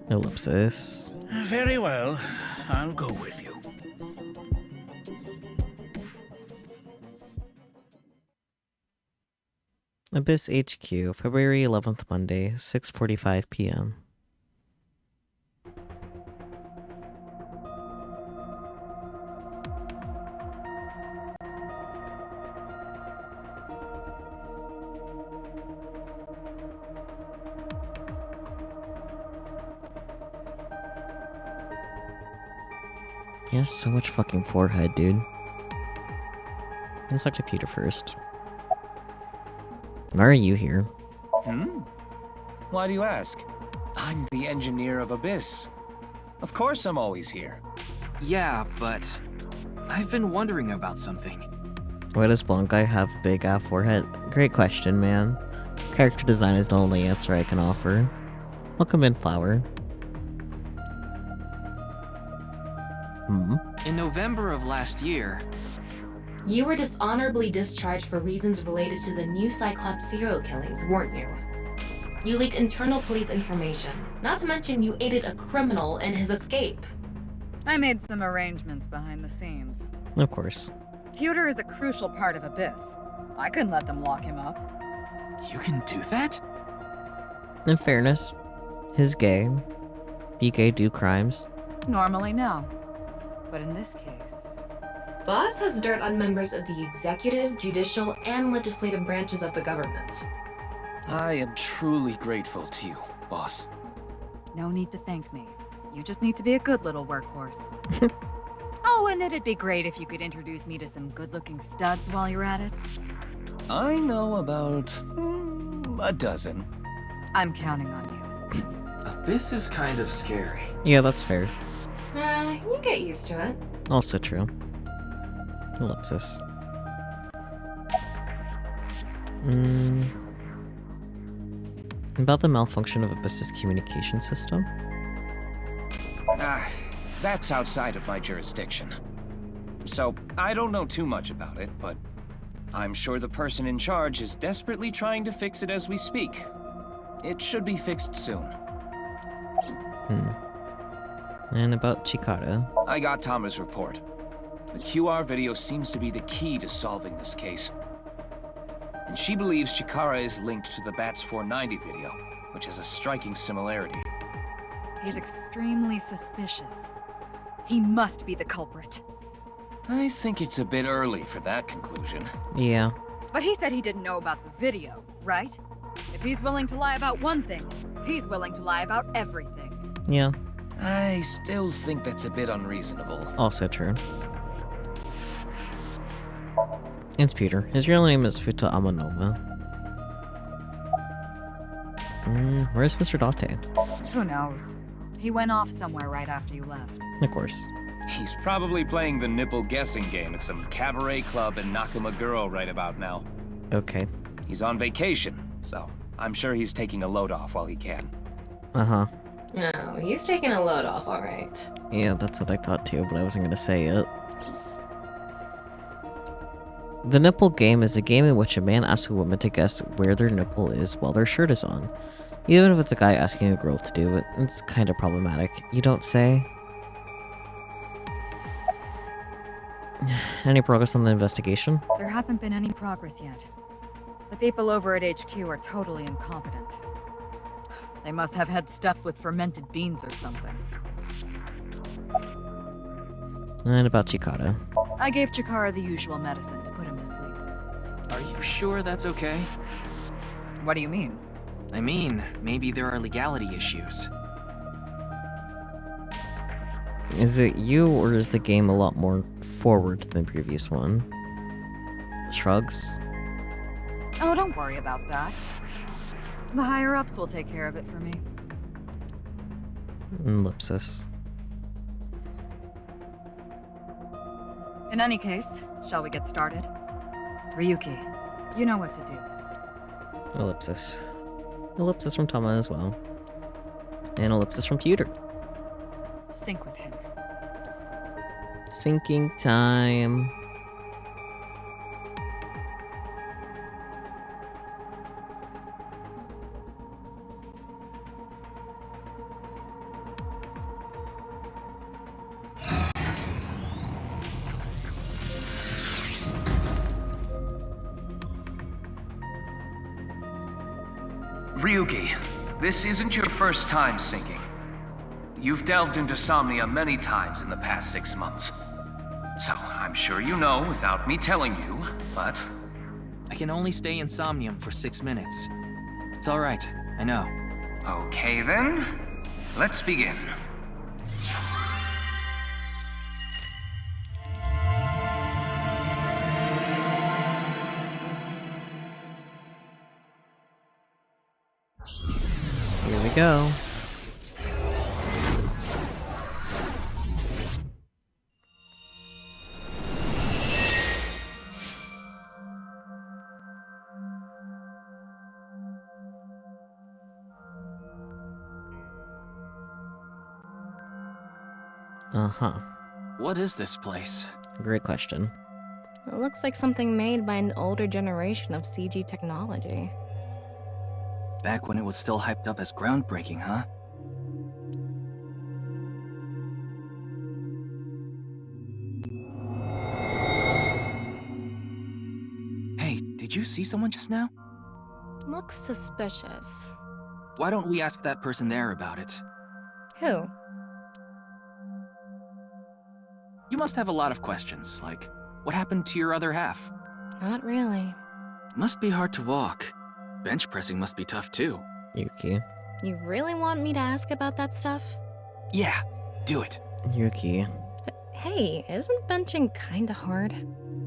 Speaker 1: Ellipsis.
Speaker 18: Very well. I'll go with you.
Speaker 1: Abyss HQ, February 11th, Monday, 6:45 p.m. He has so much fucking forehead, dude. Let's talk to Peter first. Why are you here?
Speaker 3: Why do you ask? I'm the engineer of Abyss. Of course I'm always here.
Speaker 16: Yeah, but I've been wondering about something.
Speaker 1: Why does blonde guy have big forehead? Great question, man. Character design is the only answer I can offer. Welcome in, Flower.
Speaker 16: In November of last year...
Speaker 7: You were dishonorably discharged for reasons related to the new Cyclops serial killings, weren't you? You leaked internal police information, not to mention you aided a criminal in his escape.
Speaker 20: I made some arrangements behind the scenes.
Speaker 1: Of course.
Speaker 20: Pewter is a crucial part of Abyss. I couldn't let them lock him up.
Speaker 16: You can do that?
Speaker 1: In fairness, he's gay. Be gay, do crimes.
Speaker 20: Normally, no. But in this case...
Speaker 7: Vods has dirt on members of the executive, judicial, and legislative branches of the government.
Speaker 3: I am truly grateful to you, boss.
Speaker 20: No need to thank me. You just need to be a good little workhorse. Oh, and it'd be great if you could introduce me to some good-looking studs while you're at it.
Speaker 3: I know about... a dozen.
Speaker 20: I'm counting on you.
Speaker 16: Abyss is kind of scary.
Speaker 1: Yeah, that's fair.
Speaker 7: You get used to it.
Speaker 1: Also true. Ellipsis. About the malfunction of Abyss's communication system?
Speaker 3: That's outside of my jurisdiction. So, I don't know too much about it, but I'm sure the person in charge is desperately trying to fix it as we speak. It should be fixed soon.
Speaker 1: And about Chikata?
Speaker 3: I got Tama's report. The QR video seems to be the key to solving this case. And she believes Chikara is linked to the Bats 490 video, which has a striking similarity.
Speaker 20: He's extremely suspicious. He must be the culprit.
Speaker 3: I think it's a bit early for that conclusion.
Speaker 1: Yeah.
Speaker 20: But he said he didn't know about the video, right? If he's willing to lie about one thing, he's willing to lie about everything.
Speaker 1: Yeah.
Speaker 3: I still think that's a bit unreasonable.
Speaker 1: Also true. It's Peter. His real name is Futa Amanoma. Where's Mr. Date?
Speaker 20: Who knows? He went off somewhere right after you left.
Speaker 1: Of course.
Speaker 3: He's probably playing the nipple guessing game at some cabaret club in Nakamaguro right about now.
Speaker 1: Okay.
Speaker 3: He's on vacation, so I'm sure he's taking a load off while he can.
Speaker 1: Uh-huh.
Speaker 19: No, he's taking a load off, alright.
Speaker 1: Yeah, that's what I thought too, but I wasn't gonna say it. The nipple game is a game in which a man asks a woman to guess where their nipple is while their shirt is on. Even if it's a guy asking a girl to do it, it's kind of problematic. You don't say? Any progress on the investigation?
Speaker 20: There hasn't been any progress yet. The people over at HQ are totally incompetent. They must have had stuff with fermented beans or something.
Speaker 1: And about Chikara.
Speaker 20: I gave Chikara the usual medicine to put him to sleep.
Speaker 16: Are you sure that's okay?
Speaker 20: What do you mean?
Speaker 16: I mean, maybe there are legality issues.
Speaker 1: Is it you, or is the game a lot more forward than the previous one? Shrugs.
Speaker 20: Oh, don't worry about that. The higher-ups will take care of it for me.
Speaker 1: Ellipsis.
Speaker 20: In any case, shall we get started? Ryuki, you know what to do.
Speaker 1: Ellipsis. Ellipsis from Tama as well. And ellipsis from Peter.
Speaker 20: Sync with him.
Speaker 1: Syncing time.
Speaker 3: Ryuki, this isn't your first time syncing. You've delved into Somnia many times in the past 6 months. So, I'm sure you know without me telling you, but...
Speaker 16: I can only stay in Somnium for 6 minutes. It's alright, I know.
Speaker 3: Okay then, let's begin.
Speaker 1: Here we go. Uh-huh.
Speaker 16: What is this place?
Speaker 1: Great question.
Speaker 21: It looks like something made by an older generation of CG technology.
Speaker 16: Back when it was still hyped up as groundbreaking, huh? Hey, did you see someone just now?
Speaker 21: Looks suspicious.
Speaker 16: Why don't we ask that person there about it?
Speaker 21: Who?
Speaker 16: You must have a lot of questions, like, what happened to your other half?
Speaker 21: Not really.
Speaker 16: Must be hard to walk. Bench pressing must be tough too.
Speaker 1: Yuki.
Speaker 21: You really want me to ask about that stuff?
Speaker 16: Yeah, do it.
Speaker 1: Yuki.
Speaker 21: But hey, isn't benching kinda hard?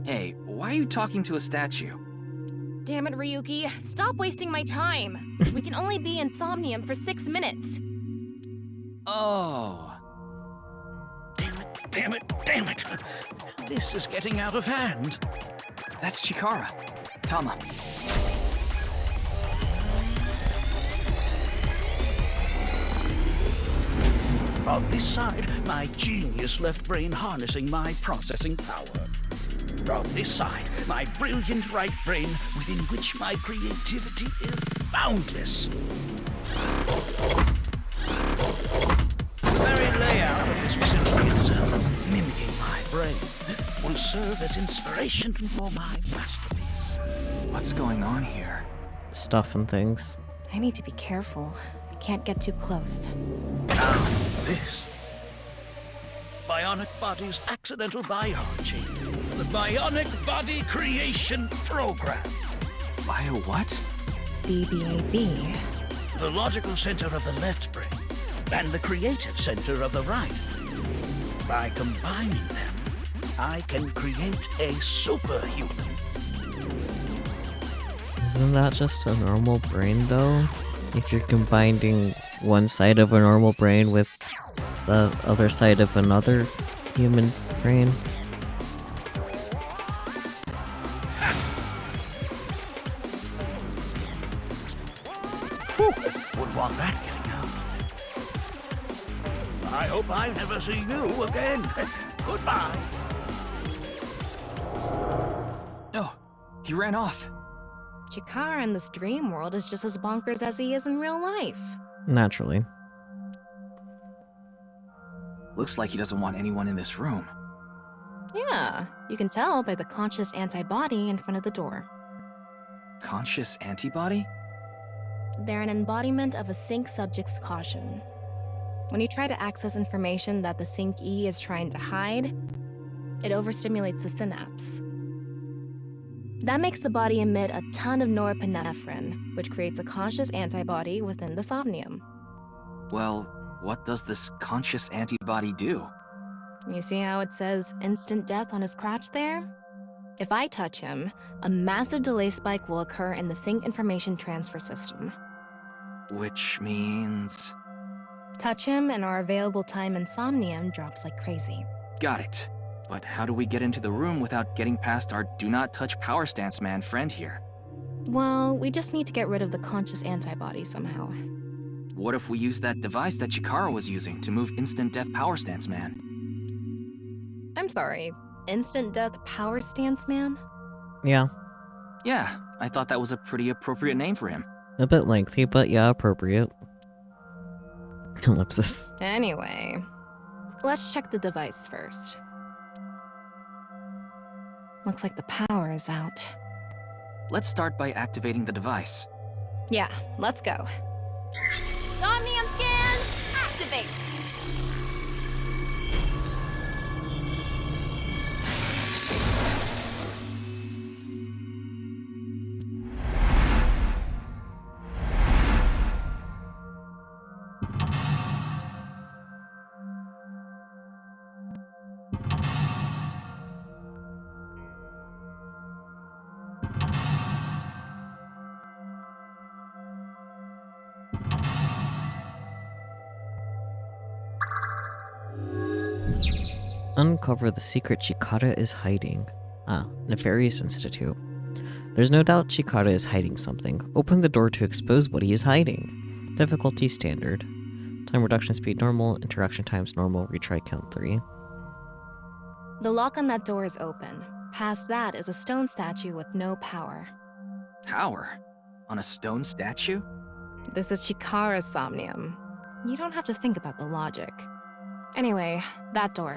Speaker 16: Hey, why are you talking to a statue?
Speaker 22: Damn it, Ryuki. Stop wasting my time. We can only be in Somnium for 6 minutes.
Speaker 16: Oh.
Speaker 18: Damn it. This is getting out of hand.
Speaker 16: That's Chikara. Tama.
Speaker 18: On this side, my genius left brain harnessing my processing power. On this side, my brilliant right brain within which my creativity is boundless. The very layout of this facility itself, mimicking my brain, will serve as inspiration for my masterpiece.
Speaker 16: What's going on here?
Speaker 1: Stuff and things.
Speaker 21: I need to be careful. I can't get too close.
Speaker 18: Now, this. Bionic Body's accidental biology. The Bionic Body Creation Program.
Speaker 16: Bio what?
Speaker 21: BBAB.
Speaker 18: The logical center of the left brain, and the creative center of the right. By combining them, I can create a superhuman.
Speaker 1: Isn't that just a normal brain, though? If you're combining one side of a normal brain with the other side of another human brain.
Speaker 18: Whew, wouldn't want that getting out. I hope I never see you again. Goodbye.
Speaker 16: Oh, he ran off.
Speaker 21: Chikara in this dream world is just as bonkers as he is in real life.
Speaker 1: Naturally.
Speaker 16: Looks like he doesn't want anyone in this room.
Speaker 21: Yeah, you can tell by the conscious antibody in front of the door.
Speaker 16: Conscious antibody?
Speaker 21: They're an embodiment of a sync subject's caution. When you try to access information that the sync E is trying to hide, it overstimulates the synapse. That makes the body emit a ton of norepinephrine, which creates a conscious antibody within the somnium.
Speaker 16: Well, what does this conscious antibody do?
Speaker 21: You see how it says instant death on his crotch there? If I touch him, a massive delay spike will occur in the sync information transfer system.
Speaker 16: Which means...
Speaker 21: Touch him and our available time in Somnium drops like crazy.
Speaker 16: Got it. But how do we get into the room without getting past our do not touch power stance man friend here?
Speaker 21: Well, we just need to get rid of the conscious antibody somehow.
Speaker 16: What if we use that device that Chikara was using to move instant death power stance man?
Speaker 21: I'm sorry, instant death power stance man?
Speaker 1: Yeah.
Speaker 16: Yeah, I thought that was a pretty appropriate name for him.
Speaker 1: A bit lengthy, but yeah, appropriate. Ellipsis.
Speaker 21: Anyway, let's check the device first. Looks like the power is out.
Speaker 16: Let's start by activating the device.
Speaker 21: Yeah, let's go.
Speaker 9: Somnium scan, activate!
Speaker 1: Uncover the secret Chikara is hiding. Ah, Nefarious Institute. There's no doubt Chikara is hiding something. Open the door to expose what he is hiding. Difficulty standard. Time reduction speed normal, interaction times normal, retry count 3.
Speaker 21: The lock on that door is open. Past that is a stone statue with no power.
Speaker 16: Power? On a stone statue?
Speaker 21: This is Chikara's Somnium. You don't have to think about the logic. Anyway, that door.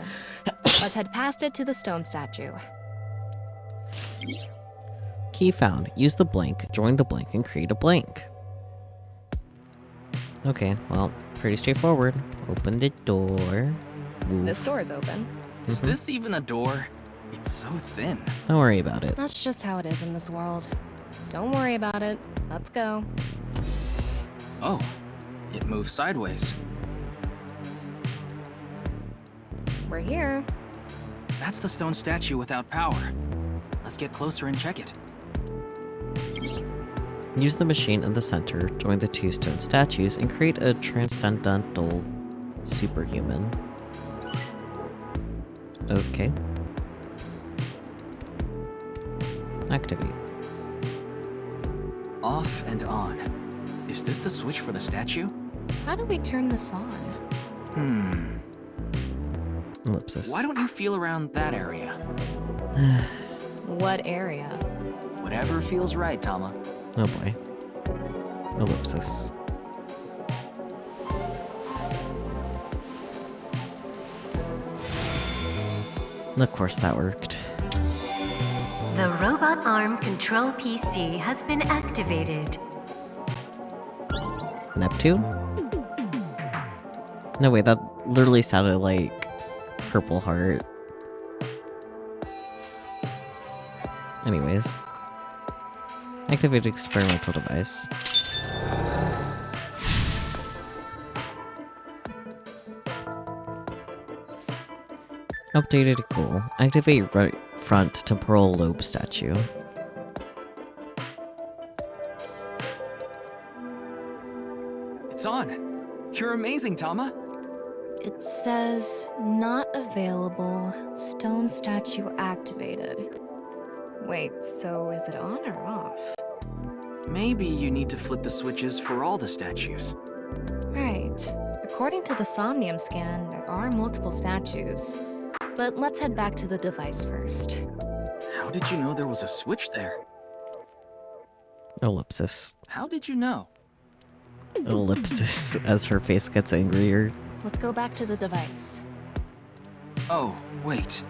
Speaker 21: Let's head past it to the stone statue.
Speaker 1: Key found. Use the blank, join the blank, and create a blank. Okay, well, pretty straightforward. Open the door. Move.
Speaker 21: This door is open.
Speaker 16: Is this even a door? It's so thin.
Speaker 1: Don't worry about it.
Speaker 21: That's just how it is in this world. Don't worry about it. Let's go.
Speaker 16: Oh, it moves sideways.
Speaker 21: We're here.
Speaker 16: That's the stone statue without power. Let's get closer and check it.
Speaker 1: Use the machine in the center, join the two stone statues, and create a transcendental superhuman. Okay. Activate.
Speaker 16: Off and on. Is this the switch for the statue?
Speaker 21: How do we turn this on?
Speaker 1: Ellipsis.
Speaker 16: Why don't you feel around that area?
Speaker 21: What area?
Speaker 16: Whatever feels right, Tama.
Speaker 1: Oh boy. Ellipsis. Of course that worked.
Speaker 4: The robot arm control PC has been activated.
Speaker 1: Neptune? No, wait, that literally sounded like Purple Heart. Anyways. Activate experimental device. Updated cool. Activate right front temporal lobe statue.
Speaker 16: It's on. You're amazing, Tama.
Speaker 21: It says, not available, stone statue activated. Wait, so is it on or off?
Speaker 16: Maybe you need to flip the switches for all the statues.
Speaker 21: Right. According to the Somnium scan, there are multiple statues. But let's head back to the device first.
Speaker 16: How did you know there was a switch there?
Speaker 1: Ellipsis.
Speaker 16: How did you know?
Speaker 1: Ellipsis as her face gets angrier.
Speaker 21: Let's go back to the device.
Speaker 16: Oh, wait.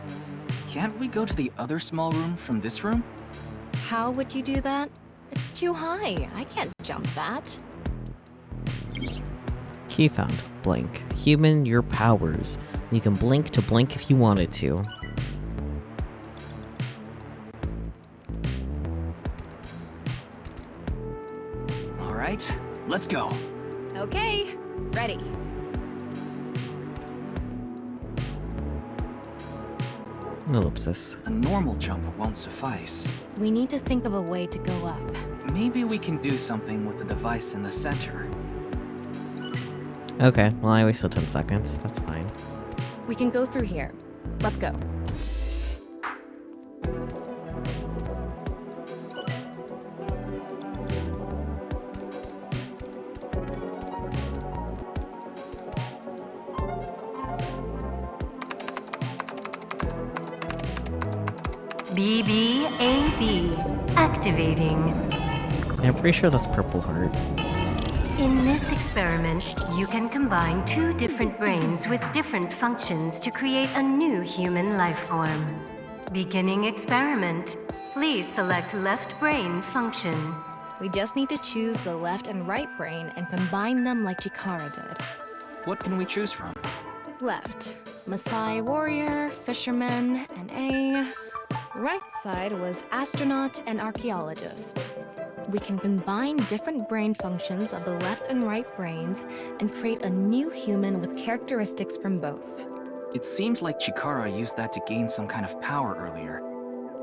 Speaker 16: Can't we go to the other small room from this room?
Speaker 21: How would you do that? It's too high. I can't jump that.
Speaker 1: Key found. Blink. Human, your powers. You can blink to blink if you wanted to.
Speaker 16: Alright, let's go.
Speaker 21: Okay, ready.
Speaker 1: Ellipsis.
Speaker 16: A normal jump won't suffice.
Speaker 21: We need to think of a way to go up.
Speaker 16: Maybe we can do something with the device in the center.
Speaker 1: Okay, well I wasted 10 seconds. That's fine.
Speaker 21: We can go through here. Let's go.
Speaker 4: BBAB activating.
Speaker 1: I'm pretty sure that's Purple Heart.
Speaker 4: In this experiment, you can combine two different brains with different functions to create a new human life form. Beginning experiment. Please select left brain function.
Speaker 21: We just need to choose the left and right brain and combine them like Chikara did.
Speaker 16: What can we choose from?
Speaker 21: Left, Maasai warrior, fisherman, and A. Right side was astronaut and archaeologist. We can combine different brain functions of the left and right brains and create a new human with characteristics from both.
Speaker 16: It seemed like Chikara used that to gain some kind of power earlier.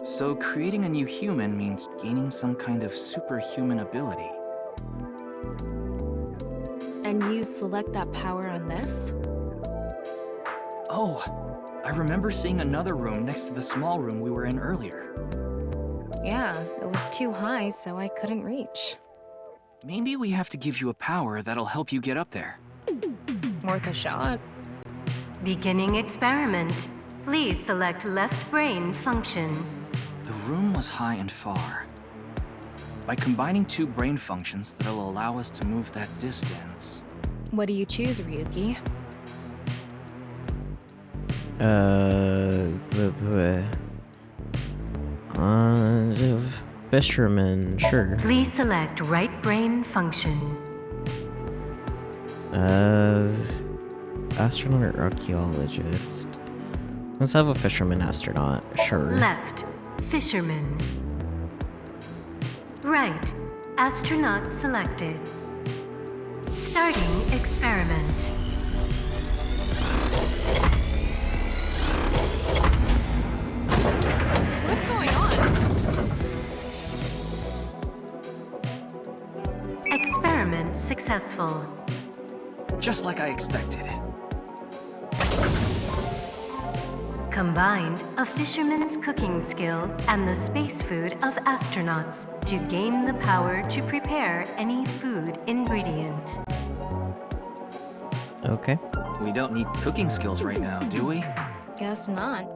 Speaker 16: So creating a new human means gaining some kind of superhuman ability.
Speaker 21: And you select that power on this?
Speaker 16: Oh, I remember seeing another room next to the small room we were in earlier.
Speaker 21: Yeah, it was too high, so I couldn't reach.
Speaker 16: Maybe we have to give you a power that'll help you get up there.
Speaker 21: Worth a shot.
Speaker 4: Beginning experiment. Please select left brain function.
Speaker 16: The room was high and far. By combining two brain functions that'll allow us to move that distance.
Speaker 21: What do you choose, Ryuki?
Speaker 1: Fisherman, sure.
Speaker 4: Please select right brain function.
Speaker 1: Astronaut or archaeologist? Let's have a fisherman astronaut, sure.
Speaker 4: Left, fisherman. Right, astronaut selected. Starting experiment.
Speaker 22: What's going on?
Speaker 4: Experiment successful.
Speaker 16: Just like I expected.
Speaker 4: Combined a fisherman's cooking skill and the space food of astronauts to gain the power to prepare any food ingredient.
Speaker 1: Okay.
Speaker 16: We don't need cooking skills right now, do we?
Speaker 21: Guess not.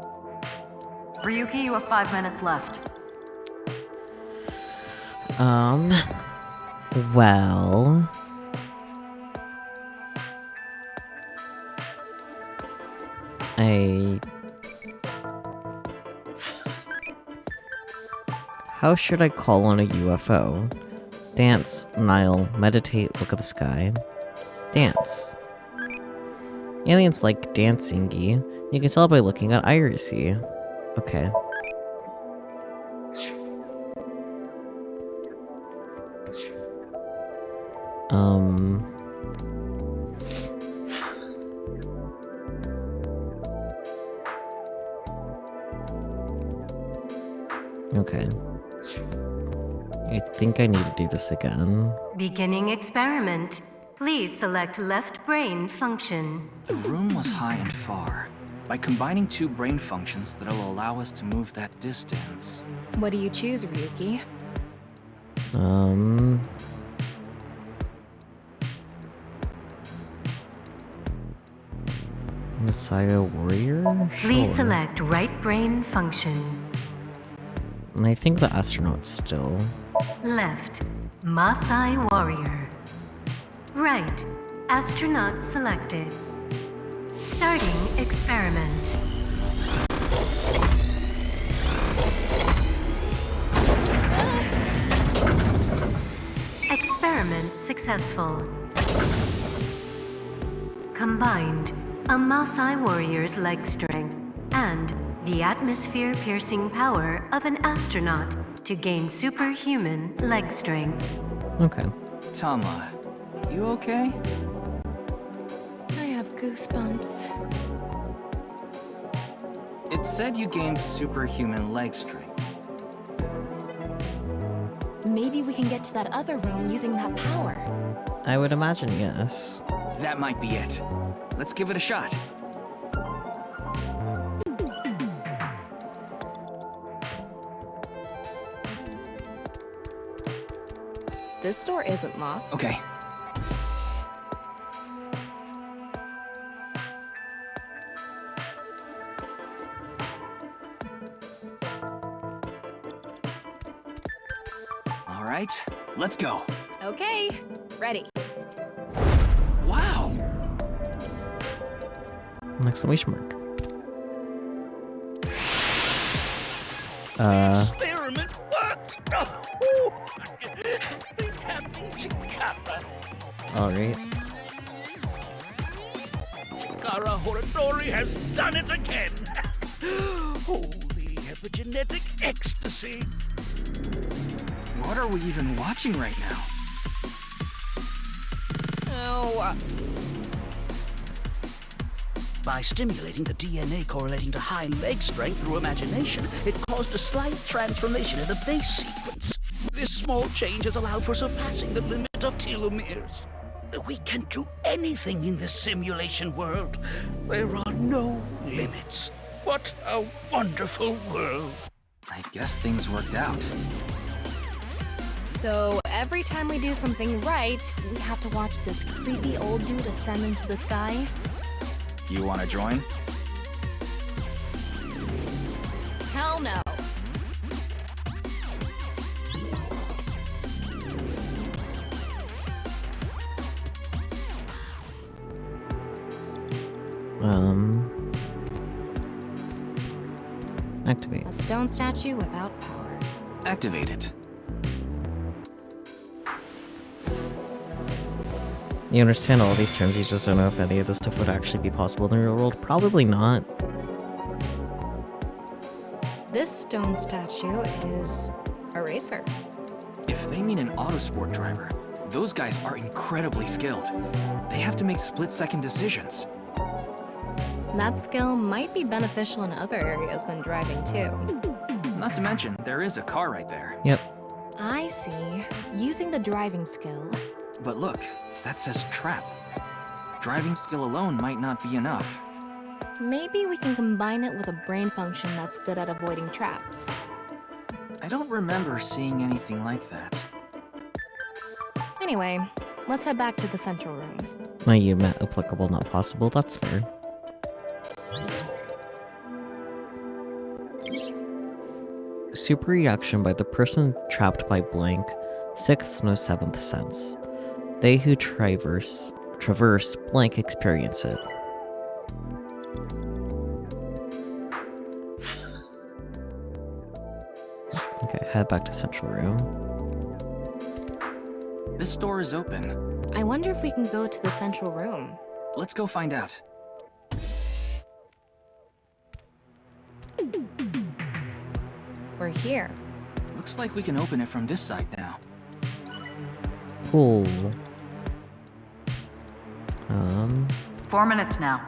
Speaker 20: Ryuki, you have 5 minutes left.
Speaker 1: Well... How should I call on a UFO? Dance, Nile, meditate, look at the sky. Dance. Aliens like dancing-y. You can tell by looking at Irisy. Okay. Okay. I think I need to do this again.
Speaker 4: Beginning experiment. Please select left brain function.
Speaker 16: The room was high and far. By combining two brain functions that'll allow us to move that distance.
Speaker 21: What do you choose, Ryuki?
Speaker 1: Messiah Warrior?
Speaker 4: Please
Speaker 1: Sure.
Speaker 4: select right brain function.
Speaker 1: And I think the astronaut still.
Speaker 4: Left, Maasai Warrior. Right, astronaut selected. Starting experiment. Experiment successful. Combined, a Maasai warrior's leg strength and the atmosphere-piercing power of an astronaut to gain superhuman leg strength.
Speaker 1: Okay.
Speaker 16: Tama, you okay?
Speaker 21: I have goosebumps.
Speaker 16: It said you gained superhuman leg strength.
Speaker 21: Maybe we can get to that other room using that power.
Speaker 1: I would imagine yes.
Speaker 16: That might be it. Let's give it a shot.
Speaker 21: This door isn't locked.
Speaker 16: Okay. All right, let's go.
Speaker 21: Okay, ready.
Speaker 16: Wow!
Speaker 1: Exclamation mark.
Speaker 18: Experiment worked!
Speaker 1: Alright.
Speaker 18: Chikara Horadori has done it again! Oh, the epigenetic ecstasy!
Speaker 16: What are we even watching right now?
Speaker 21: Oh.
Speaker 18: By stimulating the DNA correlating to high leg strength through imagination, it caused a slight transformation in the base sequence. This small change has allowed for surpassing the limit of telomeres. We can do anything in this simulation world. There are no limits. What a wonderful world.
Speaker 16: I guess things worked out.
Speaker 21: So every time we do something right, we have to watch this creepy old dude ascend into the sky?
Speaker 16: You want to join?
Speaker 21: Hell no.
Speaker 1: Activate.
Speaker 21: A stone statue without power.
Speaker 16: Activate it.
Speaker 1: You understand all these terms, you just don't know if any of this stuff would actually be possible in the real world. Probably not.
Speaker 21: This stone statue is a racer.
Speaker 16: If they mean an autosport driver, those guys are incredibly skilled. They have to make split-second decisions.
Speaker 21: That skill might be beneficial in other areas than driving too.
Speaker 16: Not to mention, there is a car right there.
Speaker 1: Yep.
Speaker 21: I see. Using the driving skill.
Speaker 16: But look, that says trap. Driving skill alone might not be enough.
Speaker 21: Maybe we can combine it with a brain function that's good at avoiding traps.
Speaker 16: I don't remember seeing anything like that.
Speaker 21: Anyway, let's head back to the central room.
Speaker 1: You meant applicable, not possible. That's fair. Super reaction by the person trapped by blank. Sixth, no seventh sense. They who traverse blank experience it. Okay, head back to central room.
Speaker 16: This door is open.
Speaker 21: I wonder if we can go to the central room.
Speaker 16: Let's go find out.
Speaker 21: We're here.
Speaker 16: Looks like we can open it from this side now.
Speaker 1: Cool.
Speaker 20: 4 minutes now.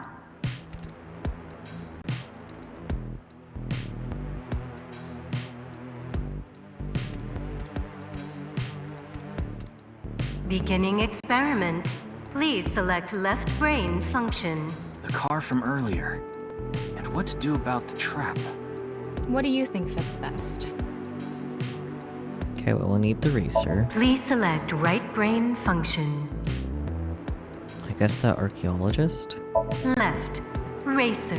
Speaker 4: Beginning experiment. Please select left brain function.
Speaker 16: The car from earlier. And what to do about the trap?
Speaker 21: What do you think fits best?
Speaker 1: Okay, well, we'll need the racer.
Speaker 4: Please select right brain function.
Speaker 1: I guess the archaeologist?
Speaker 4: Left. Racer.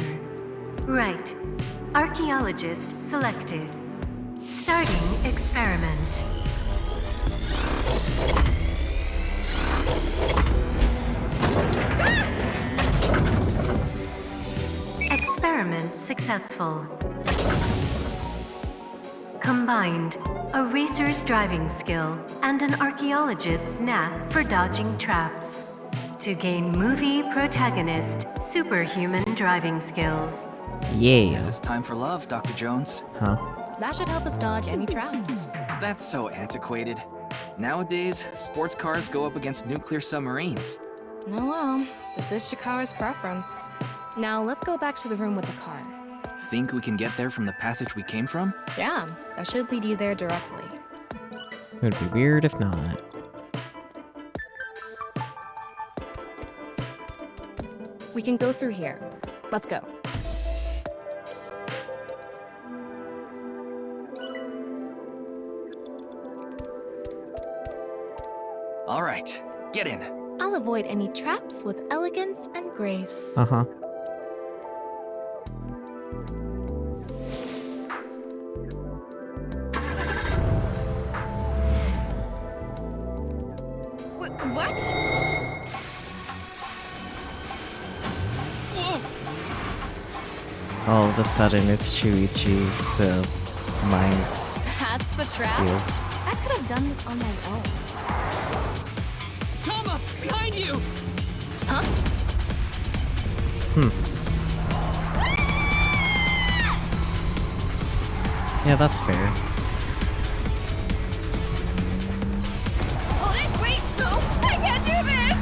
Speaker 4: Right. Archaeologist selected. Starting experiment. Experiment successful. Combined, a racer's driving skill and an archaeologist's knack for dodging traps. To gain movie protagonist superhuman driving skills.
Speaker 1: Yeah.
Speaker 16: Guess it's time for love, Dr. Jones.
Speaker 1: Huh?
Speaker 21: That should help us dodge any traps.
Speaker 16: That's so antiquated. Nowadays, sports cars go up against nuclear submarines.
Speaker 21: Oh well, this is Shikara's preference. Now let's go back to the room with the car.
Speaker 16: Think we can get there from the passage we came from?
Speaker 21: Yeah, that should lead you there directly.
Speaker 1: It would be weird if not.
Speaker 21: We can go through here. Let's go.
Speaker 16: All right, get in.
Speaker 21: I'll avoid any traps with elegance and grace.
Speaker 1: Uh-huh.
Speaker 22: What?
Speaker 1: All of a sudden, it's Chuichi's mind.
Speaker 21: That's the trap?
Speaker 1: Ew.
Speaker 21: I could have done this on my own.
Speaker 12: Tama, behind you!
Speaker 21: Huh?
Speaker 1: Yeah, that's fair.
Speaker 22: Hold it! Wait! No! I can't do this!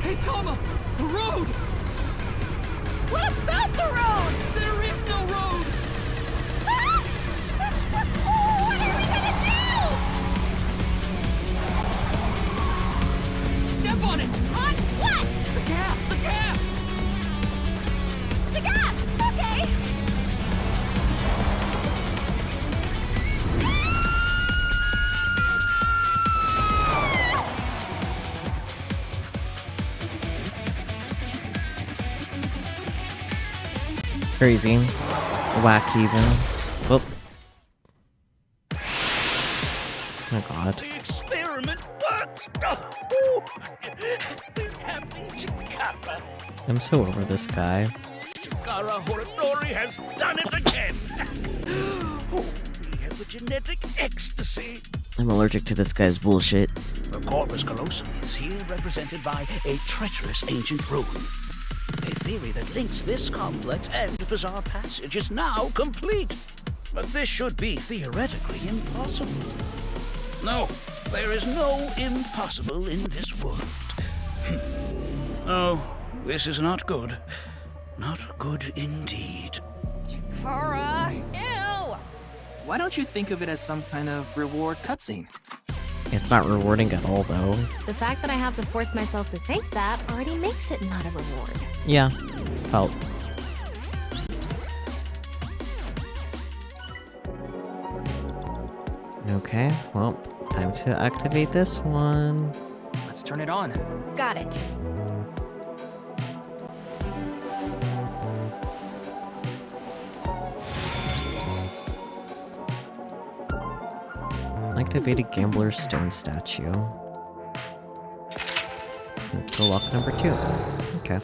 Speaker 12: Hey, Tama! The road!
Speaker 22: What about the road?
Speaker 12: There is no road!
Speaker 22: Ah! What are we gonna do?
Speaker 12: Step on it!
Speaker 22: On what?
Speaker 12: The gas! The gas!
Speaker 22: The gas! Okay!
Speaker 1: Crazy. Whack even. Oh. Oh god.
Speaker 18: The experiment worked! Happy Chikara!
Speaker 1: I'm so over this guy.
Speaker 18: Chikara Horodori has done it again! Oh, the epigenetic ecstasy!
Speaker 1: I'm allergic to this guy's bullshit.
Speaker 18: The corpus callosum is here represented by a treacherous ancient rune. A theory that links this complex and bizarre passage is now complete. But this should be theoretically impossible. No, there is no impossible in this world. Oh, this is not good. Not good indeed.
Speaker 22: Kara! Ew!
Speaker 16: Why don't you think of it as some kind of reward cutscene?
Speaker 1: It's not rewarding at all, though.
Speaker 21: The fact that I have to force myself to think that already makes it not a reward.
Speaker 1: Yeah, felt. Okay, well, time to activate this one.
Speaker 16: Let's turn it on.
Speaker 21: Got it.
Speaker 1: Activated Gambler's Stone Statue. Let's go lock number 2. Okay.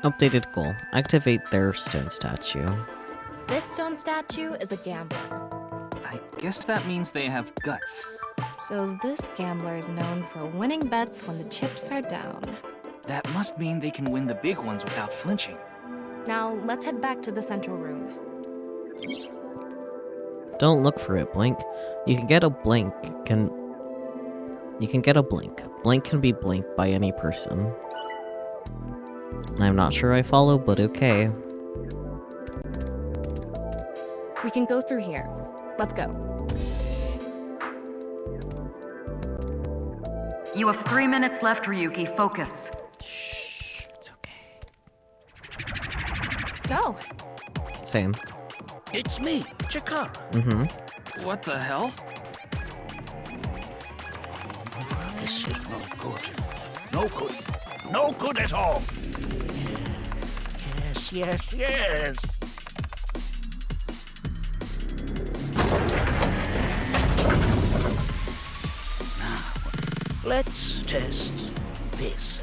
Speaker 1: Updated goal. Activate their stone statue.
Speaker 21: This stone statue is a gambler.
Speaker 16: I guess that means they have guts.
Speaker 21: So this gambler is known for winning bets when the chips are down.
Speaker 16: That must mean they can win the big ones without flinching.
Speaker 21: Now, let's head back to the central room.
Speaker 1: Don't look for it, Blink. You can get a blink. You can get a blink. Blink can be blinked by any person. I'm not sure I follow, but okay.
Speaker 21: We can go through here. Let's go.
Speaker 20: You have 3 minutes left, Ryuki. Focus.
Speaker 1: Shh, it's okay.
Speaker 21: Go.
Speaker 1: Same.
Speaker 18: It's me, Chikara.
Speaker 1: Mm-hmm.
Speaker 16: What the hell?
Speaker 18: This is no good. No good. No good at all. Yes. Now, let's test this.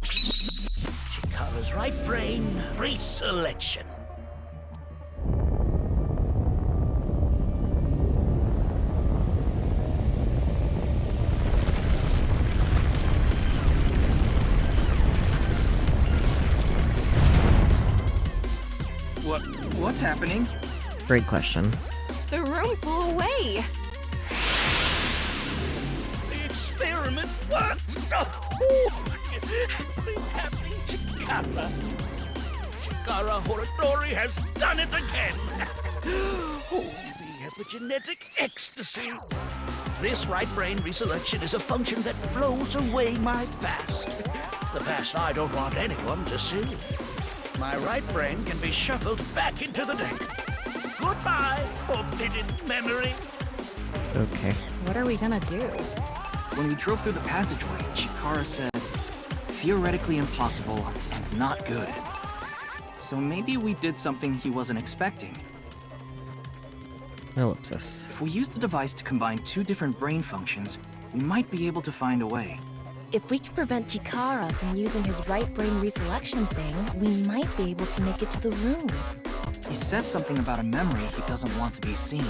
Speaker 18: Chikara's right brain reselection.
Speaker 16: What's happening?
Speaker 1: Great question.
Speaker 22: The room flew away.
Speaker 18: The experiment worked! Happy Chikara. Chikara Horadori has done it again! Oh, the epigenetic ecstasy! This right brain reselection is a function that blows away my past. The past I don't want anyone to see. My right brain can be shuffled back into the deck. Goodbye, forbidden memory.
Speaker 1: Okay.
Speaker 21: What are we gonna do?
Speaker 16: When we drove through the passageway, Chikara said, theoretically impossible and not good. So maybe we did something he wasn't expecting.
Speaker 1: Ellipsis.
Speaker 16: If we use the device to combine 2 different brain functions, we might be able to find a way.
Speaker 21: If we can prevent Chikara from using his right brain reselection thing, we might be able to make it to the room.
Speaker 16: He said something about a memory he doesn't want to be seen.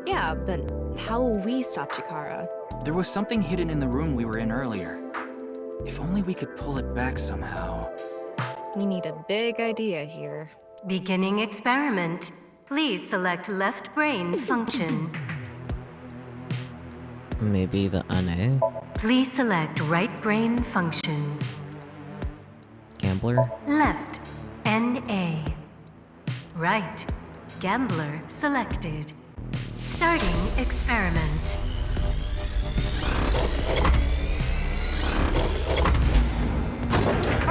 Speaker 21: Yeah, but how will we stop Chikara?
Speaker 16: There was something hidden in the room we were in earlier. If only we could pull it back somehow.
Speaker 21: We need a big idea here.
Speaker 4: Beginning experiment. Please select left brain function.
Speaker 1: Maybe the NA?
Speaker 4: Please select right brain function.
Speaker 1: Gambler?
Speaker 4: Left, NA. Right, gambler selected. Starting experiment.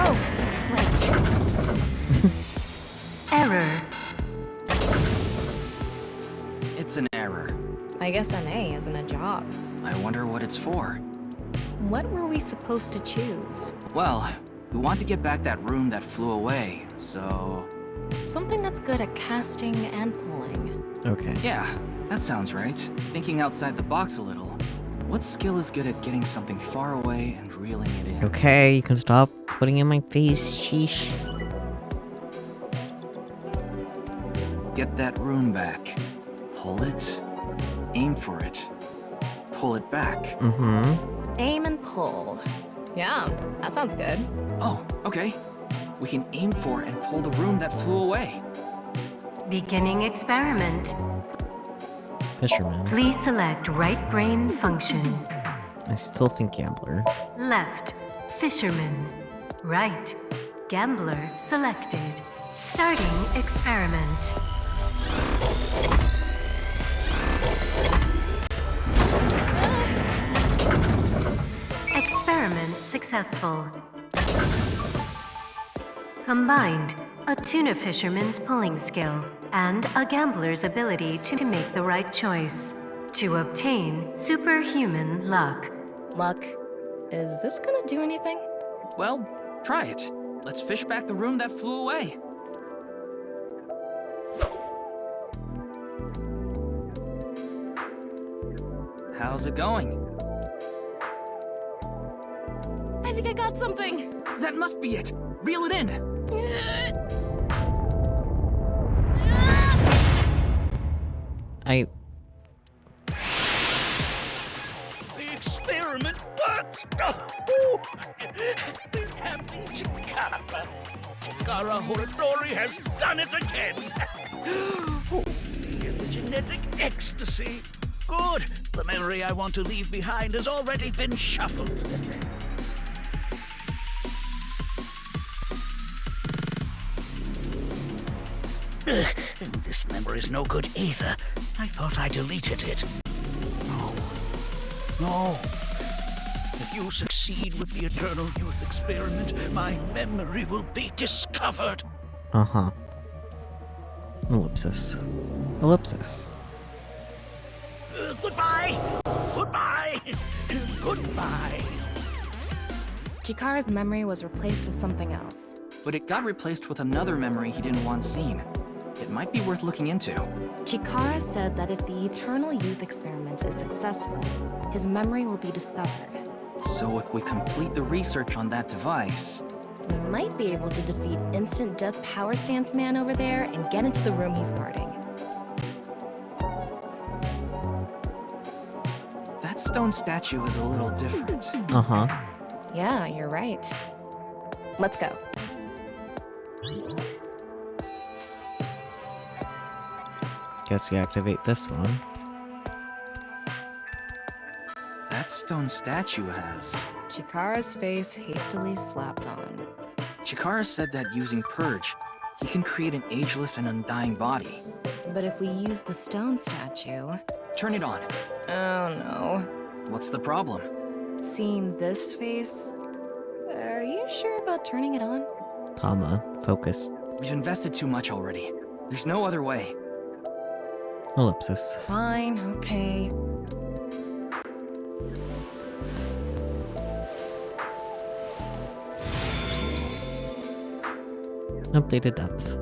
Speaker 21: Oh, right.
Speaker 4: Error.
Speaker 16: It's an error.
Speaker 21: I guess NA isn't a job.
Speaker 16: I wonder what it's for.
Speaker 21: What were we supposed to choose?
Speaker 16: Well, we want to get back that room that flew away, so...
Speaker 21: Something that's good at casting and pulling.
Speaker 1: Okay.
Speaker 16: Yeah, that sounds right. Thinking outside the box a little. What skill is good at getting something far away and reeling it in?
Speaker 1: Okay, you can stop putting in my face, sheesh.
Speaker 16: Get that room back. Pull it. Aim for it. Pull it back.
Speaker 1: Mm-hmm.
Speaker 21: Aim and pull. Yeah, that sounds good.
Speaker 16: Oh, okay. We can aim for and pull the room that flew away.
Speaker 4: Beginning experiment.
Speaker 1: Fisherman.
Speaker 4: Please select right brain function.
Speaker 1: I still think gambler.
Speaker 4: Left, fisherman. Right, gambler selected. Starting experiment. Experiment successful. Combined, a tuna fisherman's pulling skill and a gambler's ability to make the right choice to obtain superhuman luck.
Speaker 21: Luck. Is this gonna do anything?
Speaker 16: Well, try it. Let's fish back the room that flew away. How's it going?
Speaker 22: I think I got something.
Speaker 16: That must be it. Reel it in.
Speaker 18: The experiment worked! Chikara Horadori has done it again! Oh, the epigenetic ecstasy! Good! The memory I want to leave behind has already been shuffled. This memory's no good either. I thought I deleted it. No. If you succeed with the Eternal Youth experiment, my memory will be discovered.
Speaker 1: Uh-huh. Ellipsis. Ellipsis.
Speaker 18: Goodbye! Goodbye! Goodbye!
Speaker 21: Chikara's memory was replaced with something else.
Speaker 16: But it got replaced with another memory he didn't want seen. It might be worth looking into.
Speaker 21: Chikara said that if the Eternal Youth experiment is successful, his memory will be discovered.
Speaker 16: So if we complete the research on that device...
Speaker 21: We might be able to defeat Instant Death Power Stance Man over there and get into the room he's guarding.
Speaker 16: That stone statue is a little different.
Speaker 1: Uh-huh.
Speaker 21: Yeah, you're right. Let's go.
Speaker 1: Guess we activate this one.
Speaker 16: That stone statue has...
Speaker 21: Chikara's face hastily slapped on.
Speaker 16: Chikara said that using Purge, he can create an ageless and undying body.
Speaker 21: But if we use the stone statue...
Speaker 16: Turn it on.
Speaker 21: Oh no.
Speaker 16: What's the problem?
Speaker 21: Seeing this face... Are you sure about turning it on?
Speaker 1: Tama, focus.
Speaker 16: We've invested too much already. There's no other way.
Speaker 1: Ellipsis.
Speaker 21: Fine, okay.
Speaker 1: Updated depth.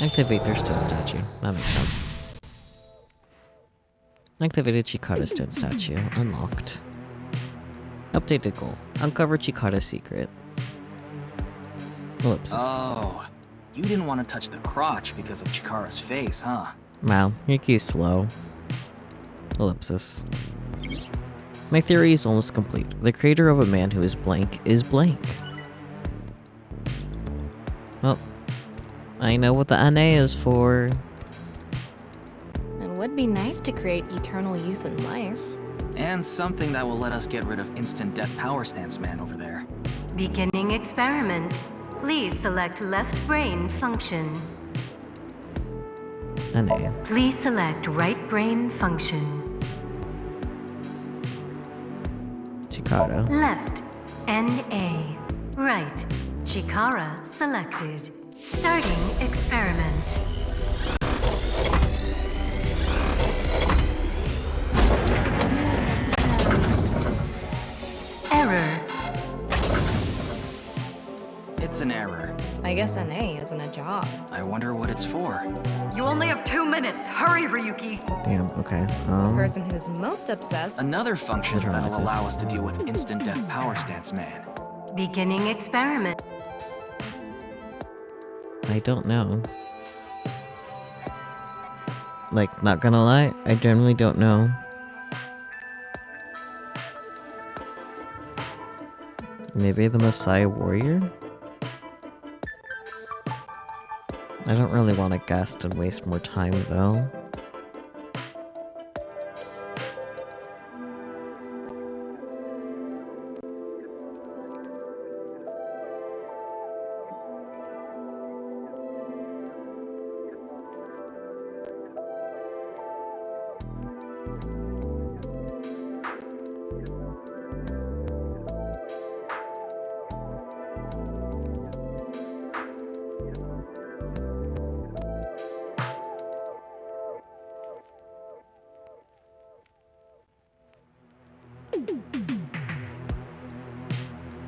Speaker 1: Activate their stone statue. That makes sense. Activated Chikara's stone statue. Unlocked. Updated goal. Uncover Chikara's secret. Ellipsis.
Speaker 16: Oh, you didn't want to touch the crotch because of Chikara's face, huh?
Speaker 1: Wow, Yuki's slow. Ellipsis. My theory is almost complete. The creator of a man who is blank is blank. Well, I know what the NA is for.
Speaker 21: It would be nice to create eternal youth in life.
Speaker 16: And something that will let us get rid of Instant Death Power Stance Man over there.
Speaker 4: Beginning experiment. Please select left brain function.
Speaker 1: NA.
Speaker 4: Please select right brain function.
Speaker 1: Chikara.
Speaker 4: Left. NA. Right. Chikara selected. Starting experiment. Error.
Speaker 16: It's an error.
Speaker 21: I guess NA isn't a job.
Speaker 16: I wonder what it's for.
Speaker 4: You only have 2 minutes. Hurry, Ryuki.
Speaker 1: Damn, okay.
Speaker 21: The person who's most obsessed...
Speaker 16: Another function that'll
Speaker 1: Dramatics.
Speaker 16: allow us to deal with Instant Death Power Stance Man.
Speaker 4: Beginning experiment.
Speaker 1: I don't know. Like, not gonna lie, I generally don't know. Maybe the Messiah Warrior? I don't really want to guess and waste more time, though.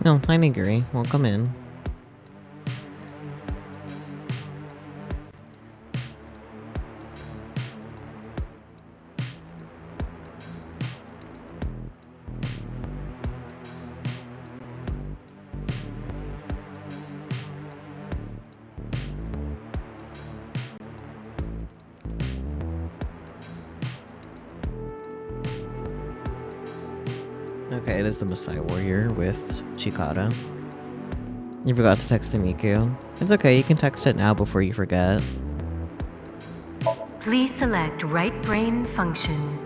Speaker 1: No, hi Nigiri, welcome in. Okay, it is the Messiah Warrior with Chikara. You forgot to text the Miku. It's okay, you can text it now before you forget.
Speaker 4: Please select right brain function.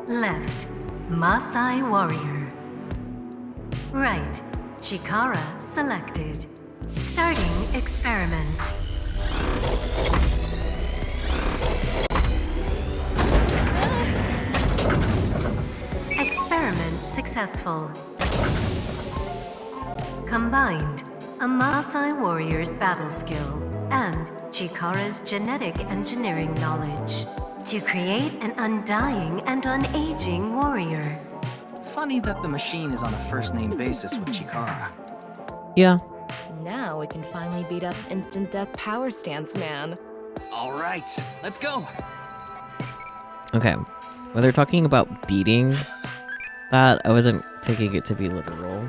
Speaker 4: Left, Maasai warrior. Right, Chikara selected. Starting experiment. Experiment successful. Combined, a Maasai warrior's battle skill and Chikara's genetic engineering knowledge to create an undying and unaging warrior.
Speaker 16: Funny that the machine is on a first-name basis with Chikara.
Speaker 1: Yeah.
Speaker 21: Now we can finally beat up instant death power stance man.
Speaker 16: All right, let's go.
Speaker 1: Okay. When they're talking about beating that, I wasn't taking it to be literal.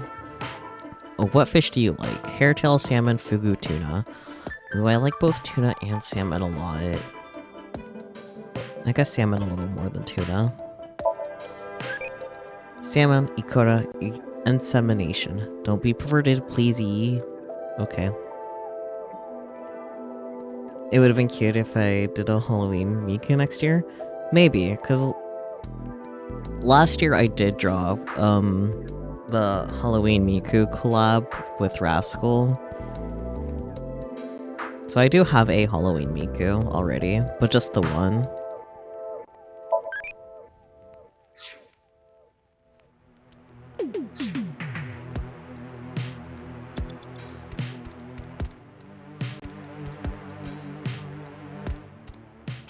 Speaker 1: Oh, what fish do you like? Hairtail, salmon, fugu, tuna. Ooh, I like both tuna and salmon a lot. I guess salmon a little more than tuna. Salmon, ikura, insemination. Don't be perverted, please. Okay. It would have been cute if I did a Halloween Miku next year. Maybe, because last year I did draw the Halloween Miku collab with Rascal. So I do have a Halloween Miku already, but just the one.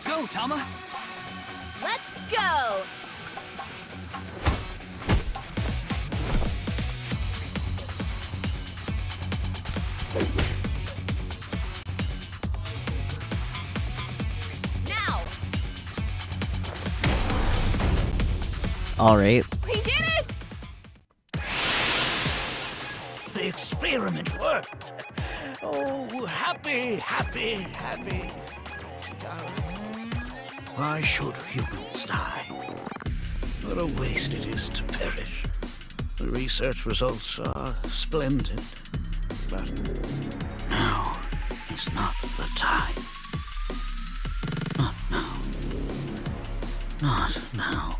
Speaker 16: Go, Tama!
Speaker 22: Let's go! Now!
Speaker 1: Alright.
Speaker 22: We did it!
Speaker 18: The experiment worked. Oh, happy, happy, happy. Why should humans die? What a waste it is to perish. The research results are splendid, but now is not the time. Not now. Not now.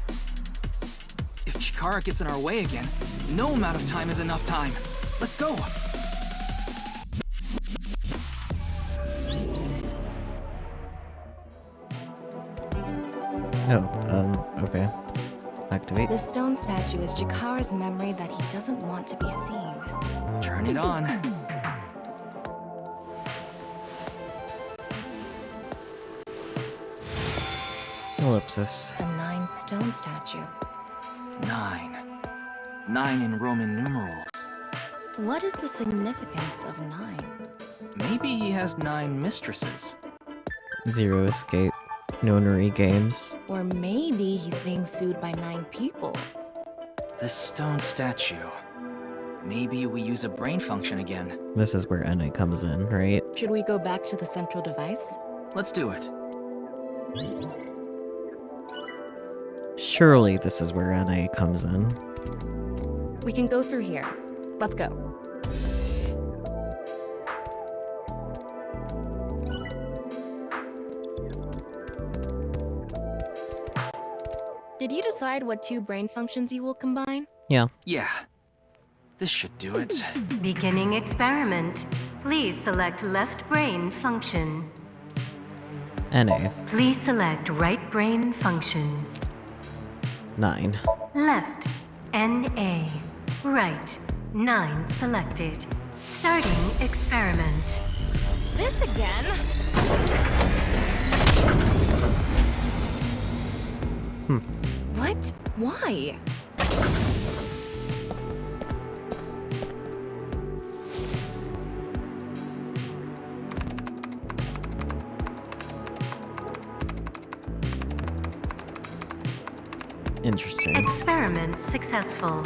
Speaker 16: If Chikara gets in our way again, no amount of time is enough time. Let's go!
Speaker 1: Oh, okay. Activate.
Speaker 21: This stone statue is Chikara's memory that he doesn't want to be seen.
Speaker 16: Turn it on.
Speaker 1: Ellipsis.
Speaker 21: The 9 stone statue.
Speaker 16: 9. 9 in Roman numerals.
Speaker 21: What is the significance of 9?
Speaker 16: Maybe he has 9 mistresses.
Speaker 1: Zero escape. Nonary games.
Speaker 21: Or maybe he's being sued by 9 people.
Speaker 16: This stone statue. Maybe we use a brain function again.
Speaker 1: This is where NA comes in, right?
Speaker 21: Should we go back to the central device?
Speaker 16: Let's do it.
Speaker 1: Surely this is where NA comes in.
Speaker 21: We can go through here. Let's go. Did you decide what 2 brain functions you will combine?
Speaker 1: Yeah.
Speaker 16: Yeah. This should do it.
Speaker 4: Beginning experiment. Please select left brain function.
Speaker 1: NA.
Speaker 4: Please select right brain function.
Speaker 1: 9.
Speaker 4: Left, NA. Right, 9 selected. Starting experiment.
Speaker 22: This again?
Speaker 21: What? Why?
Speaker 1: Interesting.
Speaker 4: Experiment successful.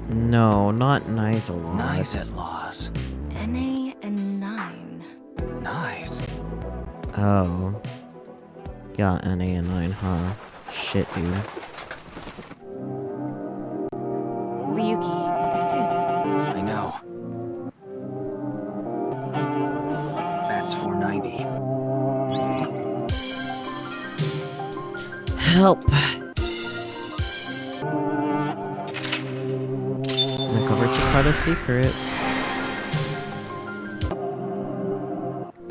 Speaker 1: No, not Nizalos.
Speaker 16: Nizalos.
Speaker 21: NA and 9.
Speaker 16: Nice.
Speaker 1: Oh. Yeah, NA and 9, huh? Shit, dude.
Speaker 20: Ryuki, this is...
Speaker 16: I know. That's 490.
Speaker 1: Help! Uncovered Chikata's secret.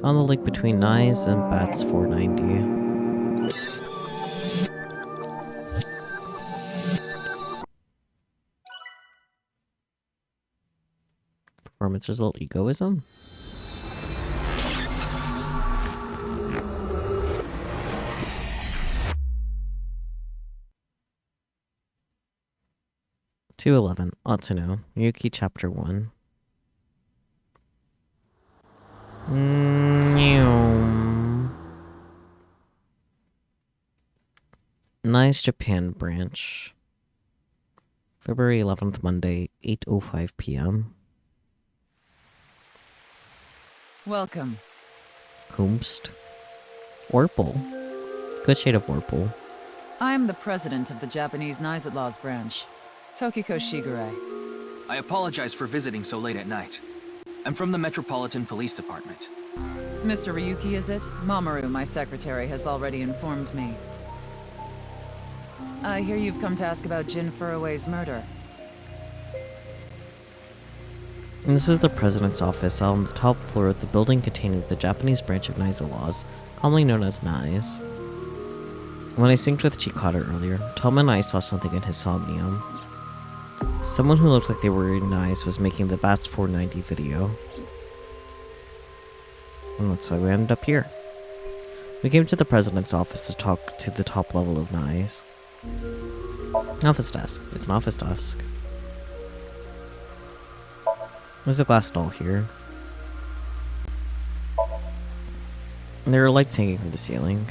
Speaker 1: On the link between Nyes and Bats 490. Performance result egoism? (211) Atsuno, Yuki Chapter 1. Nice Japan branch. February 11th, Monday, 8:05 p.m.
Speaker 20: Welcome.
Speaker 1: Whomst? Orpal. Good shade of Orpal.
Speaker 20: I am the president of the Japanese Nice Laws branch, Tokiko Shigure.
Speaker 16: I apologize for visiting so late at night. I'm from the Metropolitan Police Department.
Speaker 20: Mr. Ryuki, is it? Mamoru, my secretary, has already informed me. I hear you've come to ask about Jin Furue's murder.
Speaker 1: And this is the president's office on the top floor of the building containing the Japanese branch of Nice Laws, commonly known as Nice. When I synced with Chikata earlier, Tom and I saw something in his Somnium. Someone who looked like they were in Nice was making the Bats 490 video. And that's why we ended up here. We came to the president's office to talk to the top level of Nice. Office desk. It's an office desk. There's a glass doll here. There are lights hanging from the ceiling.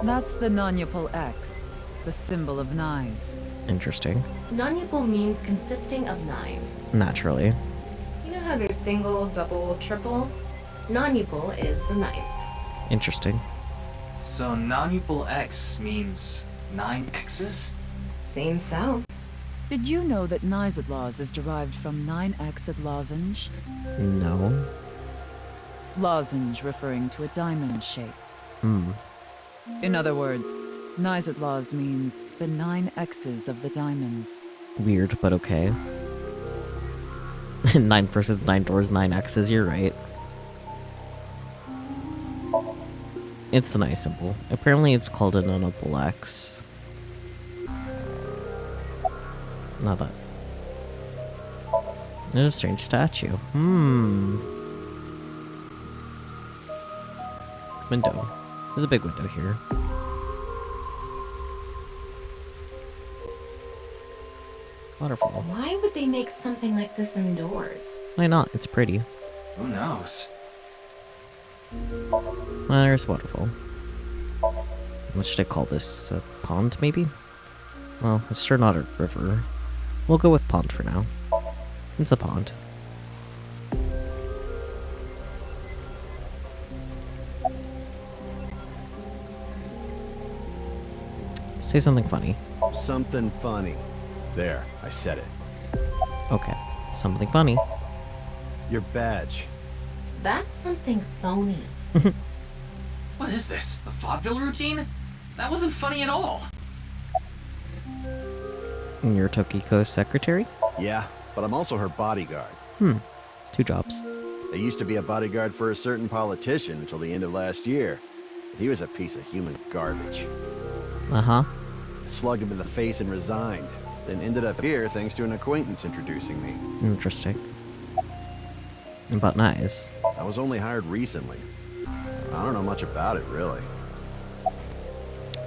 Speaker 20: That's the Nonyapal X, the symbol of Nice.
Speaker 1: Interesting.
Speaker 21: Nonyapal means consisting of 9.
Speaker 1: Naturally.
Speaker 21: You know how there's single, double, triple? Nonyapal is the 9th.
Speaker 1: Interesting.
Speaker 16: So Nonyapal X means 9 X's?
Speaker 21: Seems so.
Speaker 20: Did you know that Nice Laws is derived from 9-Xed lozenge?
Speaker 1: No.
Speaker 20: Lozenge referring to a diamond shape.
Speaker 1: Hmm.
Speaker 20: In other words, Nice Laws means the 9 X's of the diamond.
Speaker 1: Weird, but okay. 9 persons, 9 doors, 9 X's, you're right. It's the nice symbol. Apparently it's called a Nonyapal X. Not that. There's a strange statue. Window. There's a big window here. Waterfall.
Speaker 21: Why would they make something like this indoors?
Speaker 1: Why not? It's pretty.
Speaker 16: Who knows?
Speaker 1: There's waterfall. What should I call this? A pond, maybe? Well, it's sure not a river. We'll go with pond for now. It's a pond. Say something funny.
Speaker 14: Something funny. There, I said it.
Speaker 1: Okay, something funny.
Speaker 14: Your badge.
Speaker 21: That's something phony.
Speaker 16: What is this? A vaudeville routine? That wasn't funny at all.
Speaker 1: You're Tokiko's secretary?
Speaker 14: Yeah, but I'm also her bodyguard.
Speaker 1: 2 jobs.
Speaker 14: I used to be a bodyguard for a certain politician until the end of last year. But he was a piece of human garbage.
Speaker 1: Uh-huh.
Speaker 14: I slugged him in the face and resigned. Then ended up here thanks to an acquaintance introducing me.
Speaker 1: Interesting. About Nice.
Speaker 14: I was only hired recently. I don't know much about it, really.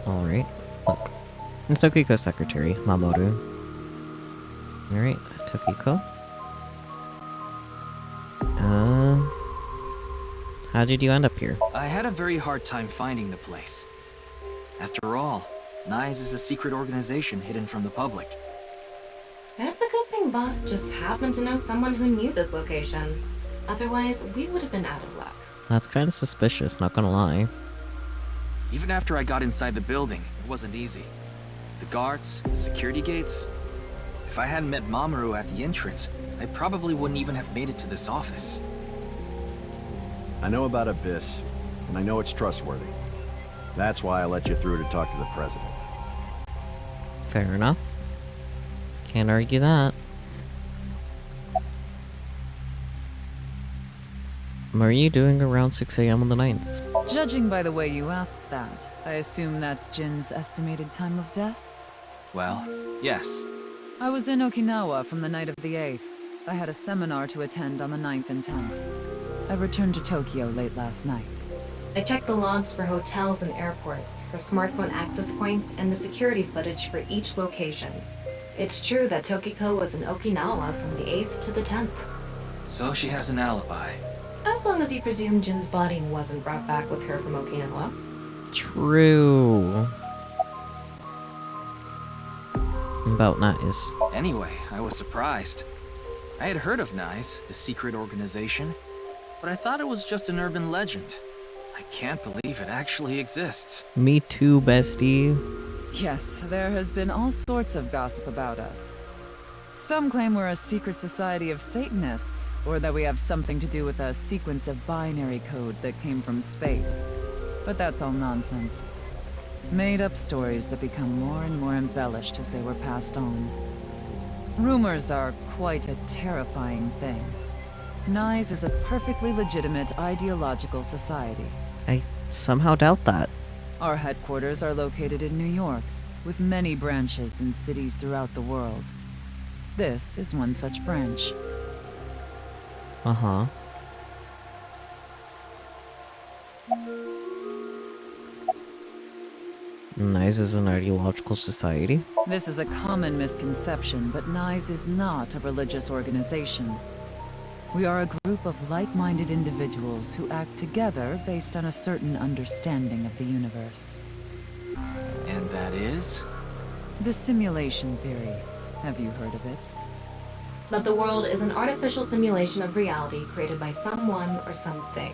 Speaker 1: Alright. Look. It's Tokiko's secretary, Mamoru. Alright, Tokiko. How did you end up here?
Speaker 16: I had a very hard time finding the place. After all, Nice is a secret organization hidden from the public.
Speaker 21: That's a good thing Boss just happened to know someone who knew this location. Otherwise, we would have been out of luck.
Speaker 1: That's kind of suspicious, not gonna lie.
Speaker 16: Even after I got inside the building, it wasn't easy. The guards, the security gates, If I hadn't met Mamoru at the entrance, I probably wouldn't even have made it to this office.
Speaker 14: I know about Abyss, and I know it's trustworthy. That's why I let you through to talk to the president.
Speaker 1: Fair enough. Can't argue that. What are you doing around 6 a.m. on the 9th?
Speaker 20: Judging by the way you asked that, I assume that's Jin's estimated time of death?
Speaker 16: Well, yes.
Speaker 20: I was in Okinawa from the night of the 8th. I had a seminar to attend on the 9th and 10th. I returned to Tokyo late last night.
Speaker 21: I checked the logs for hotels and airports, for smartphone access points, and the security footage for each location. It's true that Tokiko was in Okinawa from the 8th to the 10th.
Speaker 16: So she has an alibi.
Speaker 21: As long as you presume Jin's body wasn't brought back with her from Okinawa.
Speaker 1: True. About Nice.
Speaker 16: Anyway, I was surprised. I had heard of NICE, the secret organization, but I thought it was just an urban legend. I can't believe it actually exists.
Speaker 1: Me too, bestie.
Speaker 20: Yes, there has been all sorts of gossip about us. Some claim we're a secret society of Satanists, or that we have something to do with a sequence of binary code that came from space. But that's all nonsense. Made-up stories that become more and more embellished as they were passed on. Rumors are quite a terrifying thing. NICE is a perfectly legitimate ideological society.
Speaker 1: I somehow doubt that.
Speaker 20: Our headquarters are located in New York, with many branches in cities throughout the world. This is one such branch.
Speaker 1: Uh-huh. NICE is an ideological society?
Speaker 20: This is a common misconception, but NICE is not a religious organization. We are a group of like-minded individuals who act together based on a certain understanding of the universe.
Speaker 16: And that is?
Speaker 20: The simulation theory. Have you heard of it?
Speaker 21: That the world is an artificial simulation of reality created by someone or something.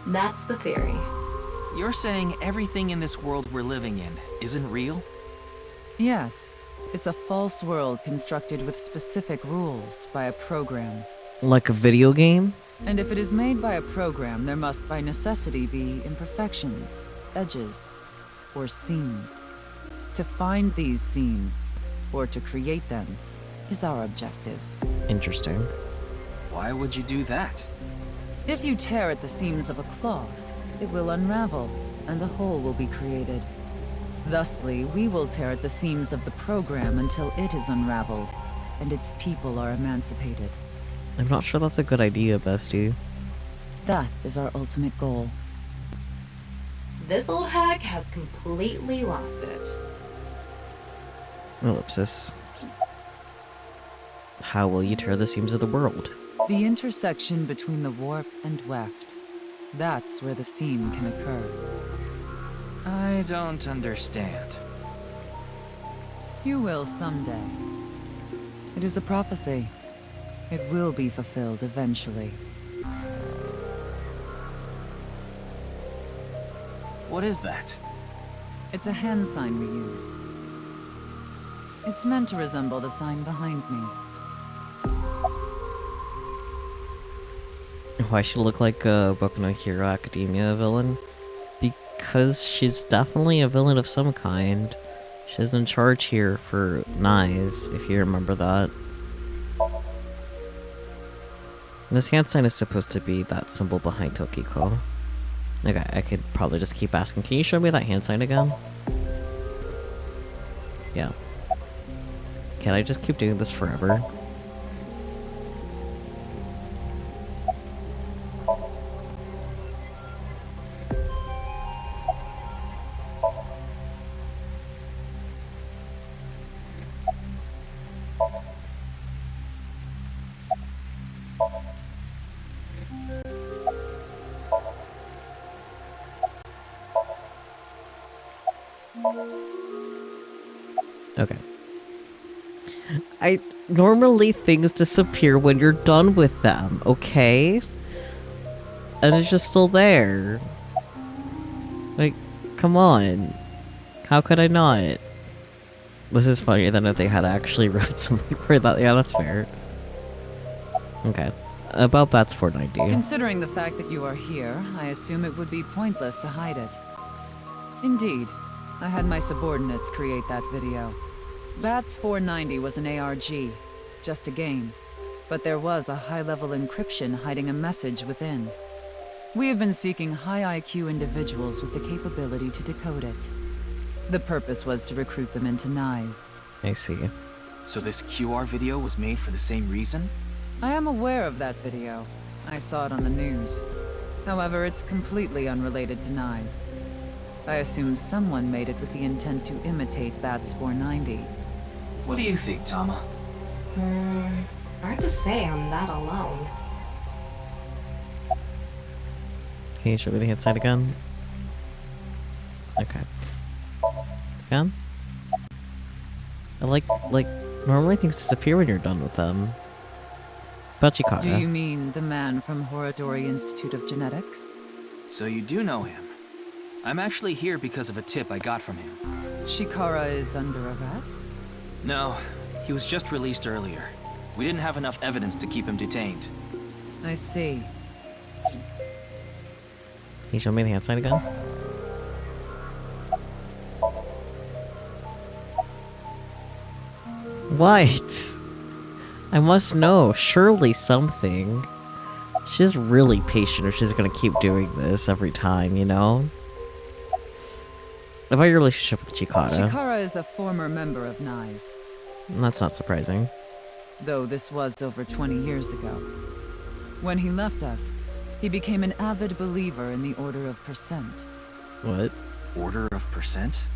Speaker 21: That's the theory.
Speaker 16: You're saying everything in this world we're living in isn't real?
Speaker 20: Yes. It's a false world constructed with specific rules by a program.
Speaker 1: Like a video game?
Speaker 20: And if it is made by a program, there must by necessity be imperfections, edges, or seams. To find these seams, or to create them, is our objective.
Speaker 1: Interesting.
Speaker 16: Why would you do that?
Speaker 20: If you tear at the seams of a cloth, it will unravel, and a hole will be created. Thusly, we will tear at the seams of the program until it is unraveled, and its people are emancipated.
Speaker 1: I'm not sure that's a good idea, bestie.
Speaker 20: That is our ultimate goal.
Speaker 21: This old hack has completely lost it.
Speaker 1: Ellipsis. How will you tear the seams of the world?
Speaker 20: The intersection between the warp and weft. That's where the seam can occur.
Speaker 16: I don't understand.
Speaker 20: You will someday. It is a prophecy. It will be fulfilled eventually.
Speaker 16: What is that?
Speaker 20: It's a hand sign we use. It's meant to resemble the sign behind me.
Speaker 1: Why she look like a Boku no Hero Academia villain? Because she's definitely a villain of some kind. She's in charge here for NICE, if you remember that. This hand sign is supposed to be that symbol behind Tokiko. Okay, I could probably just keep asking, can you show me that hand sign again? Yeah. Can I just keep doing this forever? Okay. Normally things disappear when you're done with them, okay? And it's just still there. Like, come on. How could I not? This is funnier than if they had actually wrote something for that. Yeah, that's fair. Okay. About Bats 490.
Speaker 20: Considering the fact that you are here, I assume it would be pointless to hide it. Indeed, I had my subordinates create that video. Bats 490 was an ARG, just a game. But there was a high-level encryption hiding a message within. We have been seeking high IQ individuals with the capability to decode it. The purpose was to recruit them into NICE.
Speaker 1: I see.
Speaker 16: So this QR video was made for the same reason?
Speaker 20: I am aware of that video. I saw it on the news. However, it's completely unrelated to NICE. I assume someone made it with the intent to imitate Bats 490.
Speaker 16: What do you think, Tama?
Speaker 7: Hard to say on that alone.
Speaker 1: Can you show me the hand side again? Okay. Again? I like, normally things disappear when you're done with them. About Chikara.
Speaker 20: Do you mean the man from Horodori Institute of Genetics?
Speaker 16: So you do know him. I'm actually here because of a tip I got from him.
Speaker 20: Chikara is under arrest?
Speaker 16: No, he was just released earlier. We didn't have enough evidence to keep him detained.
Speaker 20: I see.
Speaker 1: Can you show me the hand sign again? What? I must know. Surely something. She's really patient if she's gonna keep doing this every time, you know? About your relationship with Chikara.
Speaker 20: Chikara is a former member of NICE.
Speaker 1: That's not surprising.
Speaker 20: Though this was over 20 years ago. When he left us, he became an avid believer in the Order of Percent.
Speaker 1: What?
Speaker 16: Order of Percent?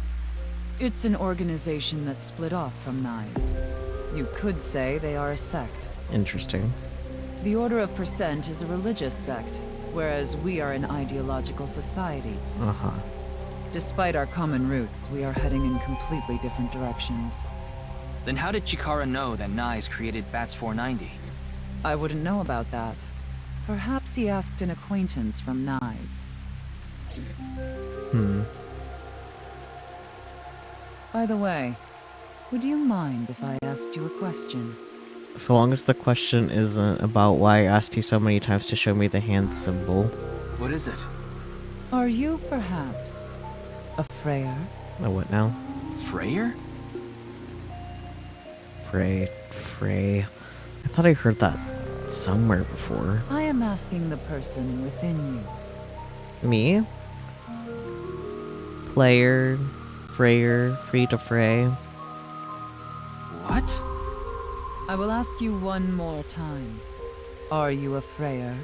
Speaker 20: It's an organization that split off from NICE. You could say they are a sect.
Speaker 1: Interesting.
Speaker 20: The Order of Percent is a religious sect, whereas we are an ideological society.
Speaker 1: Uh-huh.
Speaker 20: Despite our common roots, we are heading in completely different directions.
Speaker 16: Then how did Chikara know that NICE created Bats 490?
Speaker 20: I wouldn't know about that. Perhaps he asked an acquaintance from NICE. By the way, would you mind if I asked you a question?
Speaker 1: So long as the question isn't about why I asked you so many times to show me the hand symbol.
Speaker 16: What is it?
Speaker 20: Are you perhaps a Freyer?
Speaker 1: Oh, what now?
Speaker 16: Freyer?
Speaker 1: Frey. I thought I heard that somewhere before.
Speaker 20: I am asking the person within you.
Speaker 1: Me? Player, Freyer, free to fray.
Speaker 16: What?
Speaker 20: I will ask you one more time. Are you a Freyer?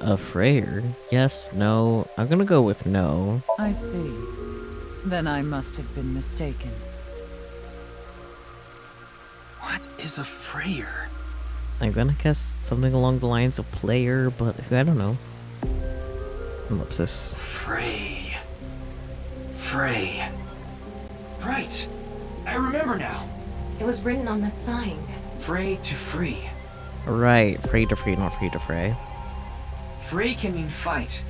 Speaker 1: A Freyer? Yes, no. I'm gonna go with no.
Speaker 20: I see. Then I must have been mistaken.
Speaker 16: What is a Freyer?
Speaker 1: I'm gonna guess something along the lines of player, but I don't know. Ellipsis.
Speaker 16: Frey. Right. I remember now.
Speaker 7: It was written on that sign.
Speaker 16: Frey to free.
Speaker 1: Right, free to free, not free to fray.
Speaker 16: Frey can mean fight,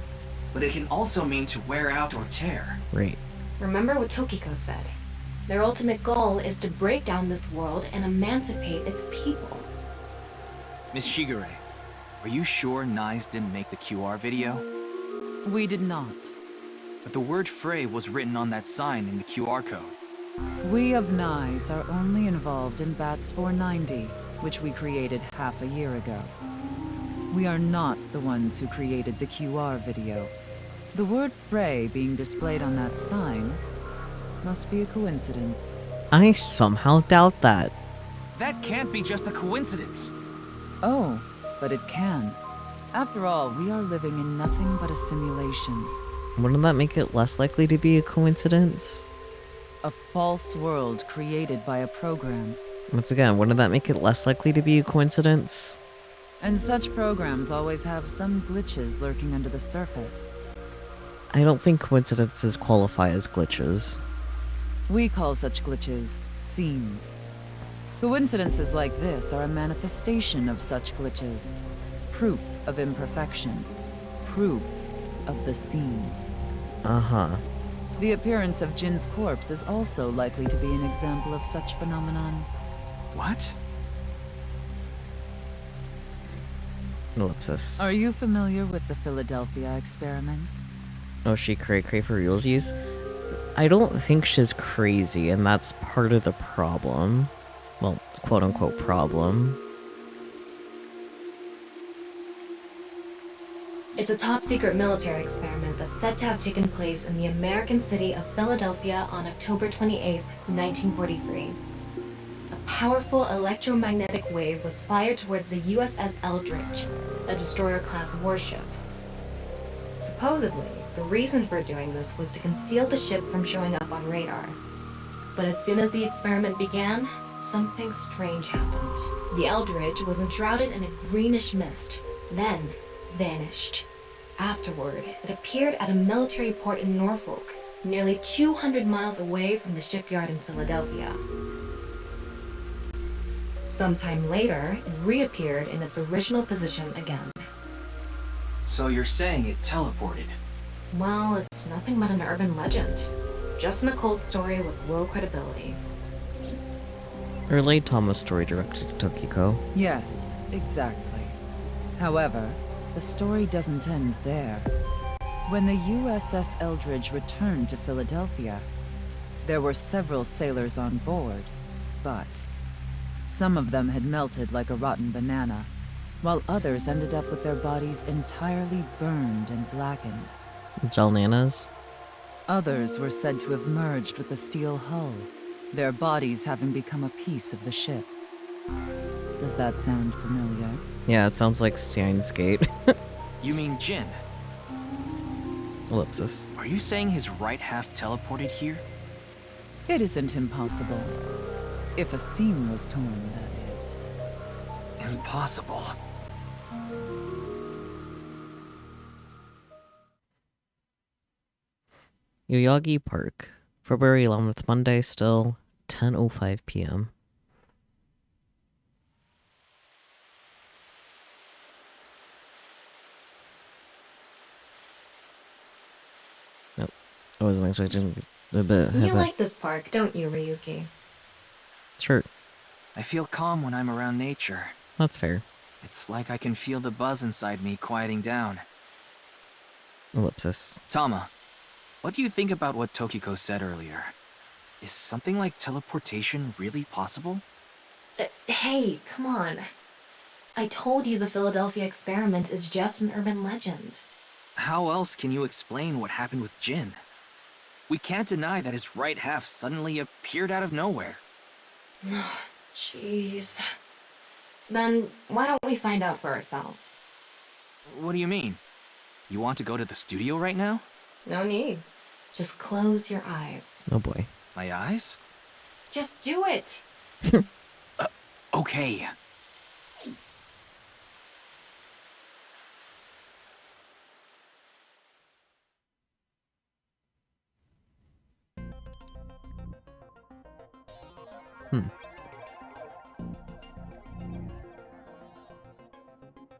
Speaker 16: but it can also mean to wear out or tear.
Speaker 1: Right.
Speaker 7: Remember what Tokiko said. Their ultimate goal is to break down this world and emancipate its people.
Speaker 16: Miss Shigure, are you sure NICE didn't make the QR video?
Speaker 20: We did not.
Speaker 16: But the word Frey was written on that sign in the QR code.
Speaker 20: We of NICE are only involved in Bats 490, which we created half a year ago. We are not the ones who created the QR video. The word Frey being displayed on that sign must be a coincidence.
Speaker 1: I somehow doubt that.
Speaker 16: That can't be just a coincidence.
Speaker 20: Oh, but it can. After all, we are living in nothing but a simulation.
Speaker 1: Wouldn't that make it less likely to be a coincidence?
Speaker 20: A false world created by a program.
Speaker 1: Once again, wouldn't that make it less likely to be a coincidence?
Speaker 20: And such programs always have some glitches lurking under the surface.
Speaker 1: I don't think coincidences qualify as glitches.
Speaker 20: We call such glitches seams. Coincidences like this are a manifestation of such glitches. Proof of imperfection. Proof of the seams.
Speaker 1: Uh-huh.
Speaker 20: The appearance of Jin's corpse is also likely to be an example of such phenomenon.
Speaker 16: What?
Speaker 1: Ellipsis.
Speaker 20: Are you familiar with the Philadelphia experiment?
Speaker 1: Oh, she cray for realsies? I don't think she's crazy, and that's part of the problem. Well, quote-unquote problem.
Speaker 7: It's a top-secret military experiment that's said to have taken place in the American city of Philadelphia on October 28, 1943. A powerful electromagnetic wave was fired towards the USS Eldridge, a destroyer-class warship. Supposedly, the reason for doing this was to conceal the ship from showing up on radar. But as soon as the experiment began, something strange happened. The Eldridge was enshrouded in a greenish mist, then vanished. Afterward, it appeared at a military port in Norfolk, nearly 200 miles away from the shipyard in Philadelphia. Sometime later, it reappeared in its original position again.
Speaker 16: So you're saying it teleported?
Speaker 7: Well, it's nothing but an urban legend. Just an occult story with low credibility.
Speaker 1: Relay Thomas' story directed to Tokiko.
Speaker 20: Yes, exactly. However, the story doesn't end there. When the USS Eldridge returned to Philadelphia, there were several sailors on board, but some of them had melted like a rotten banana, while others ended up with their bodies entirely burned and blackened.
Speaker 1: Jalnanas?
Speaker 20: Others were said to have merged with the steel hull, their bodies having become a piece of the ship. Does that sound familiar?
Speaker 1: Yeah, it sounds like Steins Gate.
Speaker 16: You mean Jin?
Speaker 1: Ellipsis.
Speaker 16: Are you saying his right half teleported here?
Speaker 20: It isn't impossible. If a seam was torn, that is.
Speaker 16: Impossible.
Speaker 1: Yoyagi Park, February 11th, Monday, still 10:05 p.m. Nope. I wasn't expecting a bit.
Speaker 7: You like this park, don't you, Ryuki?
Speaker 1: Sure.
Speaker 16: I feel calm when I'm around nature.
Speaker 1: That's fair.
Speaker 16: It's like I can feel the buzz inside me quieting down.
Speaker 1: Ellipsis.
Speaker 16: Tama, what do you think about what Tokiko said earlier? Is something like teleportation really possible?
Speaker 7: Hey, come on. I told you the Philadelphia experiment is just an urban legend.
Speaker 16: How else can you explain what happened with Jin? We can't deny that his right half suddenly appeared out of nowhere.
Speaker 7: Jeez. Then why don't we find out for ourselves?
Speaker 16: What do you mean? You want to go to the studio right now?
Speaker 7: No need. Just close your eyes.
Speaker 1: Oh boy.
Speaker 16: My eyes?
Speaker 7: Just do it!
Speaker 16: Okay.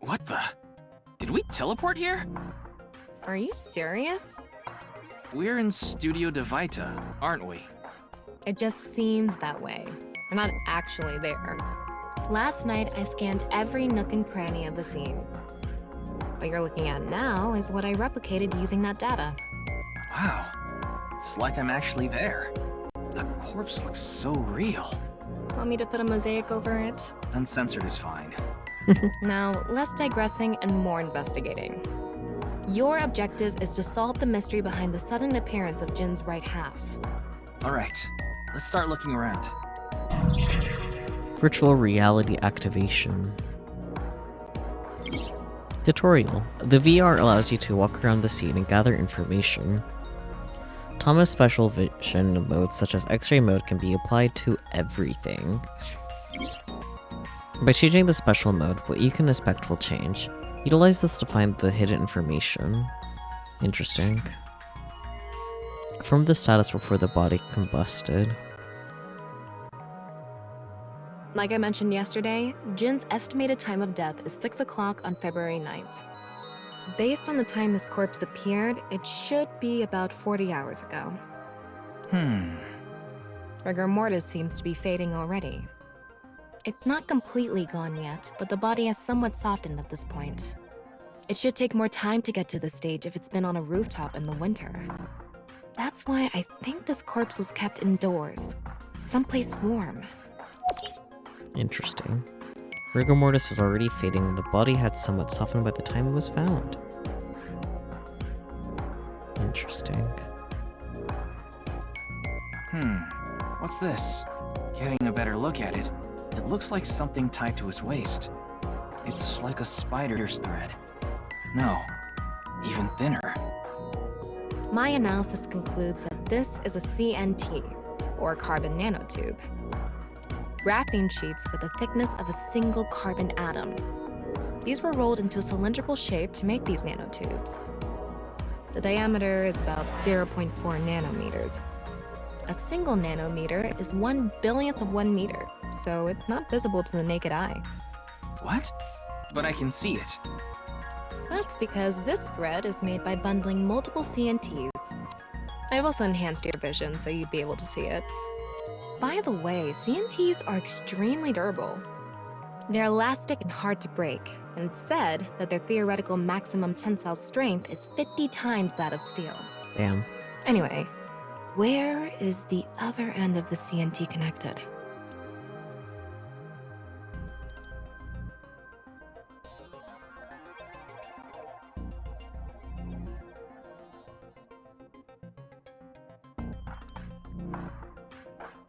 Speaker 16: What the? Did we teleport here?
Speaker 21: Are you serious?
Speaker 16: We're in Studio Devita, aren't we?
Speaker 21: It just seems that way. We're not actually there.
Speaker 7: Last night, I scanned every nook and cranny of the scene.
Speaker 21: What you're looking at now is what I replicated using that data.
Speaker 16: Wow. It's like I'm actually there. The corpse looks so real.
Speaker 21: Want me to put a mosaic over it?
Speaker 16: Uncensored is fine.
Speaker 21: Now, less digressing and more investigating. Your objective is to solve the mystery behind the sudden appearance of Jin's right half.
Speaker 16: Alright, let's start looking around.
Speaker 1: Virtual reality activation. Tutorial. The VR allows you to walk around the scene and gather information. Tama's special vision modes such as X-ray mode can be applied to everything. By changing the special mode, what you can expect will change. Utilize this to find the hidden information. Interesting. Confirm the status before the body combusted.
Speaker 21: Like I mentioned yesterday, Jin's estimated time of death is 6 o'clock on February 9th. Based on the time his corpse appeared, it should be about 40 hours ago. Rigor mortis seems to be fading already. It's not completely gone yet, but the body has somewhat softened at this point. It should take more time to get to this stage if it's been on a rooftop in the winter. That's why I think this corpse was kept indoors, someplace warm.
Speaker 1: Interesting. Rigor mortis was already fading, the body had somewhat softened by the time it was found. Interesting.
Speaker 16: What's this? Getting a better look at it, it looks like something tied to his waist. It's like a spider's thread. No, even thinner.
Speaker 21: My analysis concludes that this is a CNT, or carbon nanotube. Graphene sheets with the thickness of a single carbon atom. These were rolled into a cylindrical shape to make these nanotubes. The diameter is about 0.4 nanometers. A single nanometer is 1/1000th of 1 meter, so it's not visible to the naked eye.
Speaker 16: What? But I can see it.
Speaker 21: That's because this thread is made by bundling multiple CNTs. I've also enhanced your vision so you'd be able to see it. By the way, CNTs are extremely durable. They're elastic and hard to break, and it's said that their theoretical maximum tensile strength is 50 times that of steel.
Speaker 1: Damn.
Speaker 21: Anyway, where is the other end of the CNT connected?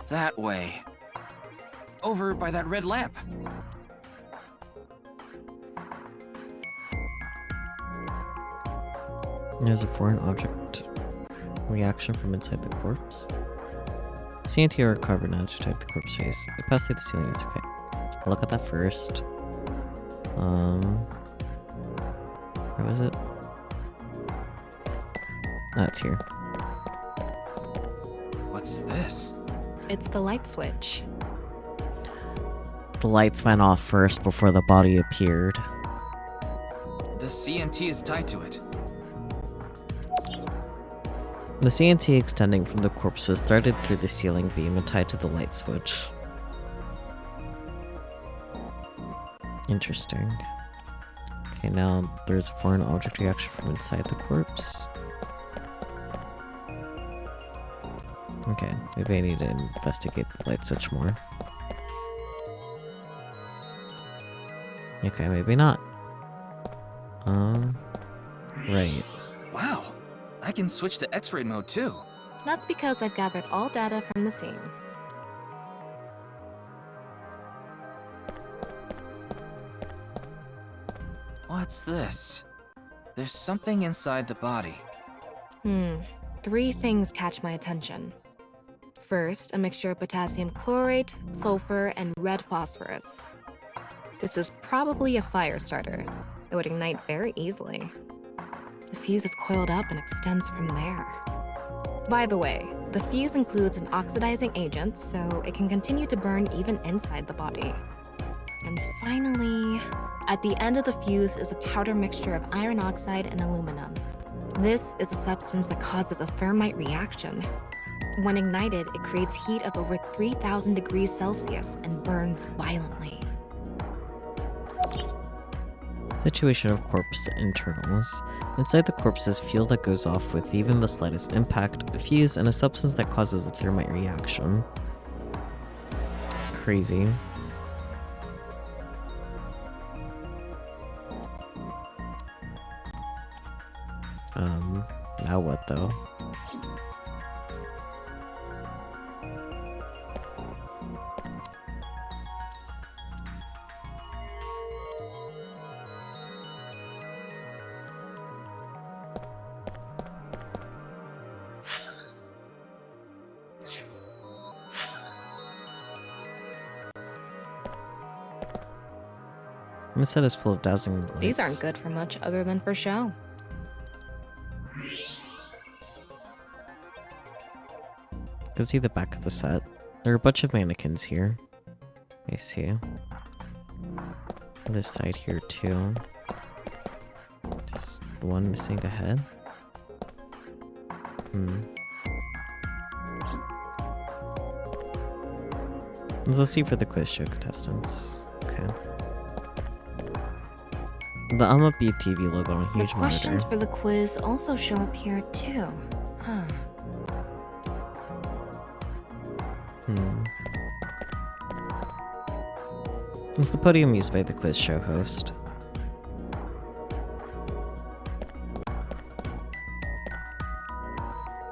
Speaker 16: That way. Over by that red lamp.
Speaker 1: There's a foreign object reaction from inside the corpse. CNT or carbon type the corpse face. It passed through the ceiling. It's okay. I'll look at that first. Where was it? That's here.
Speaker 16: What's this?
Speaker 21: It's the light switch.
Speaker 1: The lights went off first before the body appeared.
Speaker 16: The CNT is tied to it.
Speaker 1: The CNT extending from the corpse was threaded through the ceiling beam and tied to the light switch. Interesting. Okay, now there's a foreign object reaction from inside the corpse. Okay, maybe I need to investigate the light switch more. Okay, maybe not. Right.
Speaker 16: Wow, I can switch to X-ray mode too.
Speaker 21: That's because I've gathered all data from the scene.
Speaker 16: What's this? There's something inside the body.
Speaker 21: 3 things catch my attention. First, a mixture of potassium chlorate, sulfur, and red phosphorus. This is probably a fire starter. It would ignite very easily. The fuse is coiled up and extends from there. By the way, the fuse includes an oxidizing agent, so it can continue to burn even inside the body. And finally, at the end of the fuse is a powder mixture of iron oxide and aluminum. This is a substance that causes a thermite reaction. When ignited, it creates heat of over 3,000 degrees Celsius and burns violently.
Speaker 1: Situation of corpse internals. Inside the corpse is fuel that goes off with even the slightest impact, a fuse, and a substance that causes a thermite reaction. Crazy. Now what though? This set is full of dazzling lights.
Speaker 21: These aren't good for much other than for show.
Speaker 1: You can see the back of the set. There are a bunch of mannequins here. I see. This side here too. Just The one missing a head? Let's see for the quiz show contestants. Okay. The I'm a BTV logo on a huge
Speaker 21: The questions
Speaker 1: monitor.
Speaker 21: for the quiz also show up here too. Huh.
Speaker 1: Is the podium used by the quiz show host?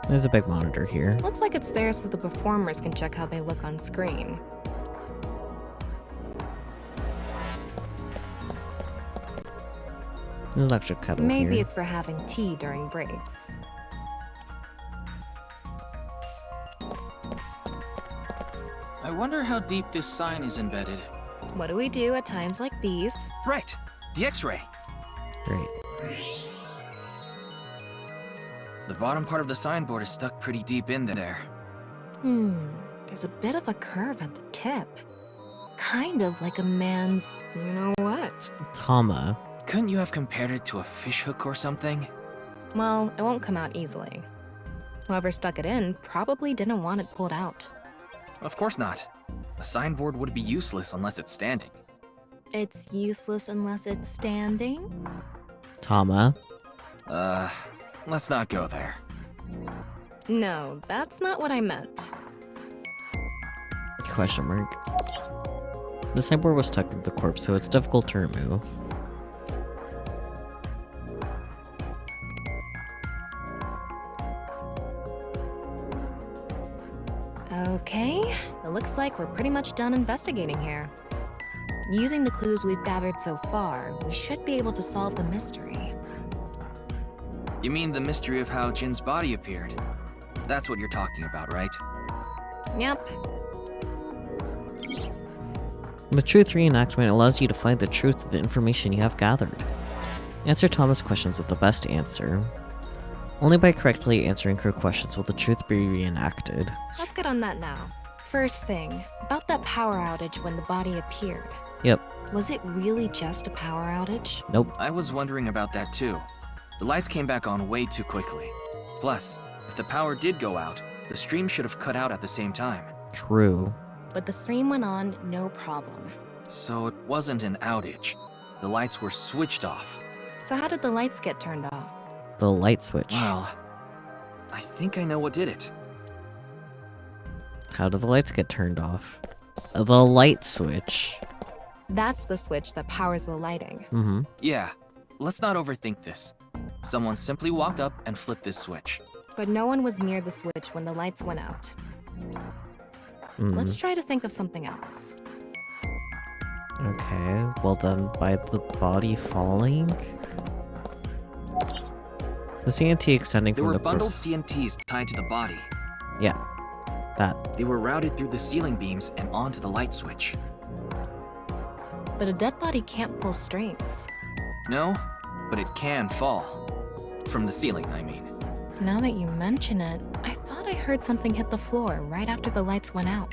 Speaker 1: There's a big monitor here.
Speaker 21: Looks like it's there so the performers can check how they look on screen.
Speaker 1: There's an extra kettle
Speaker 21: Maybe
Speaker 1: here.
Speaker 21: it's for having tea during breaks.
Speaker 16: I wonder how deep this sign is embedded.
Speaker 21: What do we do at times like these?
Speaker 16: Right, the X-ray.
Speaker 1: Great.
Speaker 16: The bottom part of the signboard is stuck pretty deep in there.
Speaker 21: There's a bit of a curve at the tip. Kind of like a man's, you know what?
Speaker 1: Tama.
Speaker 16: Couldn't you have compared it to a fishhook or something?
Speaker 21: Well, it won't come out easily. Whoever stuck it in probably didn't want it pulled out.
Speaker 16: Of course not. A signboard would be useless unless it's standing.
Speaker 21: It's useless unless it's standing?
Speaker 1: Tama.
Speaker 16: Let's not go there.
Speaker 21: No, that's not what I meant.
Speaker 1: Question mark. The signboard was stuck to the corpse, so it's difficult to remove.
Speaker 21: Okay, it looks like we're pretty much done investigating here. Using the clues we've gathered so far, we should be able to solve the mystery.
Speaker 16: You mean the mystery of how Jin's body appeared? That's what you're talking about, right?
Speaker 21: Yep.
Speaker 1: The truth reenactment allows you to find the truth of the information you have gathered. Answer Thomas' questions with the best answer. Only by correctly answering her questions will the truth be reenacted.
Speaker 21: Let's get on that now. First thing, about that power outage when the body appeared.
Speaker 1: Yep.
Speaker 21: Was it really just a power outage?
Speaker 1: Nope.
Speaker 16: I was wondering about that too. The lights came back on way too quickly. Plus, if the power did go out, the stream should have cut out at the same time.
Speaker 1: True.
Speaker 21: But the stream went on, no problem.
Speaker 16: So it wasn't an outage. The lights were switched off.
Speaker 21: So how did the lights get turned off?
Speaker 1: The light switch.
Speaker 16: Well, I think I know what did it.
Speaker 1: How do the lights get turned off? The light switch.
Speaker 21: That's the switch that powers the lighting.
Speaker 16: Yeah, let's not overthink this. Someone simply walked up and flipped this switch.
Speaker 21: But no one was near the switch when the lights went out. Let's try to think of something else.
Speaker 1: Okay, well then by the body falling? The CNT extending
Speaker 16: There
Speaker 1: from
Speaker 16: were
Speaker 1: the
Speaker 16: bundled
Speaker 1: corpse.
Speaker 16: CNTs tied to the body.
Speaker 1: Yeah, that.
Speaker 16: They were routed through the ceiling beams and onto the light switch.
Speaker 21: But a dead body can't pull strings.
Speaker 16: No, but it can fall. From the ceiling, I mean.
Speaker 21: Now that you mention it, I thought I heard something hit the floor right after the lights went out.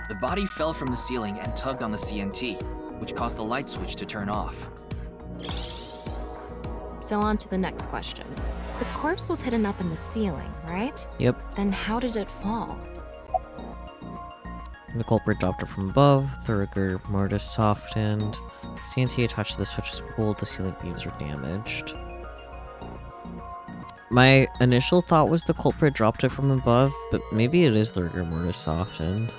Speaker 16: The body fell from the ceiling and tugged on the CNT, which caused the light switch to turn off.
Speaker 21: So on to the next question. The corpse was hidden up in the ceiling, right?
Speaker 1: Yep.
Speaker 21: Then how did it fall?
Speaker 1: The culprit dropped it from above, the rigor mortis softened, CNT attached to the switch was pulled, the ceiling beams were damaged. My initial thought was the culprit dropped it from above, but maybe it is the rigor mortis softened.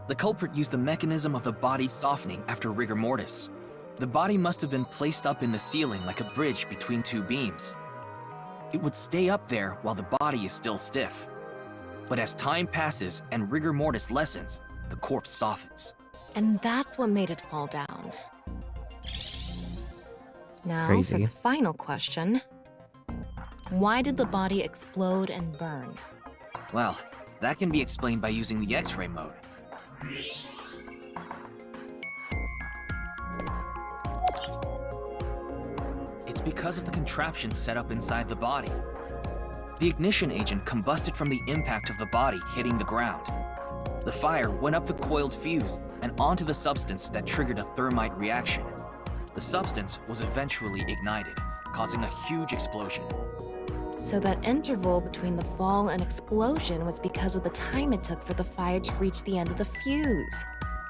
Speaker 16: The culprit used the mechanism of the body softening after rigor mortis. The body must have been placed up in the ceiling like a bridge between two beams. It would stay up there while the body is still stiff. But as time passes and rigor mortis lessens, the corpse softens.
Speaker 21: And that's what made it fall down. Now
Speaker 1: Crazy.
Speaker 21: for the final question. Why did the body explode and burn?
Speaker 16: Well, that can be explained by using the X-ray mode. It's because of the contraption set up inside the body. The ignition agent combusted from the impact of the body hitting the ground. The fire went up the coiled fuse and onto the substance that triggered a thermite reaction. The substance was eventually ignited, causing a huge explosion.
Speaker 21: So that interval between the fall and explosion was because of the time it took for the fire to reach the end of the fuse.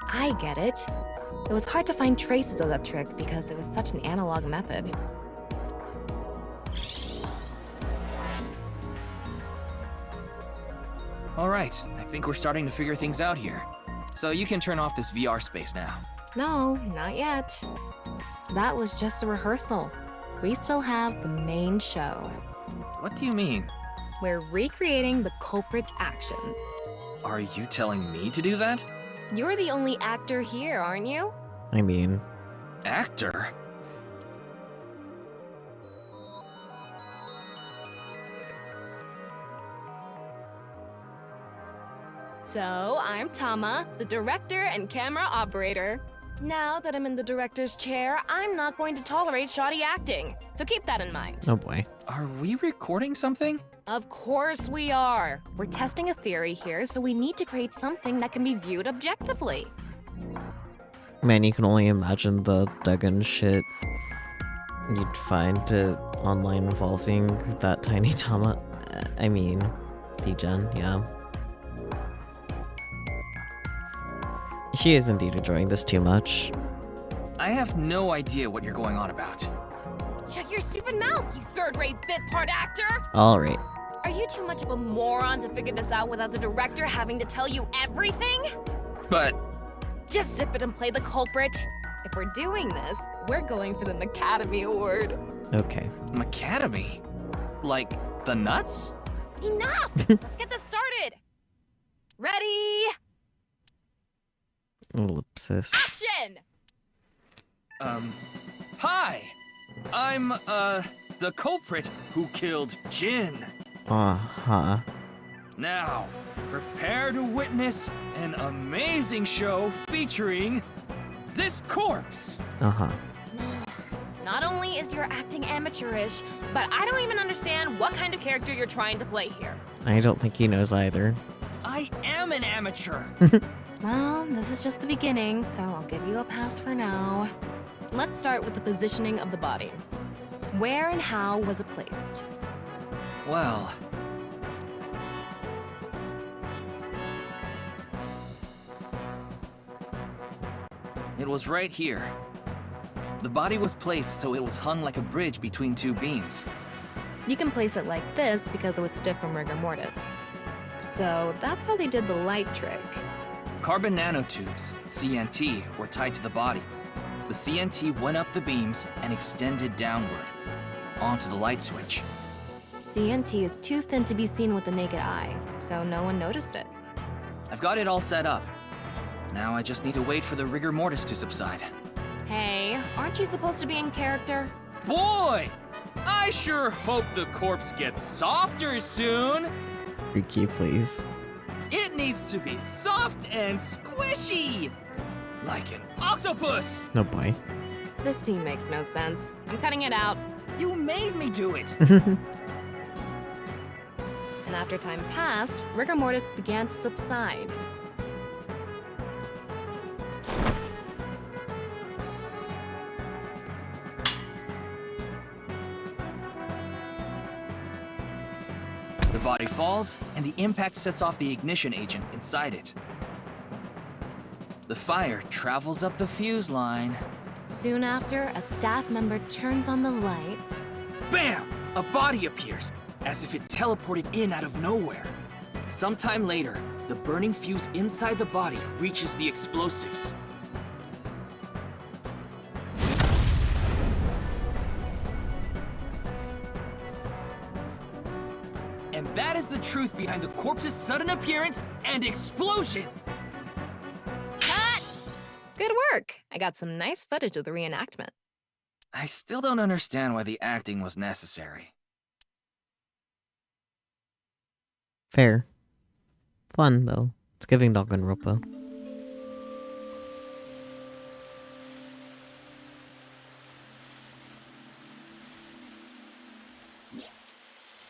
Speaker 21: I get it. It was hard to find traces of that trick because it was such an analog method.
Speaker 16: All right, I think we're starting to figure things out here. So you can turn off this VR space now.
Speaker 21: No, not yet. That was just a rehearsal. We still have the main show.
Speaker 16: What do you mean?
Speaker 21: We're recreating the culprit's actions.
Speaker 16: Are you telling me to do that?
Speaker 22: You're the only actor here, aren't you?
Speaker 1: I mean...
Speaker 16: Actor?
Speaker 22: So, I'm Tama, the director and camera operator. Now that I'm in the director's chair, I'm not going to tolerate shoddy acting. So keep that in mind.
Speaker 1: Oh boy.
Speaker 16: Are we recording something?
Speaker 22: Of course we are. We're testing a theory here, so we need to create something that can be viewed objectively.
Speaker 1: Man, you can only imagine the Duggan shit you'd find online involving that tiny Tama. I mean, D-Gen, yeah. She is indeed enjoying this too much.
Speaker 16: I have no idea what you're going on about.
Speaker 22: Shut your stupid mouth, you third-rate bit part actor!
Speaker 1: Alright.
Speaker 22: Are you too much of a moron to figure this out without the director having to tell you everything?
Speaker 16: But...
Speaker 22: Just zip it and play the culprit. If we're doing this, we're going for the Macademy Award.
Speaker 1: Okay.
Speaker 16: Macademy? Like, the nuts?
Speaker 22: Enough! Let's get this started! Ready?
Speaker 1: Ellipsis.
Speaker 22: Action!
Speaker 16: Hi! I'm, the culprit who killed Jin.
Speaker 1: Uh-huh.
Speaker 16: Now, prepare to witness an amazing show featuring this corpse.
Speaker 1: Uh-huh.
Speaker 22: Not only is your acting amateurish, but I don't even understand what kind of character you're trying to play here.
Speaker 1: I don't think he knows either.
Speaker 16: I am an amateur.
Speaker 21: Well, this is just the beginning, so I'll give you a pass for now.
Speaker 22: Let's start with the positioning of the body. Where and how was it placed?
Speaker 16: Well... It was right here. The body was placed so it was hung like a bridge between two beams.
Speaker 21: You can place it like this because it was stiff from rigor mortis. So that's how they did the light trick.
Speaker 16: Carbon nanotubes, CNT, were tied to the body. The CNT went up the beams and extended downward, onto the light switch.
Speaker 21: CNT is too thin to be seen with the naked eye, so no one noticed it.
Speaker 16: I've got it all set up. Now I just need to wait for the rigor mortis to subside.
Speaker 22: Hey, aren't you supposed to be in character?
Speaker 16: Boy! I sure hope the corpse gets softer soon!
Speaker 1: Riki, please.
Speaker 16: It needs to be soft and squishy! Like an octopus!
Speaker 1: No boy.
Speaker 21: This scene makes no sense.
Speaker 22: I'm cutting it out.
Speaker 16: You made me do it!
Speaker 21: And after time passed, rigor mortis began to subside.
Speaker 16: The body falls, and the impact sets off the ignition agent inside it. The fire travels up the fuse line.
Speaker 21: Soon after, a staff member turns on the lights.
Speaker 16: Bam! A body appears, as if it teleported in out of nowhere. Sometime later, the burning fuse inside the body reaches the explosives. And that is the truth behind the corpse's sudden appearance and explosion!
Speaker 21: Good work! I got some nice footage of the reenactment.
Speaker 16: I still don't understand why the acting was necessary.
Speaker 1: Fair. Fun, though. It's giving Danganronpa.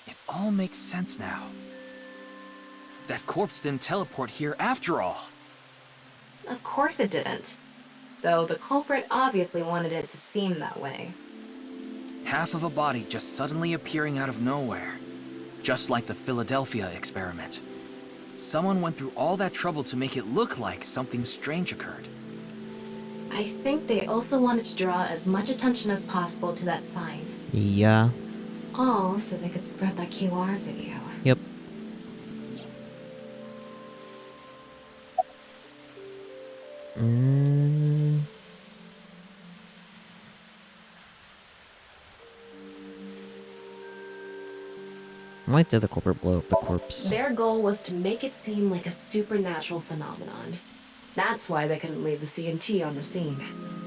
Speaker 16: It all makes sense now. That corpse didn't teleport here after all.
Speaker 21: Of course it didn't.
Speaker 7: though the culprit obviously wanted it to seem that way.
Speaker 16: Half of a body just suddenly appearing out of nowhere. Just like the Philadelphia experiment. Someone went through all that trouble to make it look like something strange occurred.
Speaker 7: I think they also wanted to draw as much attention as possible to that sign.
Speaker 1: Yeah.
Speaker 7: All so they could spread that QR video.
Speaker 1: Yep. Why did the culprit blow up the corpse?
Speaker 7: Their goal was to make it seem like a supernatural phenomenon. That's why they couldn't leave the CNT on the scene.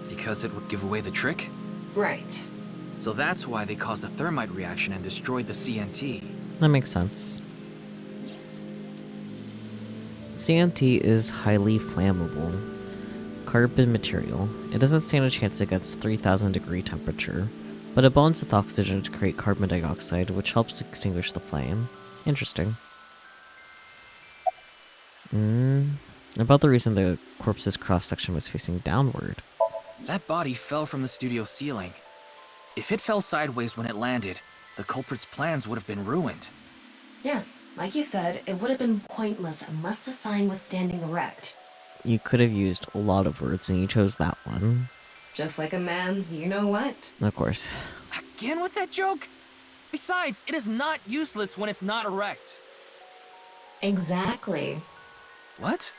Speaker 16: Because it would give away the trick?
Speaker 7: Right.
Speaker 16: So that's why they caused a thermite reaction and destroyed the CNT.
Speaker 1: That makes sense. CNT is highly flammable. Carbon material. It doesn't stand a chance against 3,000 degree temperature, but it bonds with oxygen to create carbon dioxide, which helps extinguish the flame. Interesting. About the reason the corpse's cross-section was facing downward.
Speaker 16: That body fell from the studio ceiling. If it fell sideways when it landed, the culprit's plans would have been ruined.
Speaker 7: Yes, like you said, it would have been pointless unless the sign was standing erect.
Speaker 1: You could have used a lot of words, and you chose that one.
Speaker 7: Just like a man's you-know-what.
Speaker 1: Of course.
Speaker 16: Again with that joke? Besides, it is not useless when it's not erect.
Speaker 7: Exactly.
Speaker 16: What?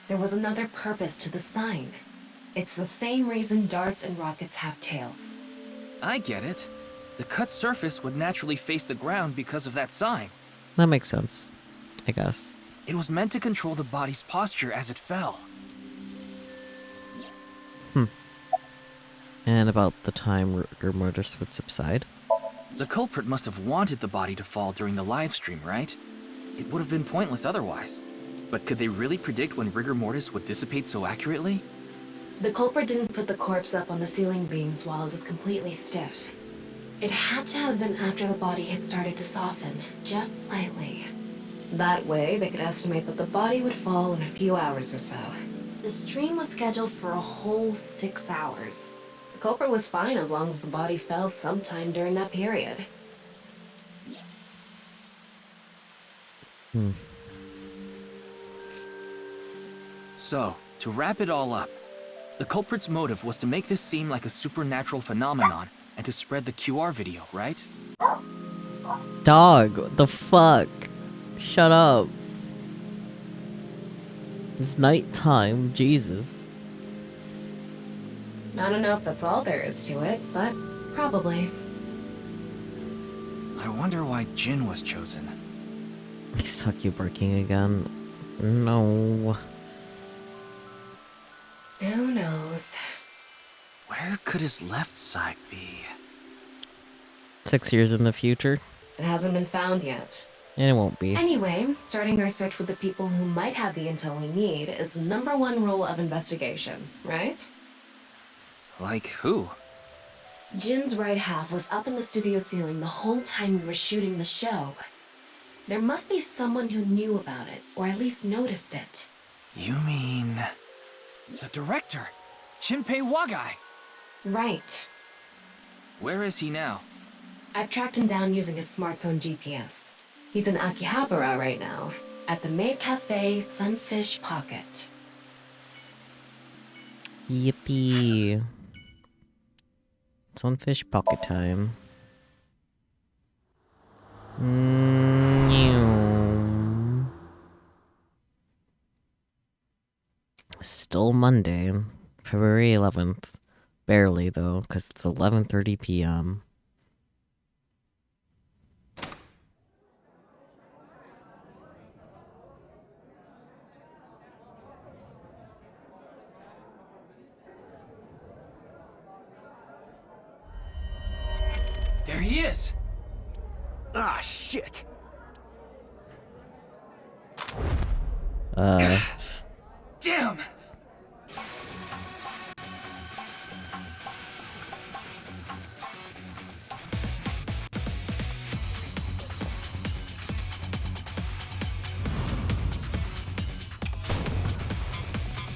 Speaker 7: There was another purpose to the sign. It's the same reason darts and rockets have tails.
Speaker 16: I get it. The cut surface would naturally face the ground because of that sign.
Speaker 1: That makes sense, I guess.
Speaker 16: It was meant to control the body's posture as it fell.
Speaker 1: And about the time rigor mortis would subside?
Speaker 16: The culprit must have wanted the body to fall during the live stream, right? It would have been pointless otherwise. But could they really predict when rigor mortis would dissipate so accurately?
Speaker 7: The culprit didn't put the corpse up on the ceiling beams while it was completely stiff. It had to have been after the body had started to soften, just slightly. That way, they could estimate that the body would fall in a few hours or so. The stream was scheduled for a whole 6 hours. The culprit was fine as long as the body fell sometime during that period.
Speaker 16: So, to wrap it all up, the culprit's motive was to make this seem like a supernatural phenomenon and to spread the QR video, right?
Speaker 1: Dog, what the fuck? Shut up. It's nighttime, Jesus.
Speaker 7: I don't know if that's all there is to it, but probably.
Speaker 16: I wonder why Jin was chosen.
Speaker 1: Suck you barking again. No.
Speaker 7: Who knows?
Speaker 16: Where could his left side be?
Speaker 1: 6 years in the future?
Speaker 7: It hasn't been found yet.
Speaker 1: And it won't be.
Speaker 7: Anyway, starting our search with the people who might have the intel we need is the #1 rule of investigation, right?
Speaker 16: Like who?
Speaker 7: Jin's right half was up in the studio ceiling the whole time we were shooting the show. There must be someone who knew about it, or at least noticed it.
Speaker 16: You mean... the director, Shinpei Wagai.
Speaker 7: Right.
Speaker 16: Where is he now?
Speaker 7: I've tracked him down using his smartphone GPS. He's in Akihabara right now, at the maid cafe Sunfish Pocket.
Speaker 1: Yippee. Sunfish pocket time. Still Monday, February 11th. Barely, though, because it's 11:30 p.m.
Speaker 16: There he is!
Speaker 14: Ah, shit!
Speaker 16: Damn!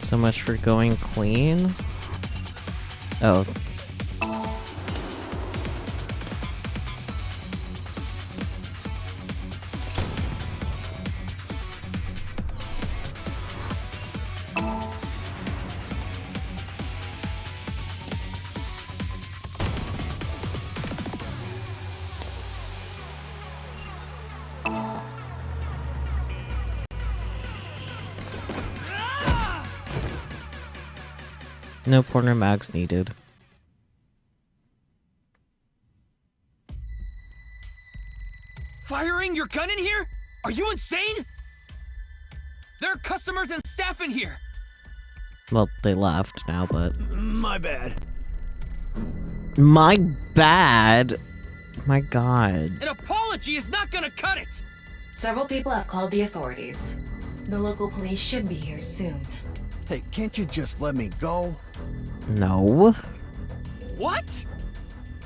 Speaker 1: So much for going clean. Oh. No pointer mags needed.
Speaker 5: Firing your gun in here? Are you insane? There are customers and staff in here.
Speaker 1: Well, they left now, but...
Speaker 14: My bad.
Speaker 1: My bad? My god.
Speaker 5: An apology is not gonna cut it!
Speaker 7: Several people have called the authorities. The local police should be here soon.
Speaker 14: Hey, can't you just let me go?
Speaker 1: No.
Speaker 5: What?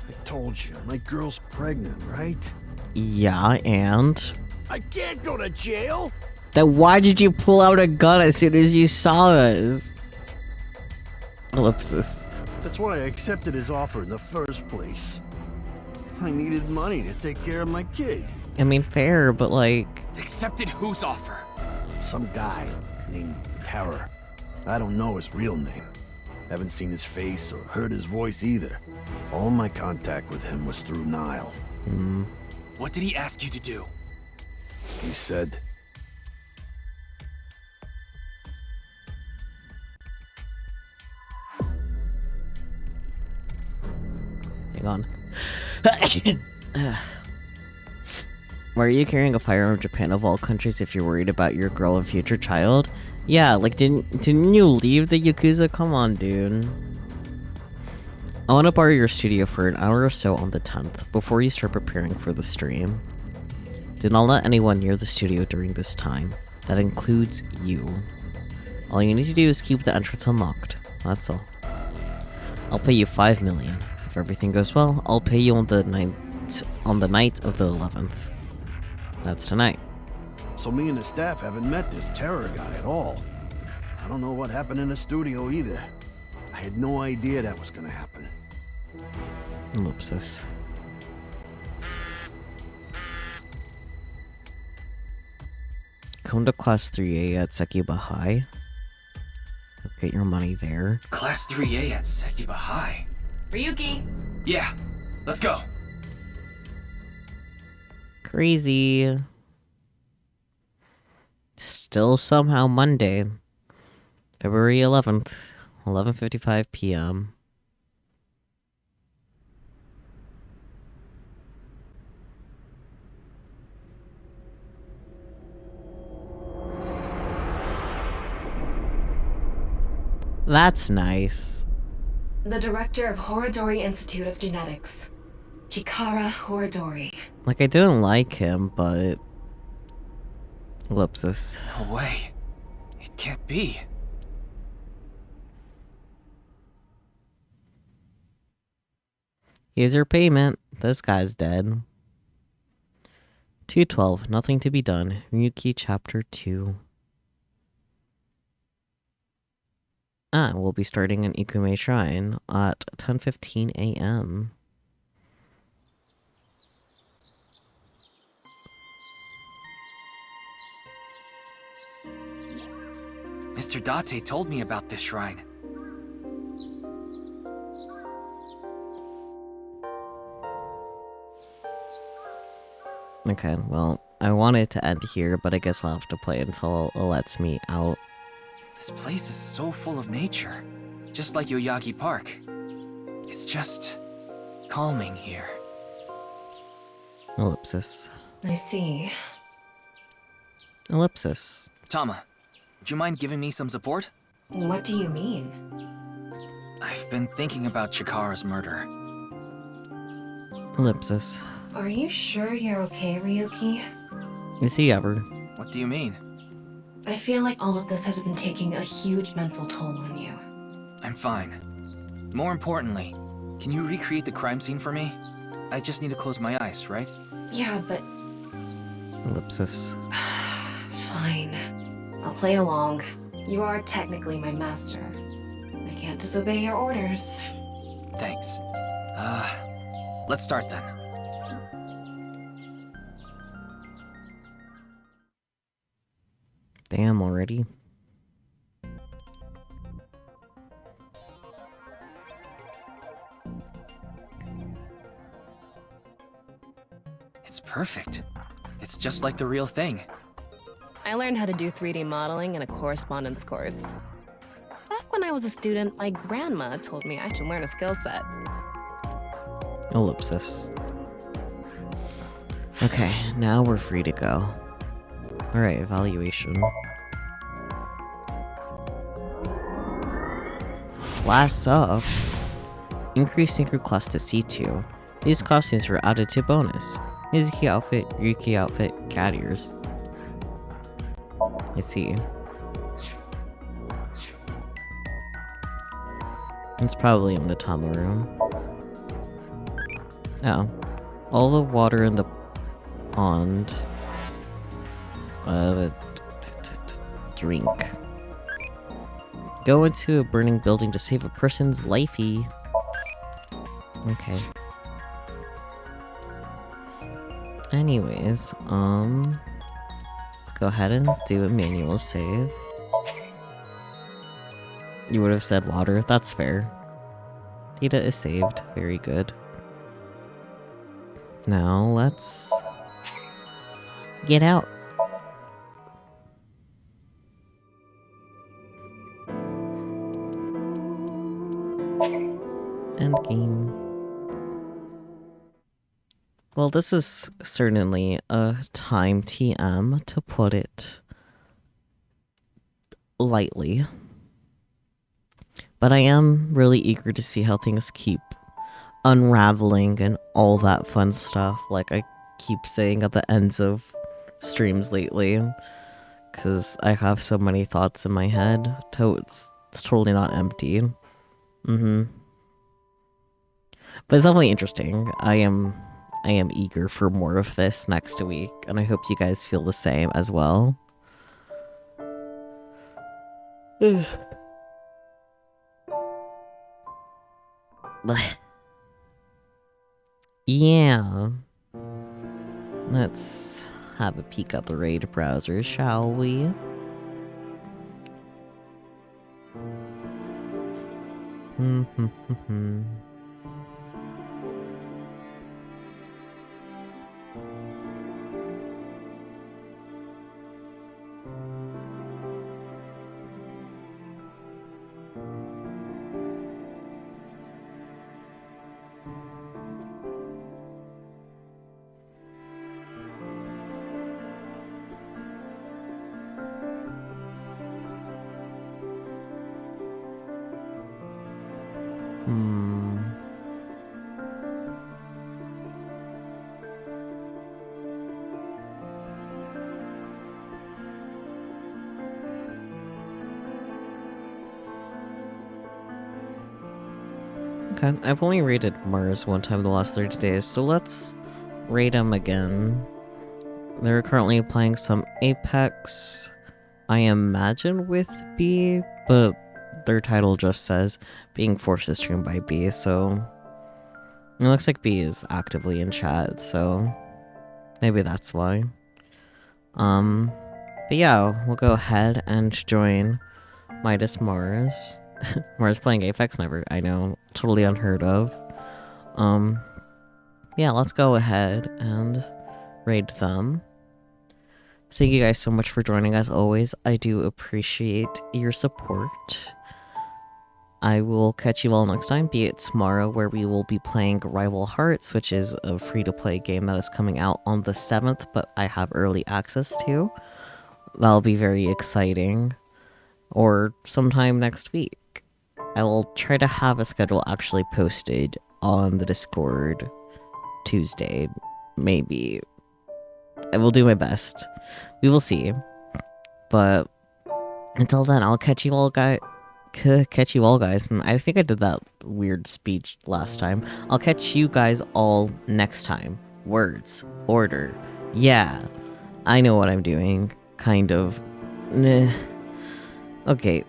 Speaker 14: I told you, my girl's pregnant, right?
Speaker 1: Yeah, and?
Speaker 14: I can't go to jail!
Speaker 1: Then why did you pull out a gun as soon as you saw us? Ellipsis.
Speaker 14: That's why I accepted his offer in the first place. I needed money to take care of my kid.
Speaker 1: I mean, fair, but like...
Speaker 5: Accepted whose offer?
Speaker 14: Some guy named Terror. I don't know his real name. Haven't seen his face or heard his voice either. All my contact with him was through Nile.
Speaker 5: What did he ask you to do?
Speaker 14: He said...
Speaker 1: Hang on. Why are you carrying a firearm in Japan of all countries if you're worried about your girl and future child? Yeah, like didn't you leave the Yakuza? Come on, dude. I want to borrow your studio for an hour or so on the 10th, before you start preparing for the stream. Do not let anyone near the studio during this time. That includes you. All you need to do is keep the entrance unlocked. That's all. I'll pay you 5 million. If everything goes well, I'll pay you on the night of the 11th. That's tonight.
Speaker 14: So me and the staff haven't met this Terror guy at all. I don't know what happened in the studio either. I had no idea that was gonna happen.
Speaker 1: Ellipsis. Come to Class 3A at Sekiba High. Get your money there.
Speaker 16: Class 3A at Sekiba High.
Speaker 22: Ryuki!
Speaker 5: Yeah, let's go.
Speaker 1: Crazy. Still somehow Monday, February 11th, 11:55 p.m. That's nice.
Speaker 7: The director of Horodori Institute of Genetics, Chikara Horodori.
Speaker 1: Like, I didn't like him, but... Ellipsis.
Speaker 16: No way. It can't be.
Speaker 1: Here's your payment. This guy's dead. 212. Nothing to be done. Ryuki Chapter 2. We'll be starting an Ikume Shrine at 10:15 a.m.
Speaker 16: Mr. Date told me about this shrine.
Speaker 1: Okay, well, I wanted to end here, but I guess I'll have to play until it lets me out.
Speaker 16: This place is so full of nature, just like Yoyagi Park. It's just calming here.
Speaker 1: Ellipsis.
Speaker 7: I see.
Speaker 1: Ellipsis.
Speaker 16: Tama, would you mind giving me some support?
Speaker 7: What do you mean?
Speaker 16: I've been thinking about Chikara's murder.
Speaker 1: Ellipsis.
Speaker 7: Are you sure you're okay, Ryuki?
Speaker 1: Is he ever?
Speaker 16: What do you mean?
Speaker 7: I feel like all of this has been taking a huge mental toll on you.
Speaker 16: I'm fine. More importantly, can you recreate the crime scene for me? I just need to close my eyes, right?
Speaker 7: Yeah, but...
Speaker 1: Ellipsis.
Speaker 7: Fine. I'll play along. You are technically my master. I can't disobey your orders.
Speaker 16: Thanks. Let's start then.
Speaker 1: Damn, already.
Speaker 16: It's perfect. It's just like the real thing.
Speaker 22: I learned how to do 3D modeling in a correspondence course. Back when I was a student, my grandma told me I should learn a skill set.
Speaker 1: Ellipsis. Okay, now we're free to go. Alright, evaluation. Last up, increase synchro class to C2. These costumes were added to bonus. Mizuki outfit, Ryuki outfit, cat ears. I see. It's probably in the Tama room. Oh. All the water in the pond. Drink. Go into a burning building to save a person's lifey. Okay. Anyways, go ahead and do a manual save. You would have said water, that's fair. Data is saved, very good. Now let's get out. End game. Well, this is certainly a time TM, to put it lightly. But I am really eager to see how things keep unraveling and all that fun stuff, like I keep saying at the ends of streams lately. Because I have so many thoughts in my head. It's totally not empty. But it's definitely interesting. I am eager for more of this next week, and I hope you guys feel the same as well. Yeah. Let's have a peek at the raid browser, shall we? Okay, I've only raided Mars one time in the last 30 days, so let's raid him again. They're currently playing some Apex, I imagine with B, but their title just says being forced to stream by B, so it looks like B is actively in chat, so maybe that's why. But yeah, we'll go ahead and join Midas Mars. Mars playing Apex, never, I know, totally unheard of. Yeah, let's go ahead and raid them. Thank you guys so much for joining, as always. I do appreciate your support. I will catch you all next time, be it tomorrow, where we will be playing Rival Hearts, which is a free-to-play game that is coming out on the 7th, but I have early access to. That'll be very exciting. Or sometime next week. I will try to have a schedule actually posted on the Discord Tuesday, maybe. I will do my best. We will see. But until then, I'll catch you all guys. I think I did that weird speech last time. I'll catch you guys all next time. Words. Order. Yeah. I know what I'm doing. Kind of. Okay.